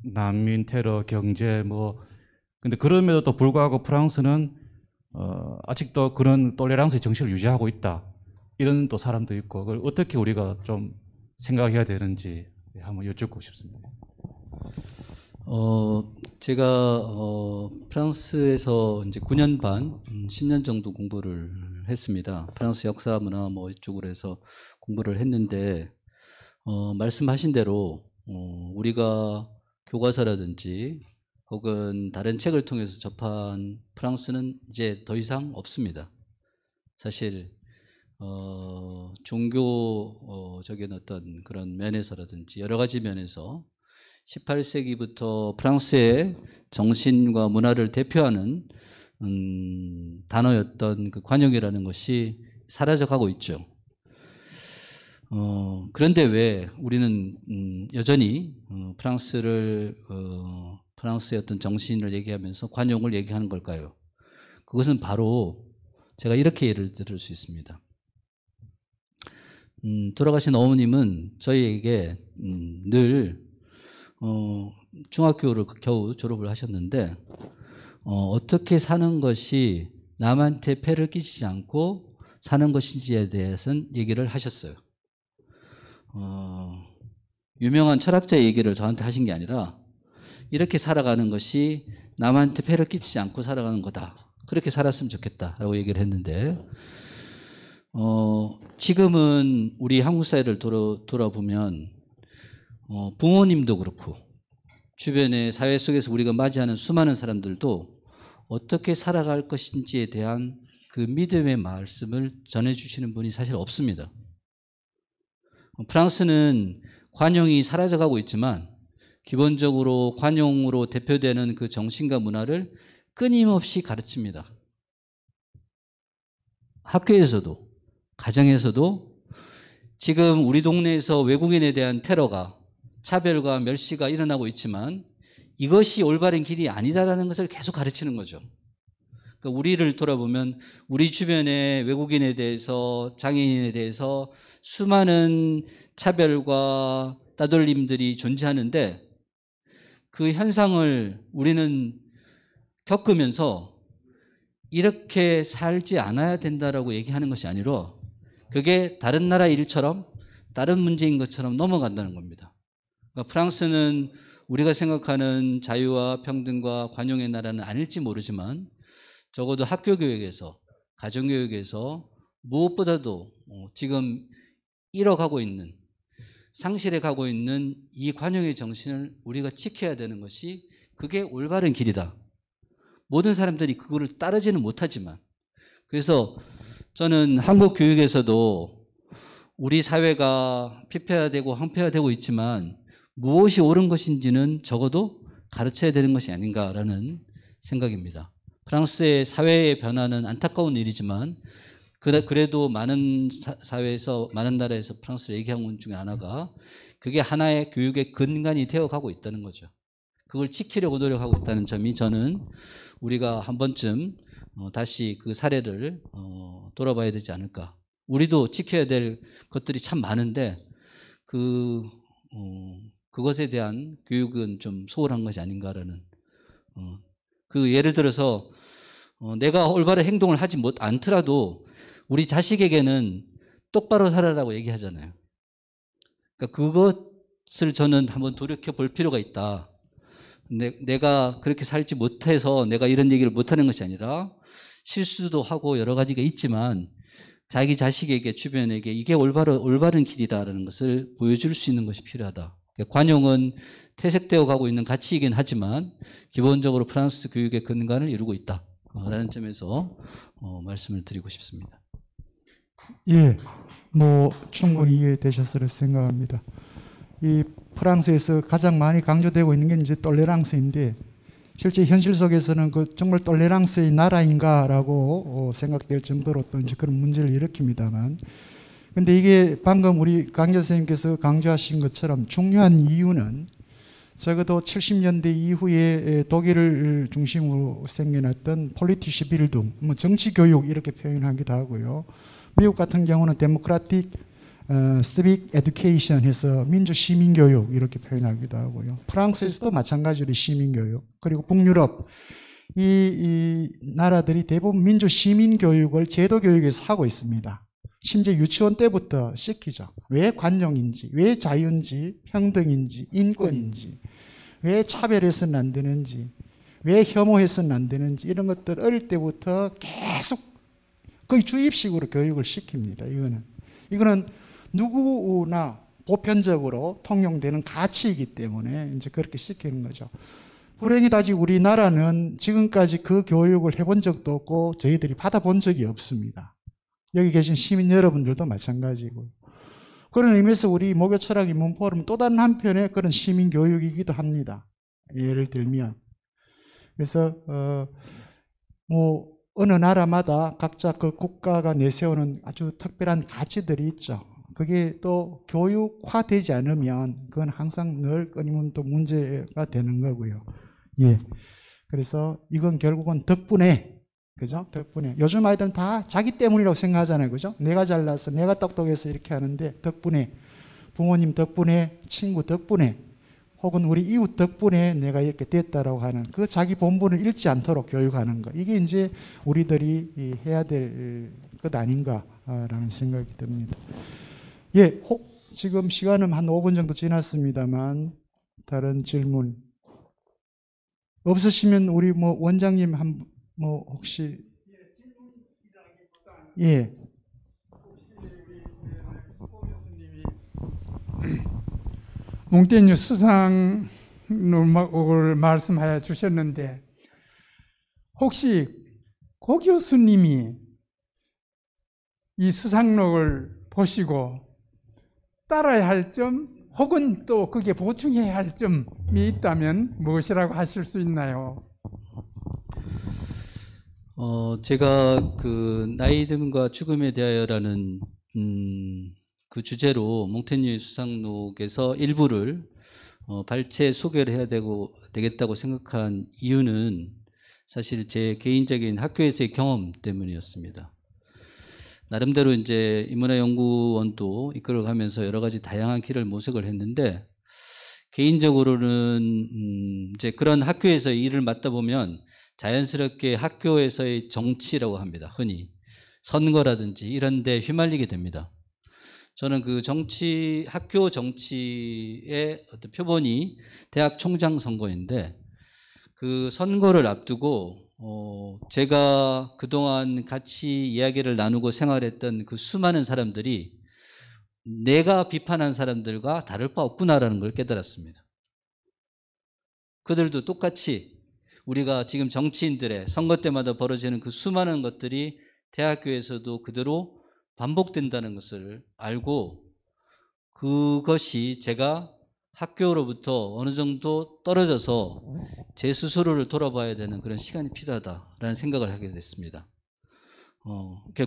난민, 테러, 경제 뭐 근데 그럼에도 불구하고 프랑스는 아직도 그런 톨레랑스의 정신을 유지하고 있다. 이런 또 사람도 있고 그걸 어떻게 우리가 좀 생각해야 되는지 한번 여쭙고 싶습니다. 제가 프랑스에서 이제 9년 반, 10년 정도 공부를 했습니다. 프랑스 역사, 문화 뭐 이쪽으로 해서 공부를 했는데 말씀하신 대로 우리가 교과서라든지 혹은 다른 책을 통해서 접한 프랑스는 이제 더 이상 없습니다. 사실 종교적인 어떤 그런 면에서라든지 여러 가지 면에서 18세기부터 프랑스의 정신과 문화를 대표하는 단어였던 그 관용이라는 것이 사라져가고 있죠. 그런데 왜 우리는 여전히 프랑스의 어떤 정신을 얘기하면서 관용을 얘기하는 걸까요? 그것은 바로 제가 이렇게 예를 들을 수 있습니다. 돌아가신 어머님은 저희에게 늘 중학교를 겨우 졸업을 하셨는데 어떻게 사는 것이 남한테 폐를 끼치지 않고 사는 것인지에 대해서는 얘기를 하셨어요. 유명한 철학자의 얘기를 저한테 하신 게 아니라 이렇게 살아가는 것이 남한테 폐를 끼치지 않고 살아가는 거다. 그렇게 살았으면 좋겠다라고 얘기를 했는데 지금은 우리 한국 사회를 돌아보면 부모님도 그렇고 주변의 사회 속에서 우리가 맞이하는 수많은 사람들도 어떻게 살아갈 것인지에 대한 그 믿음의 말씀을 전해주시는 분이 사실 없습니다. 프랑스는 관용이 사라져가고 있지만 기본적으로 관용으로 대표되는 그 정신과 문화를 끊임없이 가르칩니다. 학교에서도 가정에서도 지금 우리 동네에서 외국인에 대한 테러가 차별과 멸시가 일어나고 있지만 이것이 올바른 길이 아니다라는 것을 계속 가르치는 거죠. 그러니까 우리를 돌아보면 우리 주변의 외국인에 대해서 장애인에 대해서 수많은 차별과 따돌림들이 존재하는데 그 현상을 우리는 겪으면서 이렇게 살지 않아야 된다라고 얘기하는 것이 아니라 그게 다른 나라 일처럼 다른 문제인 것처럼 넘어간다는 겁니다. 그러니까 프랑스는 우리가 생각하는 자유와 평등과 관용의 나라는 아닐지 모르지만 적어도 학교 교육에서 가정 교육에서 무엇보다도 지금 잃어가고 있는 상실해 가고 있는 이 관용의 정신을 우리가 지켜야 되는 것이 그게 올바른 길이다. 모든 사람들이 그거를 따르지는 못하지만 그래서 저는 한국 교육에서도 우리 사회가 피폐화되고 황폐화되고 있지만 무엇이 옳은 것인지는 적어도 가르쳐야 되는 것이 아닌가라는 생각입니다. 프랑스의 사회의 변화는 안타까운 일이지만 그래도 많은 사회에서 많은 나라에서 프랑스를 얘기한 것 중에 하나가 그게 하나의 교육의 근간이 되어가고 있다는 거죠. 그걸 지키려고 노력하고 있다는 점이 저는 우리가 한 번쯤 다시 그 사례를 돌아봐야 되지 않을까. 우리도 지켜야 될 것들이 참 많은데 그것에 대한 교육은 좀 소홀한 것이 아닌가라는 그 예를 들어서 내가 올바른 행동을 하지 않더라도 우리 자식에게는 똑바로 살아라고 얘기하잖아요. 그러니까 그것을 저는 한번 돌이켜 볼 필요가 있다. 내가 그렇게 살지 못해서 내가 이런 얘기를 못하는 것이 아니라 실수도 하고 여러 가지가 있지만 자기 자식에게 주변에게 이게 올바른 길이다라는 것을 보여줄 수 있는 것이 필요하다. 관용은 퇴색되어 가고 있는 가치이긴 하지만 기본적으로 프랑스 교육의 근간을 이루고 있다라는 점에서 말씀을 드리고 싶습니다. 예, 뭐 충분히 이해되셨을 생각합니다. 이 프랑스에서 가장 많이 강조되고 있는 게 이제 톨레랑스인데 실제 현실 속에서는 그 정말 톨레랑스의 나라인가라고 생각될 정도로 또 이제 그런 문제를 일으킵니다만, 근데 이게 방금 우리 강재 선생님께서 강조하신 것처럼 중요한 이유는 적어도 70년대 이후에 독일을 중심으로 생겨났던 폴리티시 빌딩, 뭐 정치 교육 이렇게 표현하기도 하고요. 미국 같은 경우는 데모크라틱 civic education 해서 민주 시민 교육 이렇게 표현하기도 하고요. 프랑스에서도 마찬가지로 시민 교육. 그리고 북유럽 이 나라들이 대부분 민주 시민 교육을 제도 교육에서 하고 있습니다. 심지어 유치원 때부터 시키죠. 왜 관용인지, 왜 자유인지, 평등인지, 인권인지, 왜 차별해서는 안 되는지, 왜 혐오해서는 안 되는지 이런 것들 어릴 때부터 계속 거의 주입식으로 교육을 시킵니다. 이거는 누구나 보편적으로 통용되는 가치이기 때문에 이제 그렇게 시키는 거죠. 불행히다지 우리나라는 지금까지 그 교육을 해본 적도 없고 저희들이 받아본 적이 없습니다. 여기 계신 시민 여러분들도 마찬가지고요. 그런 의미에서 우리 목요 철학 인문 포럼 또 다른 한편의 그런 시민 교육이기도 합니다. 예를 들면 그래서 뭐 어느 나라마다 각자 그 국가가 내세우는 아주 특별한 가치들이 있죠. 그게 또 교육화되지 않으면 그건 항상 늘 끊임없는 또 문제가 되는 거고요. 예. 그래서 이건 결국은 덕분에, 그죠? 덕분에. 요즘 아이들은 다 자기 때문이라고 생각하잖아요. 그죠? 내가 잘나서, 내가 똑똑해서 이렇게 하는데, 덕분에, 부모님 덕분에, 친구 덕분에, 혹은 우리 이웃 덕분에 내가 이렇게 됐다라고 하는 그 자기 본분을 잃지 않도록 교육하는 것. 이게 이제 우리들이 해야 될 것 아닌가라는 생각이 듭니다. 예, 지금 시간은 한 5분 정도 지났습니다만, 다른 질문 없으시면 우리 뭐 원장님 뭐 혹시 예. 몽테뉴 수상을 말씀하여 주셨는데 혹시 고 교수님이 이 수상록을 보시고 따라야 할 점 혹은 또 그게 보충해야 할 점이 있다면 무엇이라고 하실 수 있나요? 제가 그 나이듦과 죽음에 대하여라는 그 주제로 몽테뉴 수상록에서 일부를 발췌 소개를 해야 되겠다고 생각한 이유는 사실 제 개인적인 학교에서의 경험 때문이었습니다. 나름대로 이제 인문화연구원도 이끌어가면서 여러 가지 다양한 길을 모색을 했는데 개인적으로는 이제 그런 학교에서 일을 맡다 보면 자연스럽게 학교에서의 정치라고 합니다. 흔히 선거라든지 이런 데 휘말리게 됩니다. 저는 그 학교 정치의 어떤 표본이 대학 총장 선거인데 그 선거를 앞두고 제가 그동안 같이 이야기를 나누고 생활했던 그 수많은 사람들이 내가 비판한 사람들과 다를 바 없구나라는 걸 깨달았습니다. 그들도 똑같이 우리가 지금 정치인들의 선거 때마다 벌어지는 그 수많은 것들이 대학교에서도 그대로 반복된다는 것을 알고 그것이 제가 학교로부터 어느 정도 떨어져서 제 스스로를 돌아봐야 되는 그런 시간이 필요하다라는 생각을 하게 됐습니다.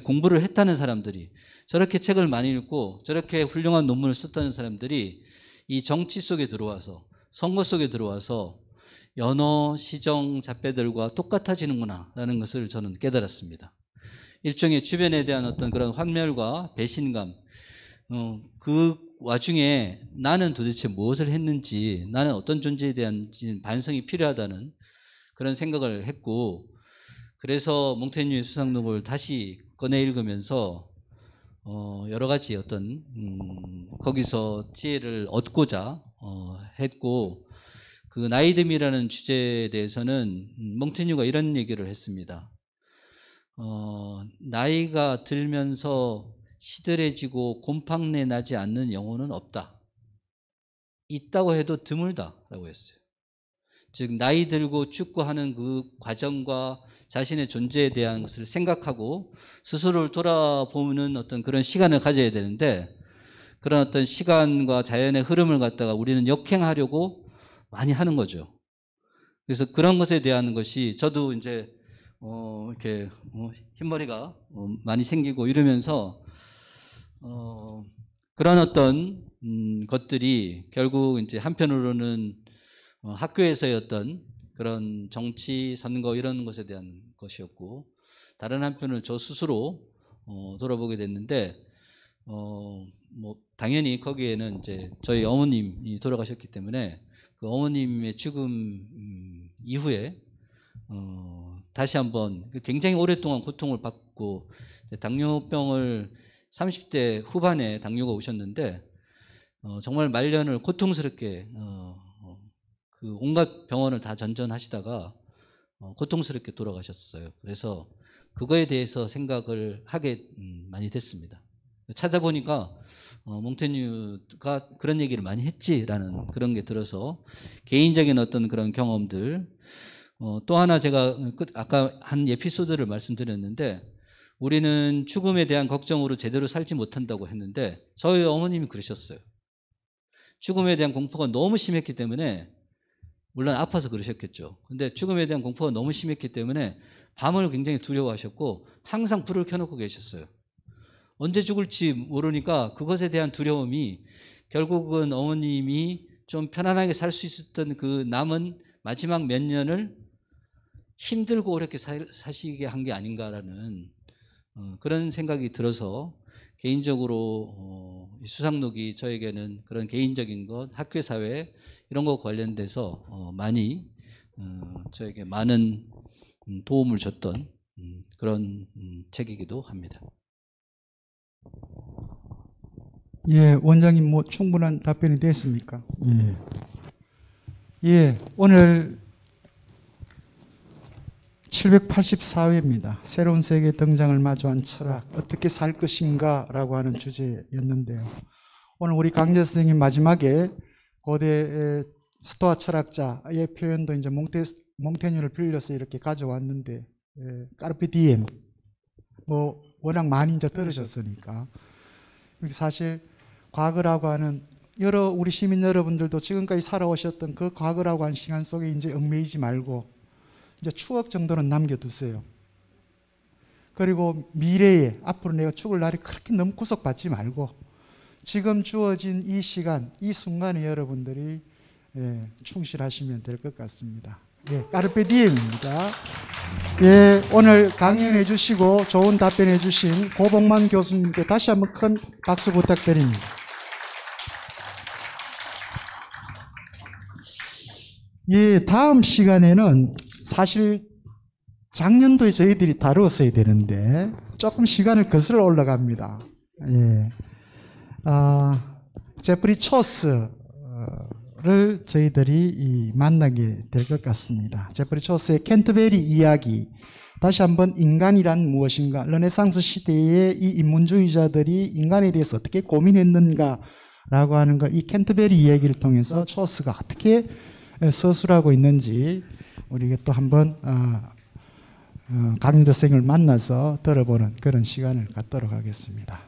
공부를 했다는 사람들이 저렇게 책을 많이 읽고 저렇게 훌륭한 논문을 썼다는 사람들이 이 정치 속에 들어와서 선거 속에 들어와서 연어, 시정, 잣배들과 똑같아지는구나 라는 것을 저는 깨달았습니다. 일종의 주변에 대한 어떤 그런 환멸과 배신감, 그 와중에 나는 도대체 무엇을 했는지, 나는 어떤 존재에 대한 반성이 필요하다는 그런 생각을 했고, 그래서 몽테뉴의 수상록을 다시 꺼내 읽으면서 여러 가지 어떤 거기서 지혜를 얻고자 했고, 그 나이듦이라는 주제에 대해서는 몽테뉴가 이런 얘기를 했습니다. 나이가 들면서 시들해지고 곰팡내 나지 않는 영혼은 없다. 있다고 해도 드물다라고 했어요. 즉 나이 들고 죽고 하는 그 과정과 자신의 존재에 대한 것을 생각하고 스스로를 돌아보는 어떤 그런 시간을 가져야 되는데 그런 어떤 시간과 자연의 흐름을 갖다가 우리는 역행하려고 많이 하는 거죠. 그래서 그런 것에 대한 것이 저도 이제 이렇게 흰머리가 많이 생기고 이러면서 그런 어떤 것들이 결국 이제 한편으로는 학교에서의 어떤 그런 정치, 선거 이런 것에 대한 것이었고 다른 한편은 저 스스로 돌아보게 됐는데 뭐 당연히 거기에는 이제 저희 어머님이 돌아가셨기 때문에 그 어머님의 죽음 이후에 다시 한번 굉장히 오랫동안 고통을 받고 당뇨병을 30대 후반에 당뇨가 오셨는데 정말 말년을 고통스럽게 그 온갖 병원을 다 전전하시다가 고통스럽게 돌아가셨어요. 그래서 그거에 대해서 생각을 하게 많이 됐습니다. 찾아보니까 몽테뉴가 그런 얘기를 많이 했지라는 그런 게 들어서 개인적인 어떤 그런 경험들, 또 하나 제가 아까 한 에피소드를 말씀드렸는데 우리는 죽음에 대한 걱정으로 제대로 살지 못한다고 했는데 저희 어머님이 그러셨어요. 죽음에 대한 공포가 너무 심했기 때문에, 물론 아파서 그러셨겠죠. 근데 죽음에 대한 공포가 너무 심했기 때문에 밤을 굉장히 두려워하셨고 항상 불을 켜놓고 계셨어요. 언제 죽을지 모르니까 그것에 대한 두려움이 결국은 어머님이 좀 편안하게 살 수 있었던 그 남은 마지막 몇 년을 힘들고 어렵게 사시게 한 게 아닌가라는 그런 생각이 들어서 개인적으로 수상록이 저에게는 그런 개인적인 것, 학교 사회 이런 거 관련돼서 많이 저에게 많은 도움을 줬던 그런 책이기도 합니다. 예, 원장님 뭐 충분한 답변이 됐습니까? 예, 오늘 784회입니다. 새로운 세계 등장을 마주한 철학, 어떻게 살 것인가 라고 하는 주제였는데요. 오늘 우리 강재 선생님 마지막에 고대 스토아 철학자의 표현도 이제 몽테뉴를 빌려서 이렇게 가져왔는데, 까르페 디엠, 뭐 워낙 많이 이제 들으셨으니까. 사실 과거라고 하는 우리 시민 여러분들도 지금까지 살아오셨던 그 과거라고 하는 시간 속에 이제 얽매이지 말고 이제 추억 정도는 남겨두세요. 그리고 미래에 앞으로 내가 죽을 날이 그렇게 너무 구속받지 말고 지금 주어진 이 시간, 이 순간에 여러분들이 충실하시면 될 것 같습니다. 까르페 디엠입니다. 오늘 강연해 주시고 좋은 답변해 주신 고복만 교수님께 다시 한번 큰 박수 부탁드립니다. 다음 시간에는 사실 작년도에 저희들이 다루었어야 되는데 조금 시간을 거슬러 올라갑니다. 제프리 초스를 저희들이 만나게 될 것 같습니다. 제프리 초스의 캔터베리 이야기, 다시 한번 인간이란 무엇인가, 르네상스 시대의 이 인문주의자들이 인간에 대해서 어떻게 고민했는가라고 하는 걸 이 캔터베리 이야기를 통해서 초스가 어떻게 서술하고 있는지 우리가 또 한번 강인도 선생님을 만나서 들어보는 그런 시간을 갖도록 하겠습니다.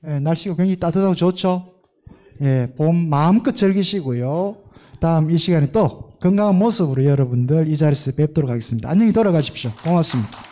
날씨가 굉장히 따뜻하고 좋죠? 봄 마음껏 즐기시고요. 다음 이 시간에 또 건강한 모습으로 여러분들 이 자리에서 뵙도록 하겠습니다. 안녕히 돌아가십시오. 고맙습니다.